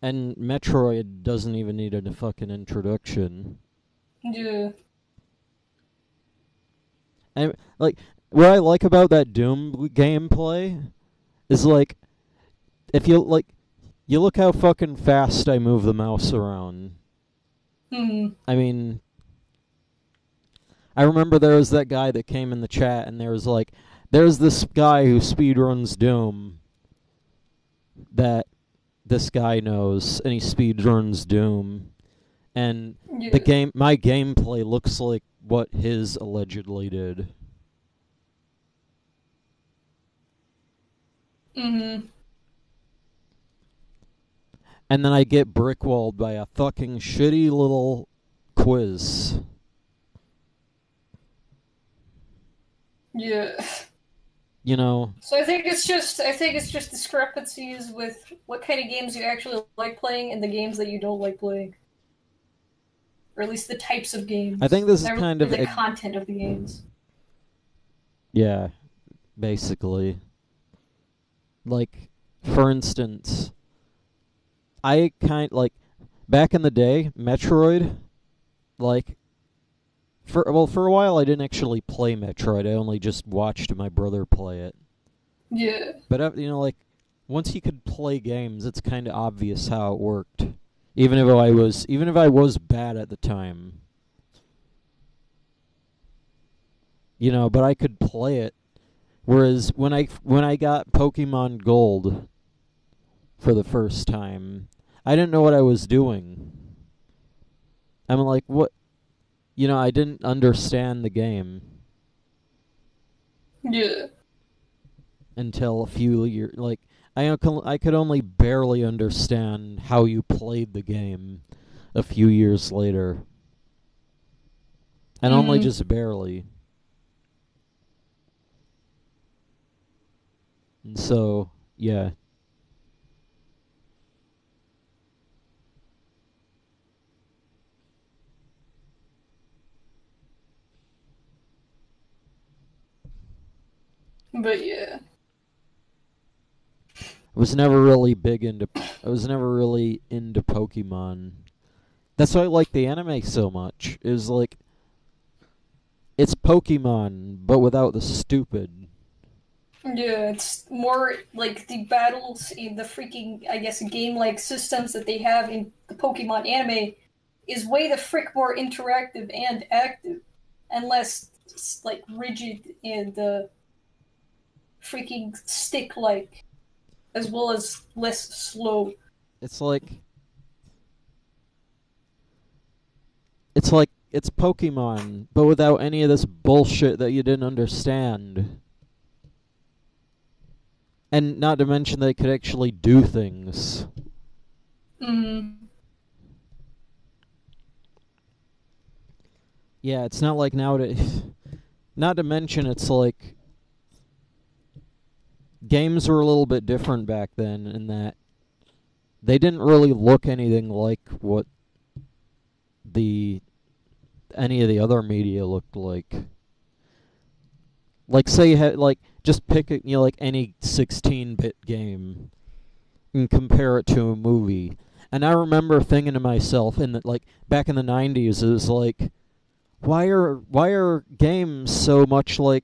Speaker 1: And Metroid doesn't even need a fucking introduction.
Speaker 2: Yeah.
Speaker 1: And, like, what I like about that Doom gameplay is, like, if you, like, you look how fucking fast I move the mouse around. I mean, I remember there was that guy that came in the chat and there was like, there's this guy who speedruns Doom that this guy knows, and he speedruns Doom. And my gameplay looks like what his allegedly did. And then I get brickwalled by a fucking shitty little quiz.
Speaker 2: Yeah.
Speaker 1: So
Speaker 2: I think it's just discrepancies with what kind of games you actually like playing and the games that you don't like playing. Or at least the types of games.
Speaker 1: I think this is kind of
Speaker 2: the content of the games.
Speaker 1: Yeah, basically. Like, for instance, I back in the day, Metroid, like, for a while I didn't actually play Metroid. I only just watched my brother play it.
Speaker 2: Yeah.
Speaker 1: But, like, once he could play games, it's kind of obvious how it worked. Even if I was bad at the time. But I could play it. Whereas when I got Pokemon Gold for the first time, I didn't know what I was doing. I'm like, what? I didn't understand the game.
Speaker 2: Yeah.
Speaker 1: Until a few years, like, I could only barely understand how you played the game a few years later. And only just barely. And so, yeah.
Speaker 2: But yeah.
Speaker 1: I was never really into Pokemon. That's why I like the anime so much. It was like, it's Pokemon, but without the stupid.
Speaker 2: Yeah, it's more like the battles in the freaking, I guess, game-like systems that they have in the Pokemon anime is way the frick more interactive and active, and less, like, rigid and freaking stick-like, as well as less slow.
Speaker 1: It's like it's Pokemon, but without any of this bullshit that you didn't understand. And not to mention they could actually do things.
Speaker 2: Mm.
Speaker 1: Yeah, it's not like nowadays. Not to mention, it's like games were a little bit different back then in that they didn't really look anything like what the any of the other media looked like. Like say you had like just pick like any 16-bit game and compare it to a movie. And I remember thinking to myself in the, like back in the 90s it was like why are games so much like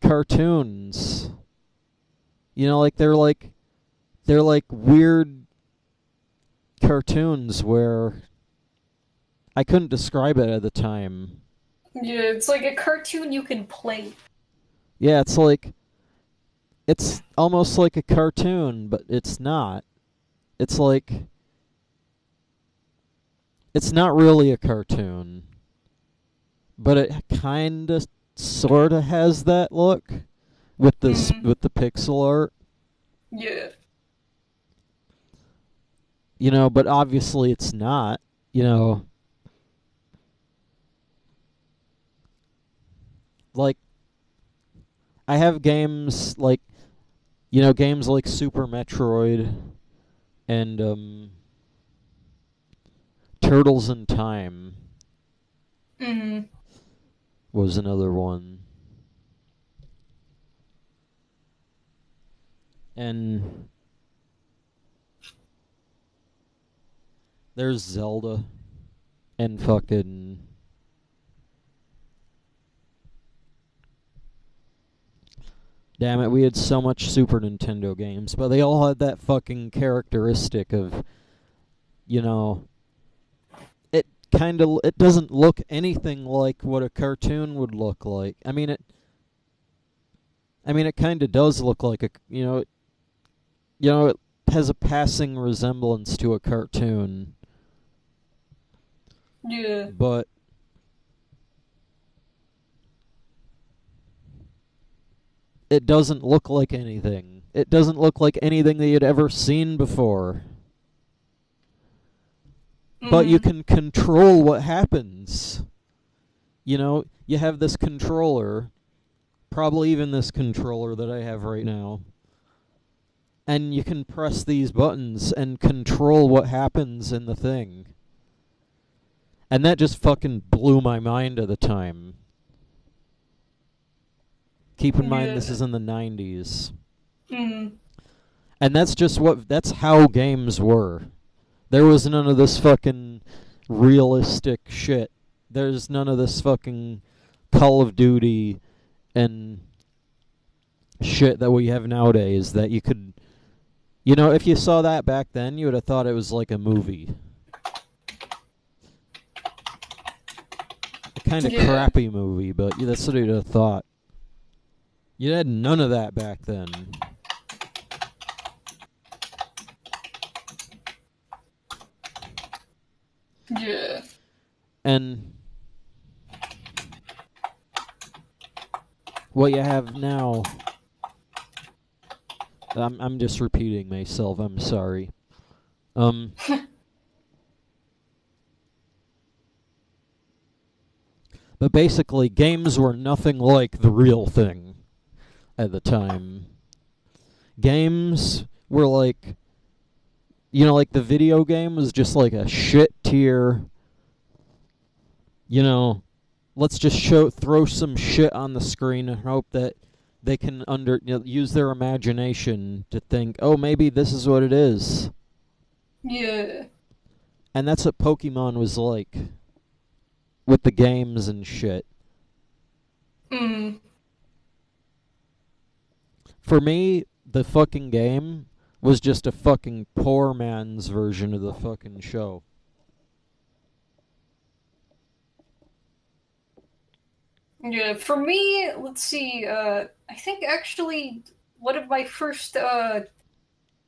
Speaker 1: cartoons? You know, like they're like weird cartoons where I couldn't describe it at the time.
Speaker 2: Yeah, it's like a cartoon you can play.
Speaker 1: Yeah, it's almost like a cartoon, but it's not. It's like it's not really a cartoon, but it kind of sort of has that look with this
Speaker 2: Mm.
Speaker 1: with the pixel art.
Speaker 2: Yeah.
Speaker 1: You know, but obviously it's not. You know, like I have games like games like Super Metroid and Turtles in Time
Speaker 2: Mm.
Speaker 1: was another one. And there's Zelda and fucking damn it, we had so much Super Nintendo games, but they all had that fucking characteristic of, you know, it doesn't look anything like what a cartoon would look like. I mean it kind of does look like it has a passing resemblance to a cartoon,
Speaker 2: Yeah.
Speaker 1: but it doesn't look like anything. It doesn't look like anything that you'd ever seen before. But you
Speaker 2: Mm.
Speaker 1: can control what happens. You have this controller, probably even this controller that I have right now, and you can press these buttons and control what happens in the thing. And that just fucking blew my mind at the time. Keep in mind this
Speaker 2: Yeah.
Speaker 1: is in the 90s.
Speaker 2: Mm.
Speaker 1: And that's how games were. There was none of this fucking realistic shit. There's none of this fucking Call of Duty and shit that we have nowadays that you could, if you saw that back then, you would have thought it was like a movie. A kind of
Speaker 2: Yeah.
Speaker 1: crappy movie, but that's what you'd have thought. You had none of that back then.
Speaker 2: Yeah.
Speaker 1: And what you have now, I'm just repeating myself. I'm sorry. Um, but basically, games were nothing like the real thing at the time. Games were like the video game was just like a shit tier. Let's just throw some shit on the screen and hope that they can use their imagination to think, oh, maybe this is what it is.
Speaker 2: Yeah.
Speaker 1: And that's what Pokemon was like with the games and shit.
Speaker 2: Mm.
Speaker 1: For me, the fucking game was just a fucking poor man's version of the fucking show.
Speaker 2: Yeah. For me, let's see. I think actually one of my first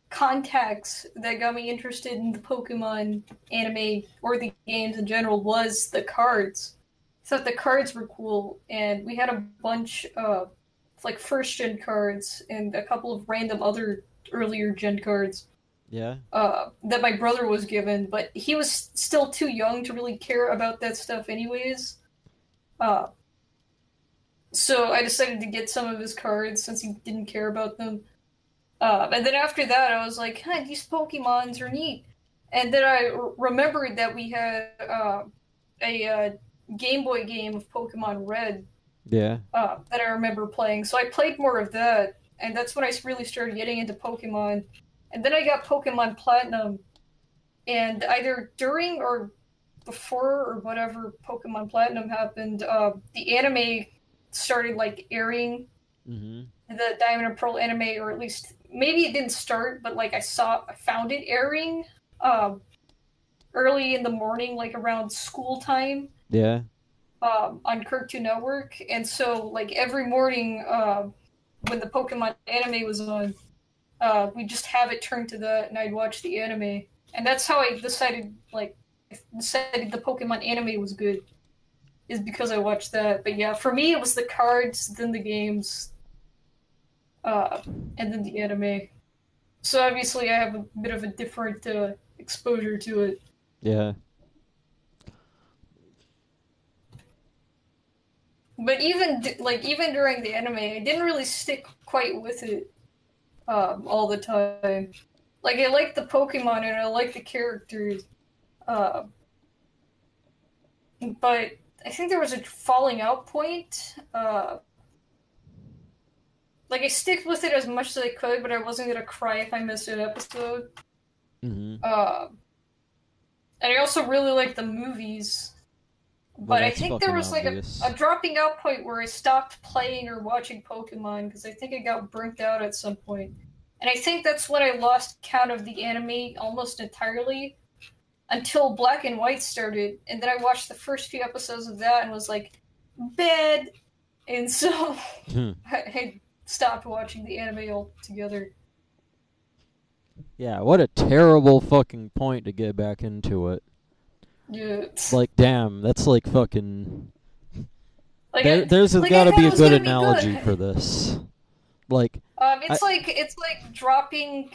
Speaker 2: contacts that got me interested in the Pokemon anime or the games in general was the cards. I thought the cards were cool, and we had a bunch of like first gen cards and a couple of random other earlier gen cards
Speaker 1: Yeah.
Speaker 2: that my brother was given, but he was still too young to really care about that stuff, anyways. Uh, so I decided to get some of his cards since he didn't care about them. And then after that, I was like, huh, these Pokemons are neat. And then I remembered that we had a Game Boy game of Pokemon Red
Speaker 1: Yeah.
Speaker 2: that I remember playing. So I played more of that, and that's when I really started getting into Pokemon. And then I got Pokemon Platinum, and either during or before or whatever Pokemon Platinum happened, the anime started like airing
Speaker 1: Mm-hmm.
Speaker 2: the Diamond and Pearl anime, or at least maybe it didn't start, but like I found it airing um, early in the morning, like around school time,
Speaker 1: Yeah.
Speaker 2: on Cartoon Network, and so like every morning when the Pokemon anime was on, we just have it turned to that, and I'd watch the anime, and that's how I decided the Pokemon anime was good, is because I watched that. But yeah, for me it was the cards, then the games, uh, and then the anime. So obviously, I have a bit of a different exposure to it.
Speaker 1: Yeah.
Speaker 2: But even during the anime, I didn't really stick quite with it all the time. Like I like the Pokemon and I like the characters, uh, but I think there was a falling out point. Like I stick with it as much as I could, but I wasn't gonna cry if I missed an episode.
Speaker 1: Mm-hmm.
Speaker 2: Uh, and I also really like the movies.
Speaker 1: Well,
Speaker 2: But I
Speaker 1: that's
Speaker 2: think there
Speaker 1: fucking
Speaker 2: was like
Speaker 1: obvious.
Speaker 2: a dropping out point where I stopped playing or watching Pokemon because I think I got burnt out at some point. And I think that's when I lost count of the anime almost entirely until Black and White started. And then I watched the first few episodes of that and was like, bad. And so I stopped watching the anime altogether.
Speaker 1: Yeah, what a terrible fucking point to get back into it.
Speaker 2: Yeah.
Speaker 1: Like, damn, that's like fucking.
Speaker 2: Like
Speaker 1: There's
Speaker 2: like I
Speaker 1: got to
Speaker 2: thought
Speaker 1: be
Speaker 2: it
Speaker 1: a
Speaker 2: was
Speaker 1: good
Speaker 2: gonna be
Speaker 1: analogy
Speaker 2: good.
Speaker 1: for this. Like, I.
Speaker 2: It's like dropping.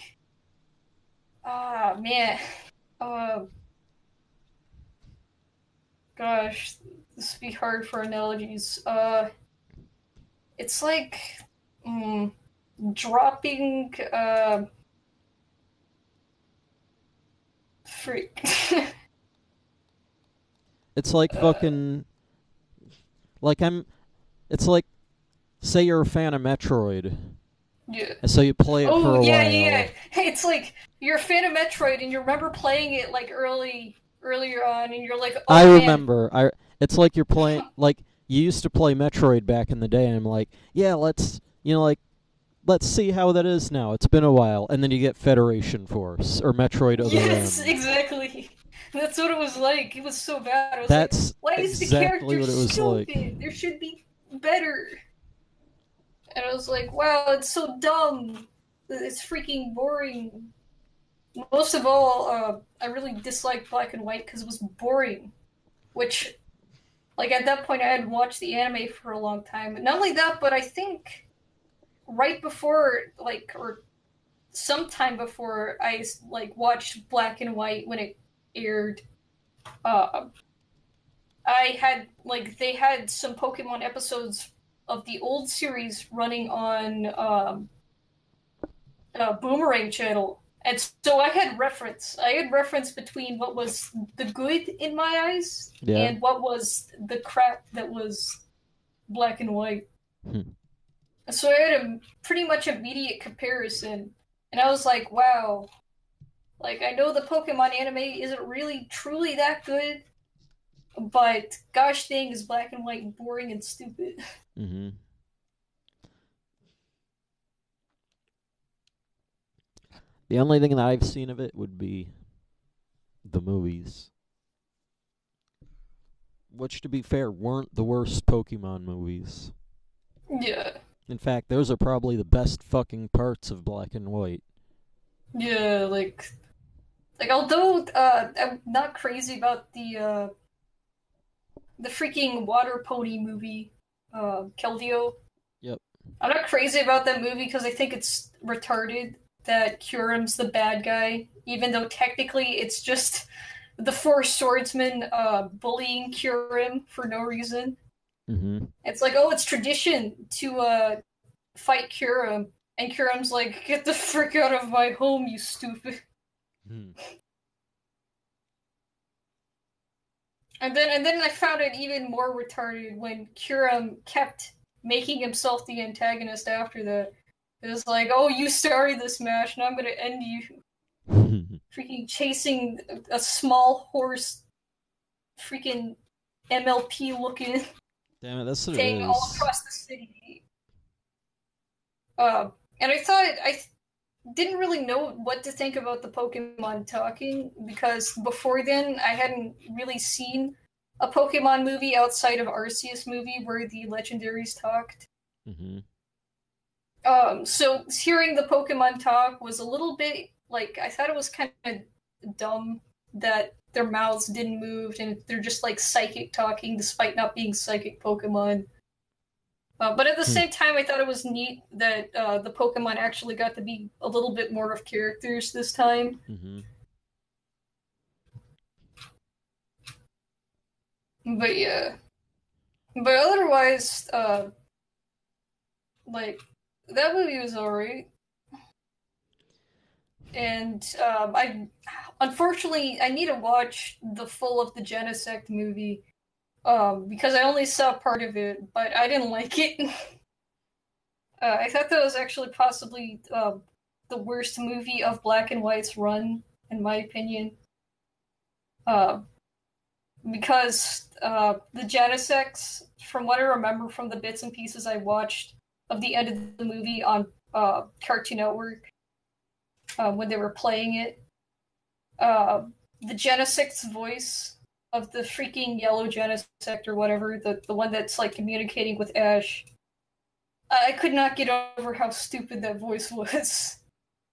Speaker 2: Ah, man. Uh, Gosh, this would be hard for analogies. It's like mm, dropping. Freak.
Speaker 1: It's like
Speaker 2: uh,
Speaker 1: fucking. Like, I'm. It's like, say you're a fan of Metroid,
Speaker 2: yeah.
Speaker 1: and so you play it for
Speaker 2: Oh
Speaker 1: a
Speaker 2: yeah, yeah, yeah.
Speaker 1: while.
Speaker 2: Hey, it's like you're a fan of Metroid and you remember playing it like earlier on, and you're like,
Speaker 1: I
Speaker 2: oh man,
Speaker 1: remember. It's like you're playing. Like, you used to play Metroid back in the day, and I'm like, yeah, let's. Like, let's see how that is now. It's been a while. And then you get Federation Force or Metroid Other
Speaker 2: yes,
Speaker 1: M.
Speaker 2: exactly. That's what it was like. It was so bad. I was like,
Speaker 1: That's
Speaker 2: why is the
Speaker 1: exactly
Speaker 2: character
Speaker 1: what it was like.
Speaker 2: stupid? There should be better. And I was like, wow, it's so dumb. It's freaking boring. Most of all, I really disliked Black and White because it was boring. Which, like, at that point, I had watched the anime for a long time. Not only that, but I think right before, like, or sometime before I, like, watched Black and White when it aired, uh, I had, like, they had some Pokemon episodes of the old series running on, Boomerang channel. And so I had reference. I had reference between what was the good in my eyes
Speaker 1: Yeah.
Speaker 2: and what was the crap that was Black and White.
Speaker 1: Hmm.
Speaker 2: So I had a pretty much immediate comparison. And I was like, wow, like I know the Pokemon anime isn't really truly that good, but gosh dang is Black and White boring and stupid.
Speaker 1: Mm-hmm. The only thing that I've seen of it would be the movies. Which, to be fair, weren't the worst Pokemon movies.
Speaker 2: Yeah.
Speaker 1: In fact, those are probably the best fucking parts of Black and White.
Speaker 2: Yeah, like although I'm not crazy about the freaking water pony movie, Keldeo.
Speaker 1: Yep.
Speaker 2: I'm not crazy about that movie because I think it's retarded that Kurum's the bad guy, even though technically it's just the four swordsmen bullying Kurum for no reason.
Speaker 1: Mm-hmm.
Speaker 2: It's like, oh, it's tradition to fight Kurum, and Kurum's like, get the frick out of my home, you stupid.
Speaker 1: Hmm.
Speaker 2: And then I found it even more retarded when Kurum kept making himself the antagonist after that. It was like, oh, you started this match, now I'm gonna end you. Freaking chasing a small horse, freaking MLP looking
Speaker 1: Damn it, that's what it
Speaker 2: thing all
Speaker 1: is.
Speaker 2: across the city. Uh, and I didn't really know what to think about the Pokemon talking because before then I hadn't really seen a Pokemon movie outside of Arceus movie where the legendaries talked.
Speaker 1: Mm-hmm.
Speaker 2: So hearing the Pokemon talk was a little bit like I thought it was kind of dumb that their mouths didn't move and they're just like psychic talking despite not being psychic Pokemon. But at the
Speaker 1: Hmm.
Speaker 2: same time, I thought it was neat that the Pokemon actually got to be a little bit more of characters this time.
Speaker 1: Mm-hmm.
Speaker 2: But yeah, but otherwise, like that movie was alright. And I unfortunately I need to watch the full of the Genesect movie because I only saw part of it, but I didn't like it. I thought that was actually possibly the worst movie of Black and White's run, in my opinion. Uh, because the Genesects, from what I remember from the bits and pieces I watched of the end of the movie on Cartoon Network when they were playing it, uh, the Genesect's voice of the freaking yellow Genesect or whatever, the one that's like communicating with Ash, I could not get over how stupid that voice was.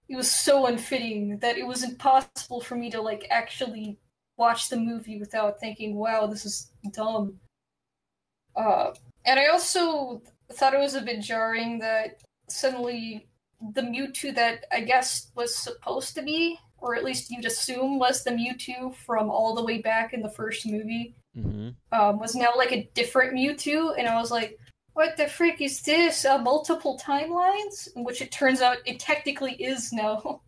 Speaker 2: It was so unfitting that it was impossible for me to like actually watch the movie without thinking, "Wow, this is dumb." Uh, and I also thought it was a bit jarring that suddenly the Mewtwo that I guess was supposed to be, or at least you'd assume was the Mewtwo from all the way back in the first movie,
Speaker 1: Mm-hmm.
Speaker 2: was now like a different Mewtwo, and I was like, what the frick is this? Multiple timelines? Which it turns out it technically is now,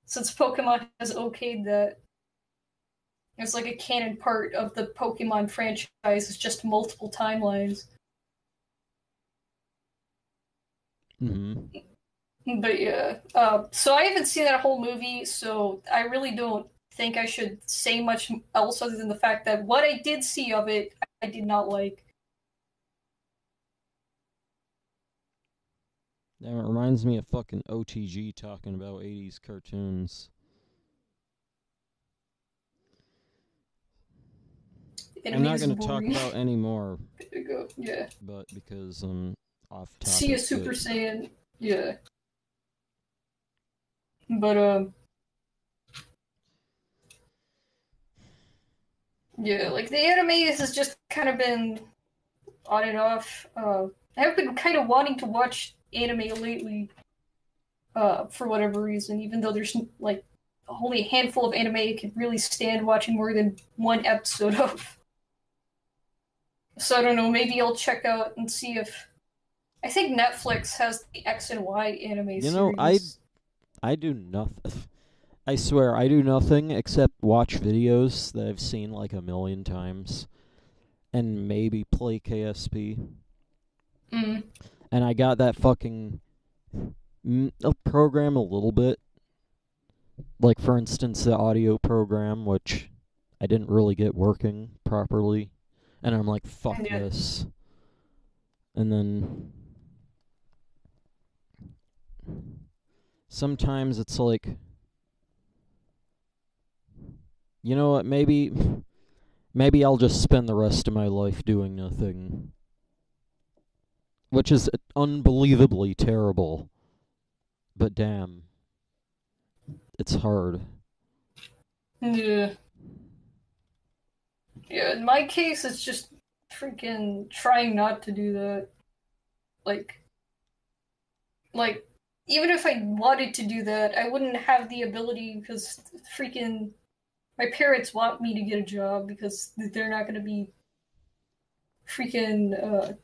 Speaker 2: since Pokemon has okayed that. It's like a canon part of the Pokemon franchise, it's just multiple timelines.
Speaker 1: Mm-hmm.
Speaker 2: But yeah, so I haven't seen that whole movie, so I really don't think I should say much else other than the fact that what I did see of it, I did not like.
Speaker 1: Damn, it reminds me of fucking OTG talking about 80s cartoons. I'm
Speaker 2: Anime
Speaker 1: not
Speaker 2: is
Speaker 1: gonna talk
Speaker 2: boring.
Speaker 1: about any more,
Speaker 2: There you go. Yeah.
Speaker 1: but because I'm off
Speaker 2: See a
Speaker 1: topic,
Speaker 2: Super
Speaker 1: but
Speaker 2: Saiyan. Yeah. But yeah, like the anime has just kind of been on and off. I've been kind of wanting to watch anime lately, for whatever reason, even though there's like only a handful of anime I could really stand watching more than one episode of. So I don't know, maybe I'll check out and see if I think Netflix has the X and Y anime
Speaker 1: you know, I
Speaker 2: series.
Speaker 1: I do nothing. I swear, I do nothing except watch videos that I've seen like a million times, and maybe play KSP.
Speaker 2: Mm.
Speaker 1: And I got that fucking program a little bit. Like, for instance, the audio program, which I didn't really get working properly. And I'm like, fuck
Speaker 2: Yeah.
Speaker 1: this. And then sometimes it's like, you know what, maybe I'll just spend the rest of my life doing nothing. Which is unbelievably terrible. But damn. it's hard.
Speaker 2: Yeah. Yeah, in my case, it's just freaking trying not to do that. Like, like, even if I wanted to do that, I wouldn't have the ability because freaking my parents want me to get a job because they're not gonna be freaking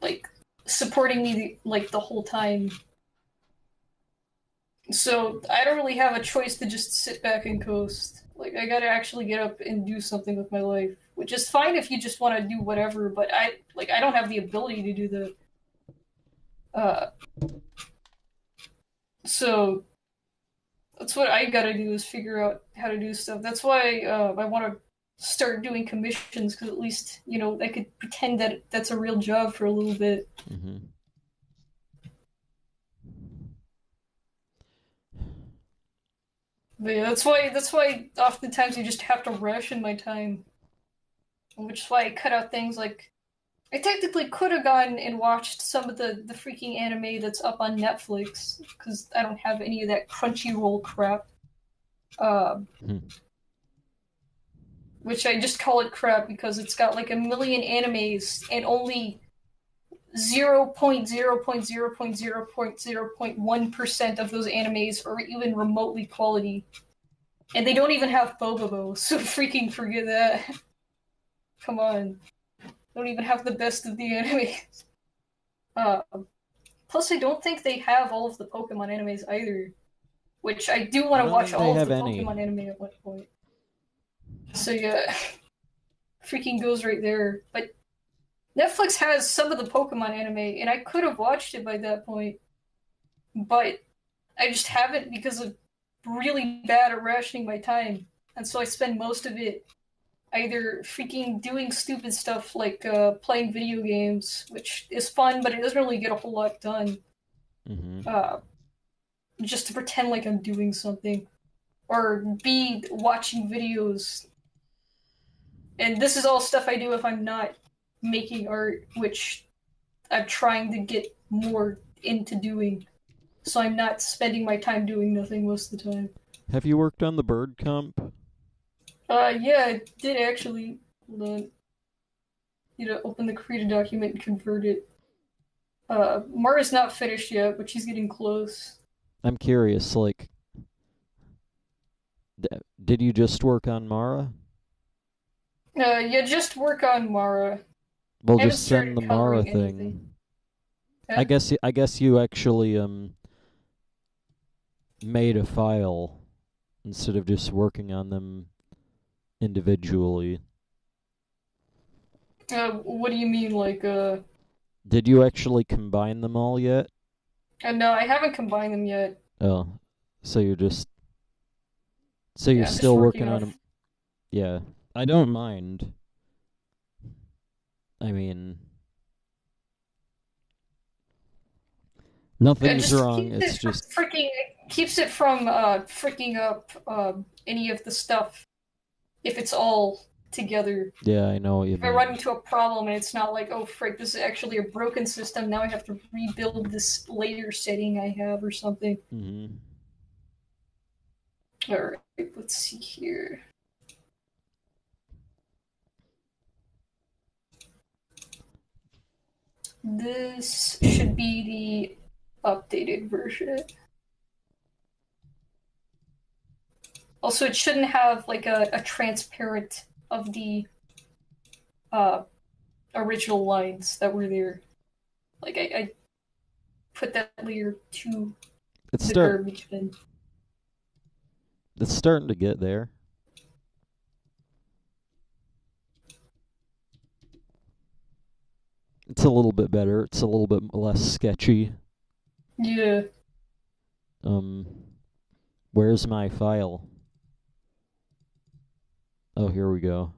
Speaker 2: like supporting me like the whole time. So I don't really have a choice to just sit back and coast. Like I gotta actually get up and do something with my life, which is fine if you just want to do whatever. But I don't have the ability to do that. So that's what I gotta do is figure out how to do stuff. That's why I want to start doing commissions because at least I could pretend that that's a real job for a little bit.
Speaker 1: Mm-hmm.
Speaker 2: But yeah, that's why oftentimes I just have to ration my time, which is why I cut out things like I technically could have gone and watched some of the freaking anime that's up on Netflix because I don't have any of that Crunchyroll crap.
Speaker 1: Hmm.
Speaker 2: Which I just call it crap because it's got like a million animes and only 0.0.0.0.0.1% of those animes are even remotely quality. And they don't even have Bobobo, so freaking forget that. Come on. Don't even have the best of the animes. Uh, Plus, I don't think they have all of the Pokemon animes either. Which I do want
Speaker 1: I
Speaker 2: to
Speaker 1: don't
Speaker 2: watch
Speaker 1: think they
Speaker 2: all of
Speaker 1: have
Speaker 2: the
Speaker 1: any.
Speaker 2: Pokemon anime at one point. So yeah, freaking goes right there. But Netflix has some of the Pokemon anime, and I could have watched it by that point. But I just haven't because of really bad at rationing my time. And so I spend most of it either freaking doing stupid stuff like playing video games, which is fun, but it doesn't really get a whole lot done.
Speaker 1: Mm-hmm.
Speaker 2: Just to pretend like I'm doing something, or B, watching videos. And this is all stuff I do if I'm not making art, which I'm trying to get more into doing. So I'm not spending my time doing nothing most of the time.
Speaker 1: Have you worked on the bird comp?
Speaker 2: Yeah, I did actually. Hold on. Open the Krita document and convert it. Mara's not finished yet, but she's getting close.
Speaker 1: I'm curious, like, did you just work on Mara?
Speaker 2: Yeah, just work on Mara.
Speaker 1: We'll
Speaker 2: I haven't
Speaker 1: just send
Speaker 2: started
Speaker 1: the Mara
Speaker 2: coloring anything.
Speaker 1: thing.
Speaker 2: Yeah?
Speaker 1: I guess you actually made a file instead of just working on them individually.
Speaker 2: What do you mean, like,
Speaker 1: Did you actually combine them all yet?
Speaker 2: no, I haven't combined them yet.
Speaker 1: Oh, so you're just so you're
Speaker 2: Yeah, I'm just
Speaker 1: still
Speaker 2: working
Speaker 1: working
Speaker 2: on
Speaker 1: on them. Yeah, I don't mind. I mean,
Speaker 2: it
Speaker 1: nothing's
Speaker 2: just
Speaker 1: wrong.
Speaker 2: keeps
Speaker 1: It's
Speaker 2: it from
Speaker 1: just
Speaker 2: freaking up any of the stuff if it's all together.
Speaker 1: yeah, I know what you
Speaker 2: If I run
Speaker 1: mean.
Speaker 2: into a problem and it's not like, oh frick, this is actually a broken system, now I have to rebuild this later setting I have or something.
Speaker 1: Mm-hmm.
Speaker 2: Alright, let's see here. This should be the updated version. Also, it shouldn't have like a transparent of the uh, original lines that were there. Like I put that layer to
Speaker 1: It's
Speaker 2: the
Speaker 1: start.
Speaker 2: garbage bin.
Speaker 1: It's starting to get there. It's a little bit better. It's a little bit less sketchy.
Speaker 2: Yeah.
Speaker 1: Um, where's my file? Oh, here we go.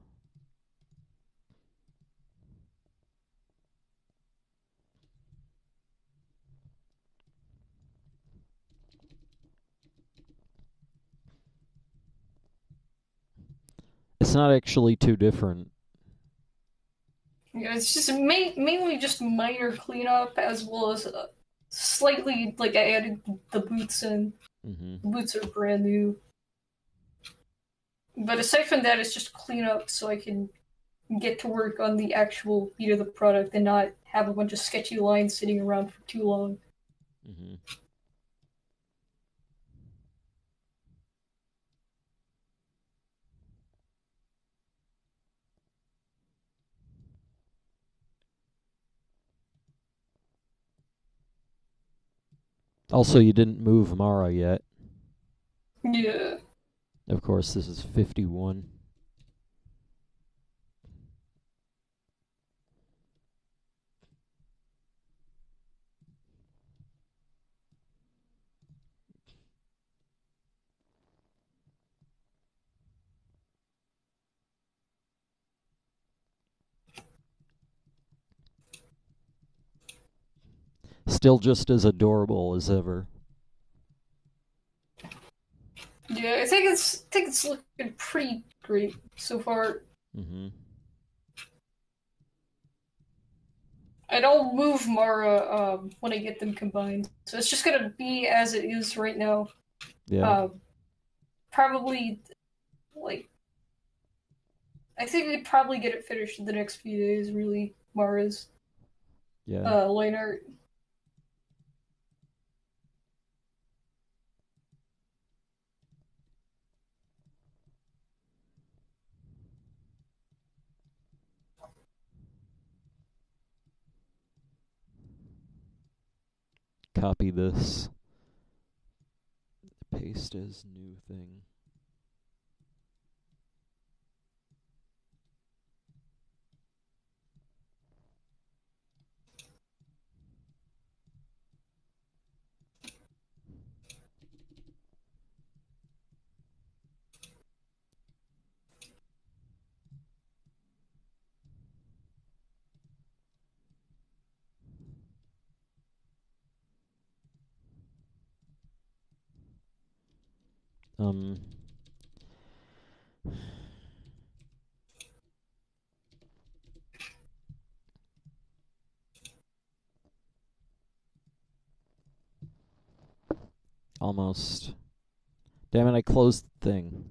Speaker 1: It's not actually too different.
Speaker 2: Yeah, it's just mainly just minor cleanup as well as slightly, like, I added the boots in.
Speaker 1: Mm-hmm.
Speaker 2: The boots are brand new. But aside from that, it's just clean up so I can get to work on the actual meat of the product and not have a bunch of sketchy lines sitting around for too long.
Speaker 1: Mm-hmm. Also, you didn't move Mara yet.
Speaker 2: Yeah.
Speaker 1: Of course, this is 51. Still just as adorable as ever.
Speaker 2: Yeah, I think it's looking pretty great so far.
Speaker 1: Mm-hmm.
Speaker 2: I don't move Mara when I get them combined, so it's just gonna be as it is right now.
Speaker 1: Yeah.
Speaker 2: Probably like I think we'd probably get it finished in the next few days. Really, Mara's
Speaker 1: Yeah.
Speaker 2: line art.
Speaker 1: Copy this. Paste as new thing. Um. Almost. Damn it, I closed the thing.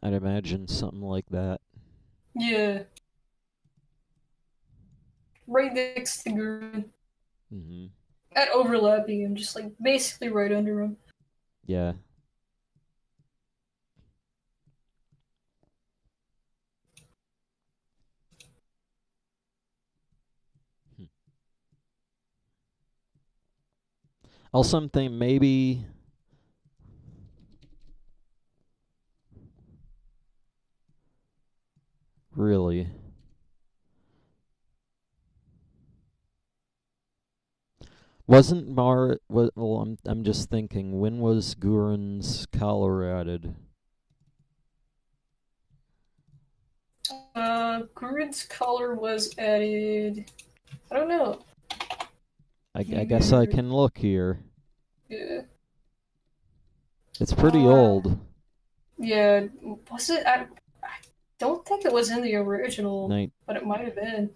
Speaker 1: I'd imagine something like that.
Speaker 2: Yeah, right next to Gurren.
Speaker 1: Mm-hmm.
Speaker 2: At overlapping him, just like basically right under him.
Speaker 1: Yeah. Hmm. Also, I'm thinking maybe. Really. Wasn't Mar? Well, I'm just thinking. When was Gurren's collar added?
Speaker 2: Gurren's color was added. I don't know.
Speaker 1: I guess I can look here.
Speaker 2: Yeah.
Speaker 1: It's pretty old.
Speaker 2: Yeah. Was it? I don't think it was in the original,
Speaker 1: Night.
Speaker 2: but it might have been.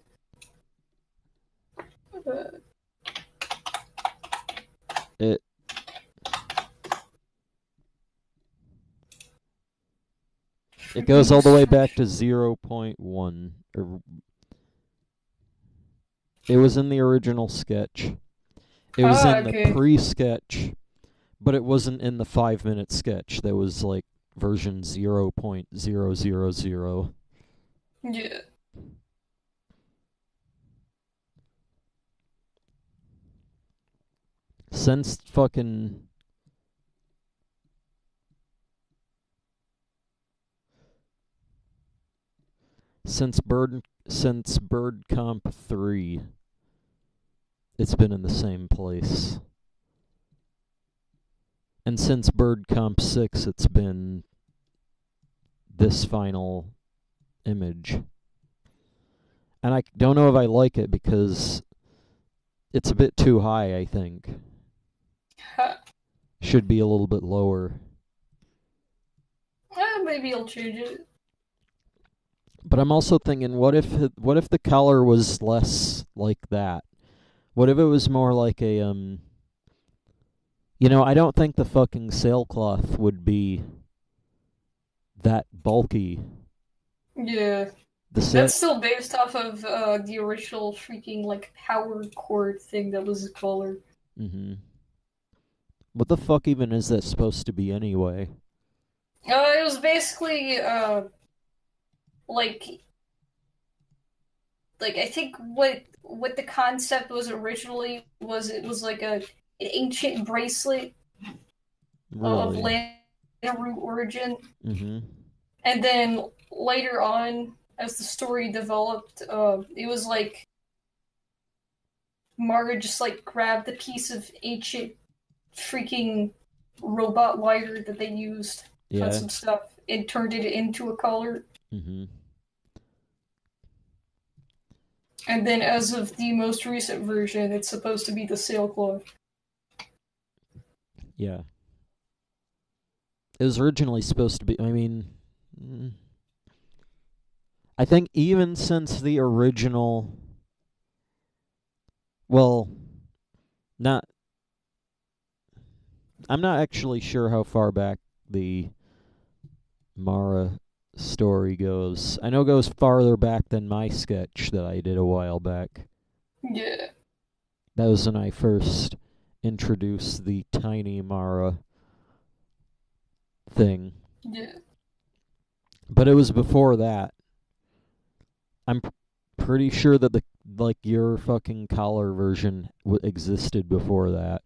Speaker 1: It. It goes all the way back to 0.1. It was in the original sketch. It was in the pre-sketch, but it wasn't in the 5-minute sketch. There was like version 0.000.
Speaker 2: Yeah.
Speaker 1: Since fucking. Since Bird Comp 3, it's been in the same place. And since Bird Comp 6, it's been this final image. And I don't know if I like it because it's a bit too high, I think.
Speaker 2: Huh.
Speaker 1: Should be a little bit lower.
Speaker 2: Maybe I'll change it.
Speaker 1: But I'm also thinking, what if the collar was less like that? What if it was more like a I don't think the fucking sailcloth would be that bulky.
Speaker 2: Yeah.
Speaker 1: The sail.
Speaker 2: That's still based off of the original freaking like power cord thing that was the color.
Speaker 1: Mhm. What the fuck even is that supposed to be anyway?
Speaker 2: It was basically like I think what the concept was originally was it was like an ancient bracelet of
Speaker 1: Really?
Speaker 2: Lanaroo origin,
Speaker 1: Mhm.
Speaker 2: and then later on, as the story developed, it was like Mara just like grabbed the piece of ancient freaking robot wire that they used on
Speaker 1: Yeah.
Speaker 2: some stuff and turned it into a color.
Speaker 1: Mhm.
Speaker 2: And then, as of the most recent version, it's supposed to be the sailcloth.
Speaker 1: Yeah. It was originally supposed to be. I mean, I think even since the original. Well, not. I'm not actually sure how far back the Mara story goes. I know it goes farther back than my sketch that I did a while back.
Speaker 2: Yeah.
Speaker 1: That was when I first introduced the tiny Mara thing.
Speaker 2: Yeah.
Speaker 1: But it was before that. I'm pretty sure that your fucking collar version existed before that.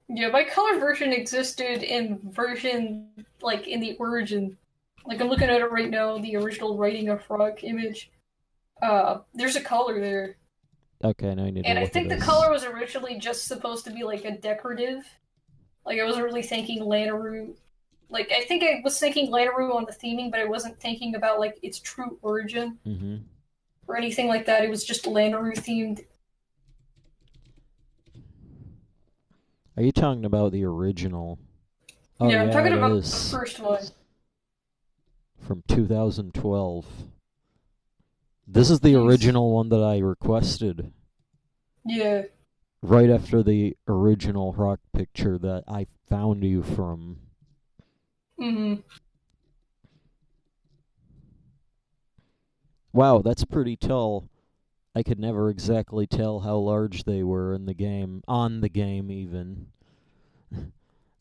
Speaker 2: Yeah, my color version existed in version, like, in the origin. Like, I'm looking at it right now, the original Writing a Frog image. There's a color there.
Speaker 1: Okay, now I need to
Speaker 2: And I
Speaker 1: look at
Speaker 2: think the
Speaker 1: this.
Speaker 2: color was originally just supposed to be, like, a decorative. Like, I wasn't really thinking Lanaroo. Like, I think I was thinking Lanaroo on the theming, but I wasn't thinking about, like, its true origin
Speaker 1: Mhm.
Speaker 2: or anything like that. It was just Lanaroo themed.
Speaker 1: Are you talking about the original? Oh
Speaker 2: Yeah, I'm
Speaker 1: yeah,
Speaker 2: talking
Speaker 1: it
Speaker 2: about the
Speaker 1: is.
Speaker 2: first one.
Speaker 1: From 2012. This is the
Speaker 2: Jeez.
Speaker 1: original one that I requested
Speaker 2: Yeah.
Speaker 1: right after the original rock picture that I found you from.
Speaker 2: Mm-hmm.
Speaker 1: Wow, that's pretty tall. I could never exactly tell how large they were in the game, on the game even.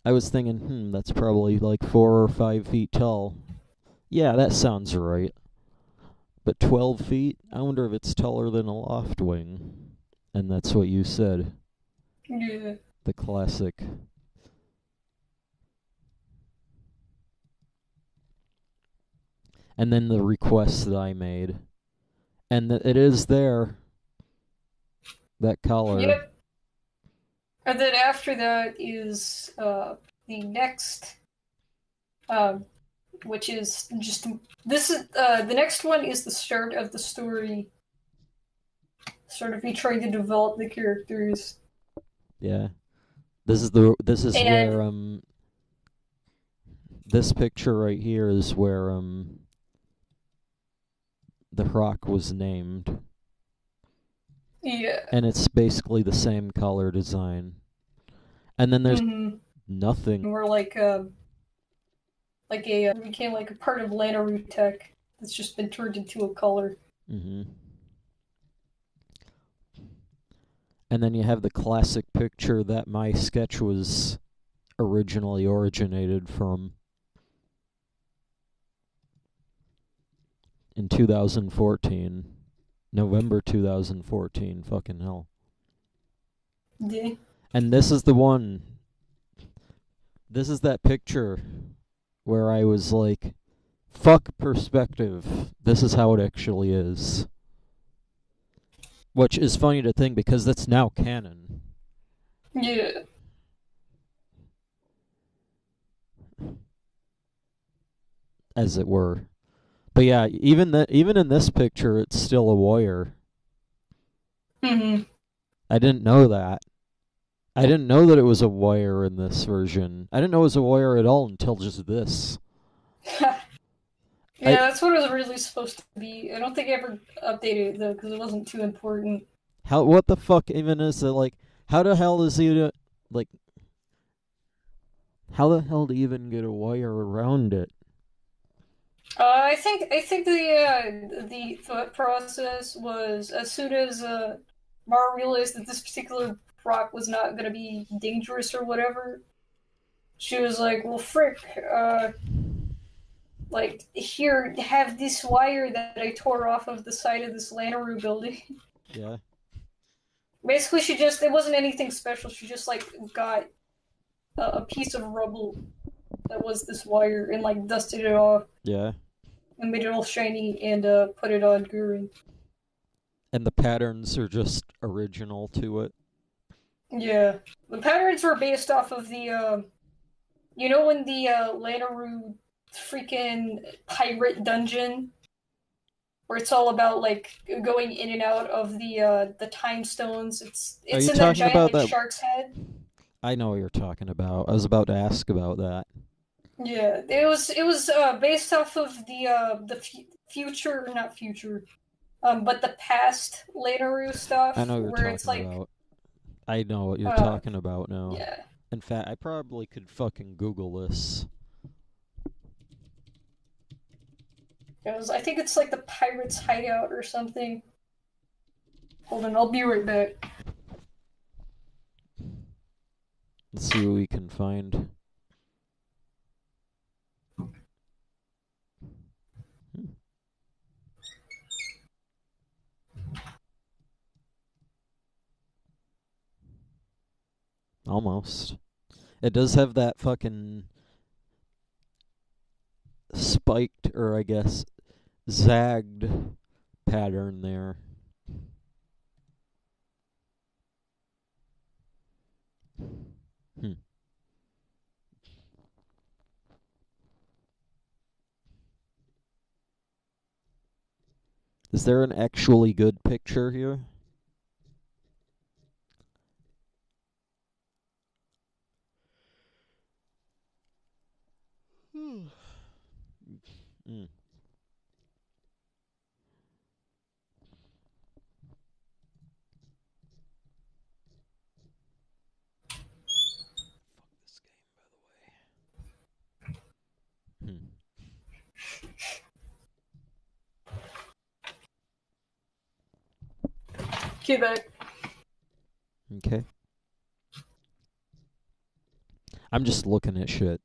Speaker 1: I was thinking, that's probably like 4 or 5 feet tall. Yeah, that sounds right. But 12 feet? I wonder if it's taller than a loft wing. And that's what you said.
Speaker 2: Yeah.
Speaker 1: The classic. And then the request that I made. And it is there. That color.
Speaker 2: Yep. And then after that is the next, um, which is just this is the next one is the start of the story, sort of me trying to develop the characters.
Speaker 1: Yeah. This is
Speaker 2: And
Speaker 1: where this picture right here is where the rock was named.
Speaker 2: yeah,
Speaker 1: And it's basically the same color design. And then there's
Speaker 2: mm-hmm.
Speaker 1: nothing.
Speaker 2: We're like a became like a part of Lanaroo tech that's just been turned into a color.
Speaker 1: Mhm. And then you have the classic picture that my sketch was originally originated from in 2014. November 2014. Fucking hell.
Speaker 2: Yeah.
Speaker 1: And this is the one. This is that picture where I was like, fuck perspective. This is how it actually is. Which is funny to think because that's now canon.
Speaker 2: Yeah.
Speaker 1: As it were. But yeah, even in this picture, it's still a warrior.
Speaker 2: Mm-hmm.
Speaker 1: I didn't know that. I didn't know that it was a wire in this version. I didn't know it was a wire at all until just this.
Speaker 2: Yeah,
Speaker 1: I
Speaker 2: that's what it was really supposed to be. I don't think I ever updated it though, because it wasn't too important.
Speaker 1: what the fuck even is it? Like, how the hell is he like? How the hell do you even get a wire around it?
Speaker 2: I think the thought process was as soon as Mara realized that this particular rock was not going to be dangerous or whatever, she was like, "Well, frick, like here, have this wire that I tore off of the side of this Lanaroo building."
Speaker 1: Yeah,
Speaker 2: Basically, it wasn't anything special. She just like got a piece of rubble that was this wire and like dusted it off
Speaker 1: yeah.
Speaker 2: and made it all shiny and put it on Guru.
Speaker 1: And the patterns are just original to it.
Speaker 2: Yeah, the patterns were based off of the when the Lanaroo freaking pirate dungeon where it's all about like going in and out of the time stones.
Speaker 1: Are
Speaker 2: It's
Speaker 1: you
Speaker 2: in that
Speaker 1: talking
Speaker 2: giant
Speaker 1: about
Speaker 2: like
Speaker 1: that?
Speaker 2: shark's head.
Speaker 1: I know what you're talking about. I was about to ask about that.
Speaker 2: Yeah, it was based off of the future, not future, but the past Lanaroo
Speaker 1: I
Speaker 2: stuff
Speaker 1: know what you're
Speaker 2: where it's
Speaker 1: talking
Speaker 2: like
Speaker 1: about. I know what you're
Speaker 2: uh
Speaker 1: talking about now.
Speaker 2: yeah.
Speaker 1: In fact, I probably could fucking Google this.
Speaker 2: I think it's like the pirate's hideout or something. Hold on, I'll be right back.
Speaker 1: Let's see what we can find. Hmm. Almost. It does have that fucking spiked, or I guess zagged pattern there. Hmm. Is there an actually good picture here? Hmm. Mm. Fuck this game, by the way.
Speaker 2: Okay, back.
Speaker 1: Okay. I'm just looking at shit.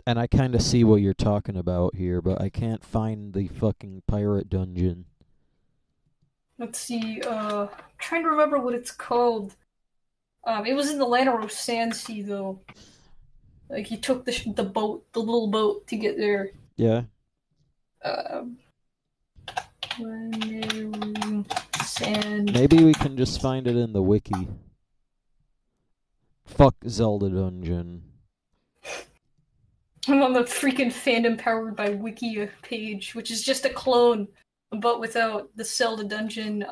Speaker 1: And I kind of see what you're talking about here, but I can't find the fucking pirate dungeon.
Speaker 2: Let's see. I'm trying to remember what it's called. It was in the Lanaro Sand Sea though. Like you took the boat, the little boat, to get there.
Speaker 1: Yeah.
Speaker 2: Um, Lanaro Sand.
Speaker 1: Maybe we can just find it in the wiki. Fuck Zelda Dungeon.
Speaker 2: I'm on the freaking fandom powered by Wiki page, which is just a clone, but without the Zelda Dungeon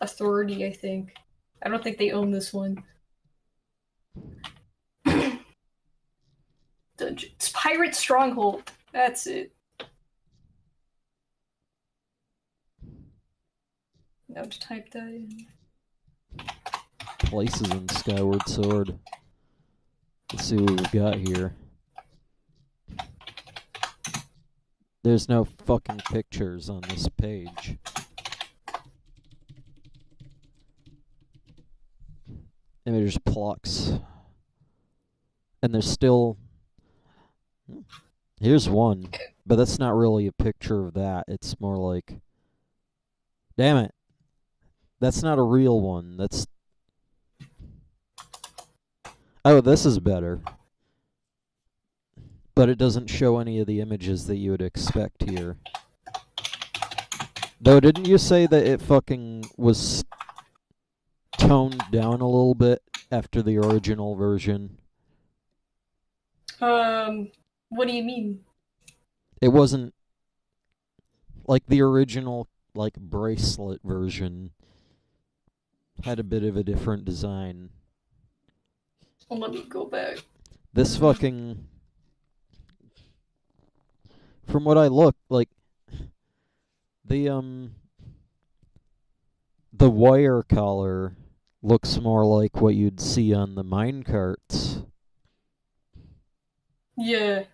Speaker 2: authority. I think. I don't think they own this one. Dungeon. It's Pirate Stronghold. That's it. Now to type that in.
Speaker 1: Places in Skyward Sword. Let's see what we've got here. There's no fucking pictures on this page. Image plucks. And there's still... Here's one. But that's not really a picture of that. It's more like... Damn it. That's not a real one. That's... Oh, this is better. But it doesn't show any of the images that you would expect here. Though, didn't you say that it fucking was toned down a little bit after the original version?
Speaker 2: What do you mean?
Speaker 1: It wasn't like the original, like, bracelet version. had a bit of a different design.
Speaker 2: Well, let me go back.
Speaker 1: This fucking... From what I look, like, the wire collar looks more like what you'd see on the minecarts.
Speaker 2: Yeah.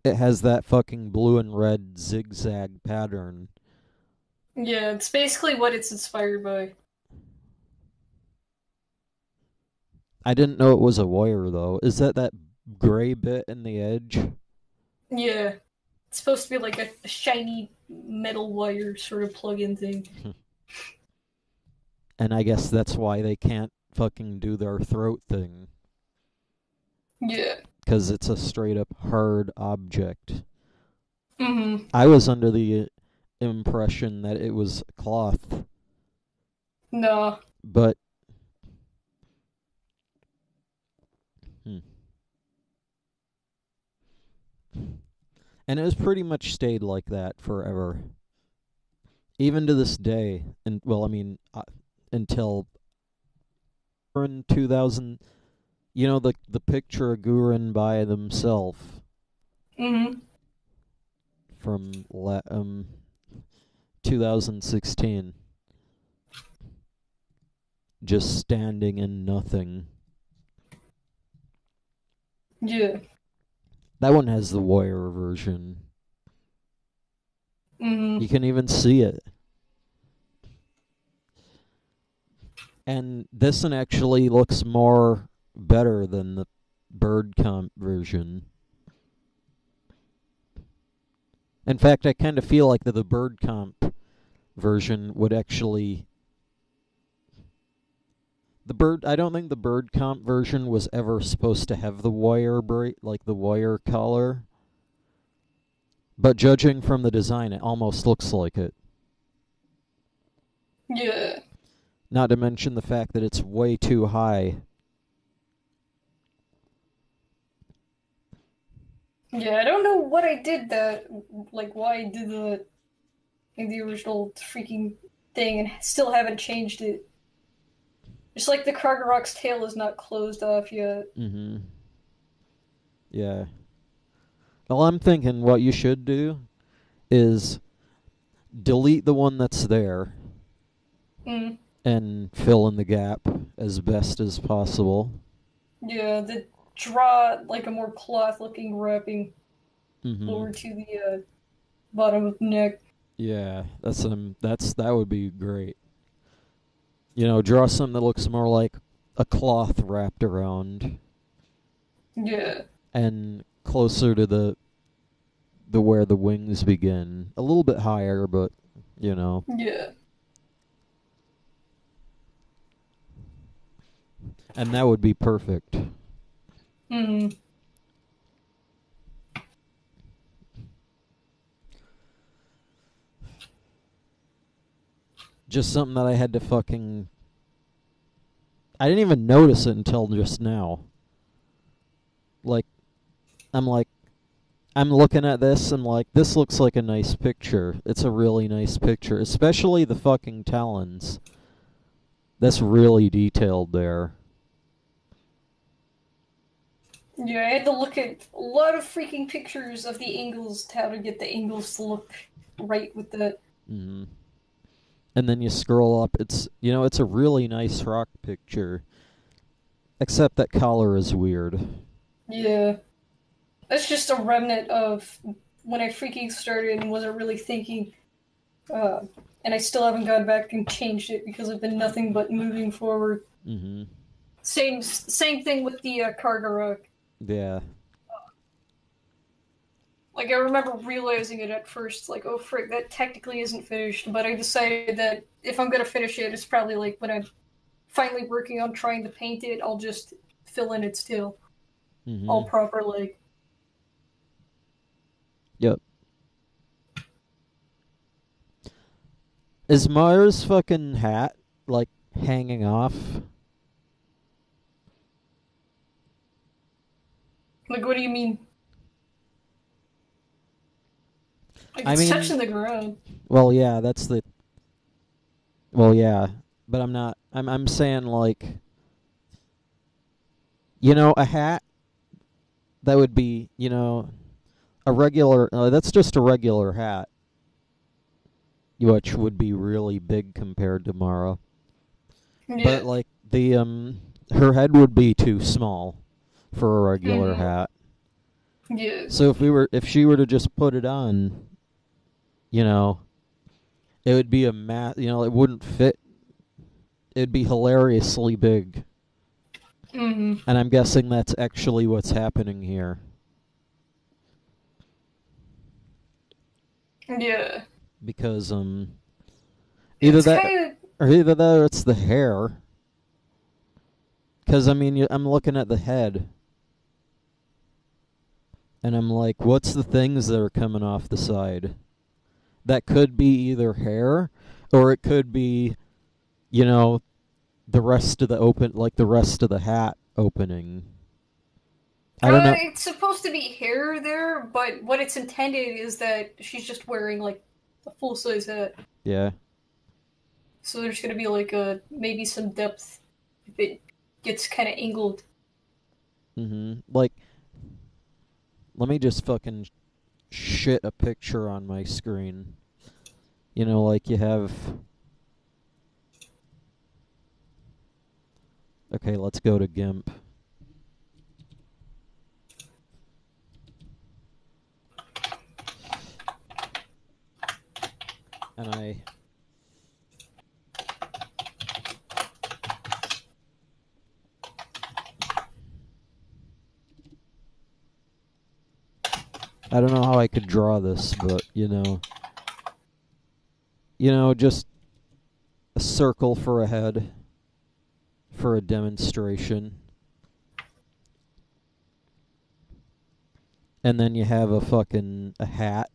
Speaker 1: It has that fucking blue and red zigzag pattern.
Speaker 2: Yeah, it's basically what it's inspired by.
Speaker 1: I didn't know it was a wire, though. Is that gray bit in the edge?
Speaker 2: Yeah. It's supposed to be like a shiny metal wire sort of plug-in thing.
Speaker 1: And I guess that's why they can't fucking do their throat thing.
Speaker 2: Yeah.
Speaker 1: Because it's a straight up hard object.
Speaker 2: Mm-hmm.
Speaker 1: I was under the impression that it was cloth.
Speaker 2: No.
Speaker 1: But... And it has pretty much stayed like that forever. Even to this day. And, well, I mean, until... in 2000... You know, the picture of Gurren by themselves
Speaker 2: Mm-hmm.
Speaker 1: from 2016. Just standing in nothing.
Speaker 2: Yeah.
Speaker 1: That one has the wire version.
Speaker 2: Mm-hmm.
Speaker 1: You can even see it. And this one actually looks more better than the bird comp version. In fact, I kind of feel like the bird comp version would actually... I don't think the bird comp version was ever supposed to have the wire like the wire collar. But judging from the design, it almost looks like it.
Speaker 2: Yeah.
Speaker 1: Not to mention the fact that it's way too high.
Speaker 2: Yeah, I don't know what I did that, like why I did the original freaking thing and still haven't changed it. Just like the Kargaroc's tail is not closed off yet.
Speaker 1: Mm-hmm. Yeah. Well, I'm thinking what you should do is delete the one that's there and fill in the gap as best as possible.
Speaker 2: Yeah, draw like a more cloth-looking wrapping over to the bottom of the neck.
Speaker 1: Yeah, that would be great. You know, draw something that looks more like a cloth wrapped around.
Speaker 2: Yeah.
Speaker 1: And closer to the where the wings begin. A little bit higher, but you know.
Speaker 2: Yeah.
Speaker 1: And that would be perfect.
Speaker 2: Mm-hmm.
Speaker 1: Just something that I had to fucking... I didn't even notice it until just now. Like, I'm looking at this and like, this looks like a nice picture. It's a really nice picture. Especially the fucking talons. That's really detailed there.
Speaker 2: Yeah, I had to look at a lot of freaking pictures of the angles, how to get the angles to look right with the...
Speaker 1: Mm-hmm. And then you scroll up, it's a really nice rock picture. Except that collar is weird.
Speaker 2: Yeah. That's just a remnant of when I freaking started and wasn't really thinking. And I still haven't gone back and changed it because I've been nothing but moving forward.
Speaker 1: Mm-hmm.
Speaker 2: Same thing with the Kargaroc.
Speaker 1: Yeah.
Speaker 2: Like, I remember realizing it at first, like, oh frick, that technically isn't finished, but I decided that if I'm gonna finish it, it's probably like when I'm finally working on trying to paint it, I'll just fill in its tail. All properly.
Speaker 1: Yep. Is Mars' fucking hat, like, hanging off?
Speaker 2: Like, what do you mean? Like,
Speaker 1: I
Speaker 2: it's
Speaker 1: mean,
Speaker 2: touching the ground.
Speaker 1: Well, yeah, that's the... Well, yeah. But I'm not. I'm saying like, you know, a hat that would be, you know, a regular. That's just a regular hat, which would be really big compared to Mara.
Speaker 2: Yeah.
Speaker 1: But like her head would be too small for a regular
Speaker 2: Mm-hmm.
Speaker 1: hat.
Speaker 2: Yeah.
Speaker 1: So if she were to just put it on, you know, it would be you know, it wouldn't fit. It'd be hilariously big.
Speaker 2: Mm-hmm.
Speaker 1: And I'm guessing that's actually what's happening here.
Speaker 2: Yeah.
Speaker 1: Because either
Speaker 2: It's
Speaker 1: that
Speaker 2: kind of.
Speaker 1: or either that or it's the hair. Because I mean, I'm looking at the head, and I'm like, what's the things that are coming off the side? That could be either hair, or it could be, you know, the rest of the rest of the hat opening. I don't know.
Speaker 2: It's supposed to be hair there, but what it's intended is that she's just wearing like a full size hat.
Speaker 1: Yeah.
Speaker 2: So there's gonna be like a maybe some depth if it gets kind of angled.
Speaker 1: Like, let me just fucking shit a picture on my screen. You know, like you have. Okay, let's go to GIMP. And I don't know how I could draw this, but just a circle for a head for a demonstration. And then you have a hat.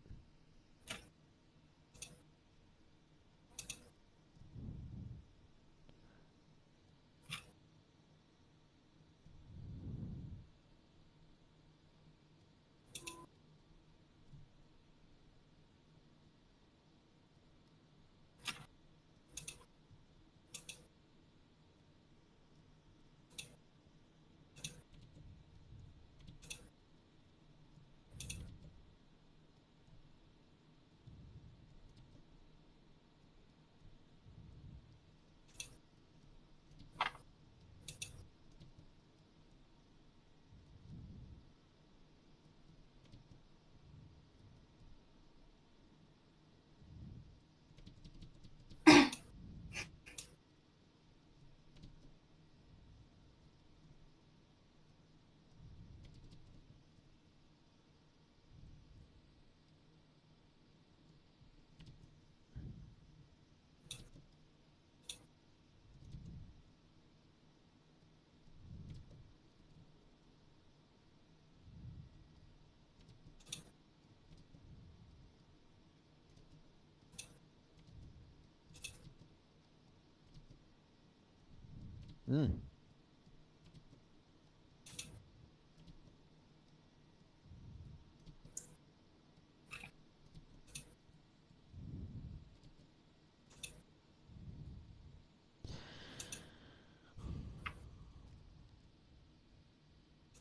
Speaker 1: Mm.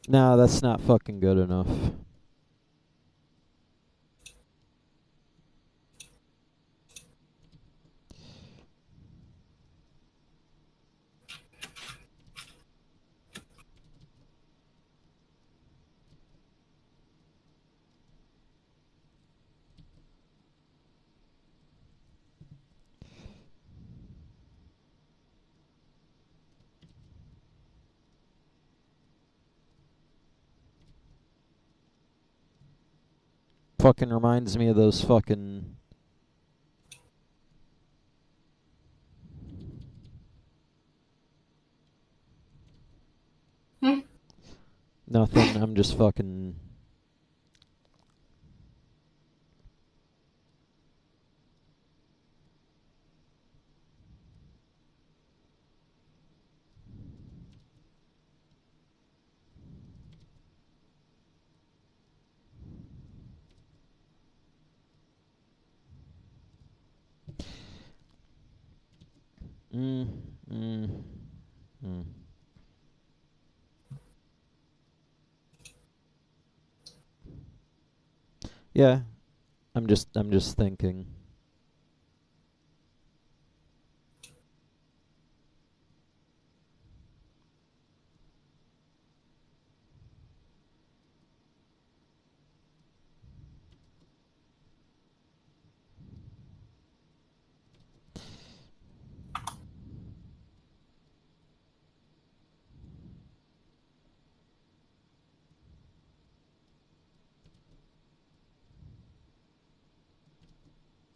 Speaker 1: No, that's not fucking good enough. Fucking reminds me of those fucking.
Speaker 2: Hmm?
Speaker 1: Nothing. I'm just fucking. Mm, mm, mm. Yeah, I'm just thinking.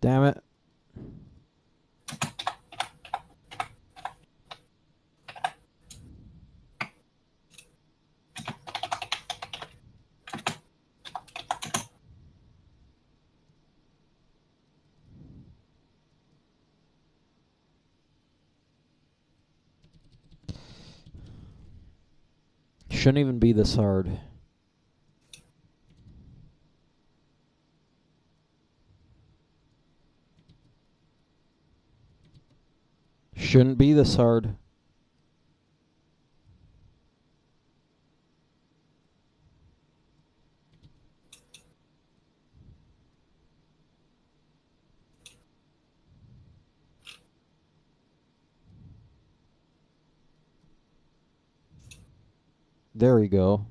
Speaker 1: Damn it. Shouldn't even be this hard. Shouldn't be this hard. There we go.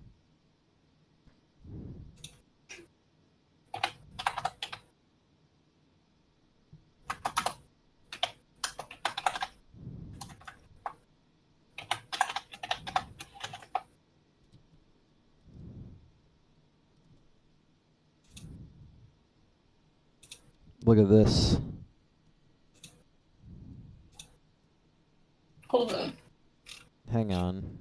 Speaker 1: Look at this.
Speaker 2: Hold on.
Speaker 1: Hang on.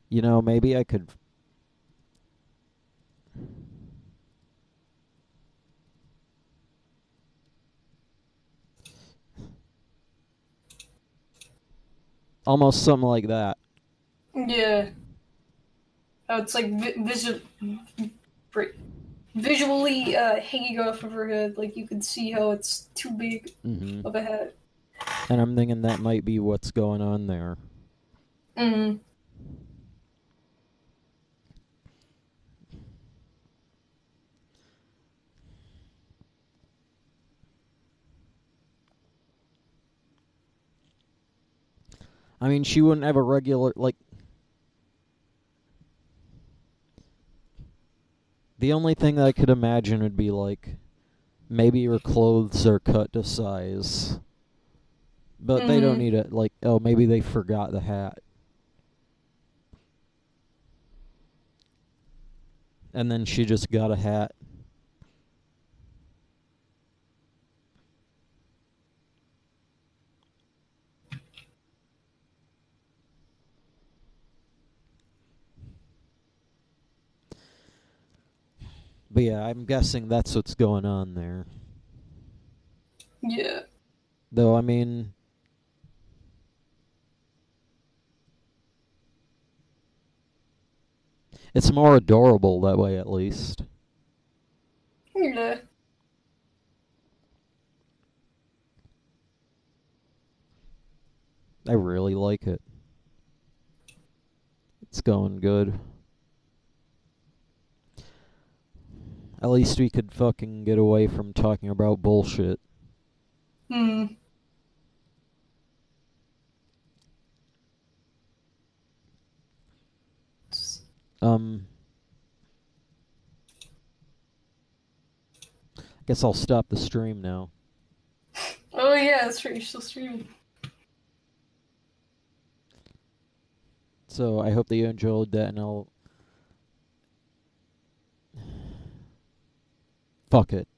Speaker 1: You know, maybe I could... Almost something like that.
Speaker 2: Yeah. Oh, it's like visually hanging off of her head. Like you can see how it's too big
Speaker 1: Mm-hmm.
Speaker 2: of a hat.
Speaker 1: And I'm thinking that might be what's going on there.
Speaker 2: Mm-hmm.
Speaker 1: I mean, she wouldn't have a regular, like... The only thing that I could imagine would be, like, maybe her clothes are cut to size. But they don't
Speaker 2: Mm-hmm.
Speaker 1: need it. Like, oh, maybe they forgot the hat. And then she just got a hat. But yeah, I'm guessing that's what's going on there.
Speaker 2: Yeah.
Speaker 1: Though, I mean... It's more adorable that way, at least.
Speaker 2: Yeah.
Speaker 1: I really like it. It's going good. At least we could fucking get away from talking about bullshit.
Speaker 2: Hmm.
Speaker 1: Um... Guess I'll stop the stream now.
Speaker 2: Oh yeah, that's right. You're still streaming.
Speaker 1: So I hope that you enjoyed that, and I'll... Fuck it.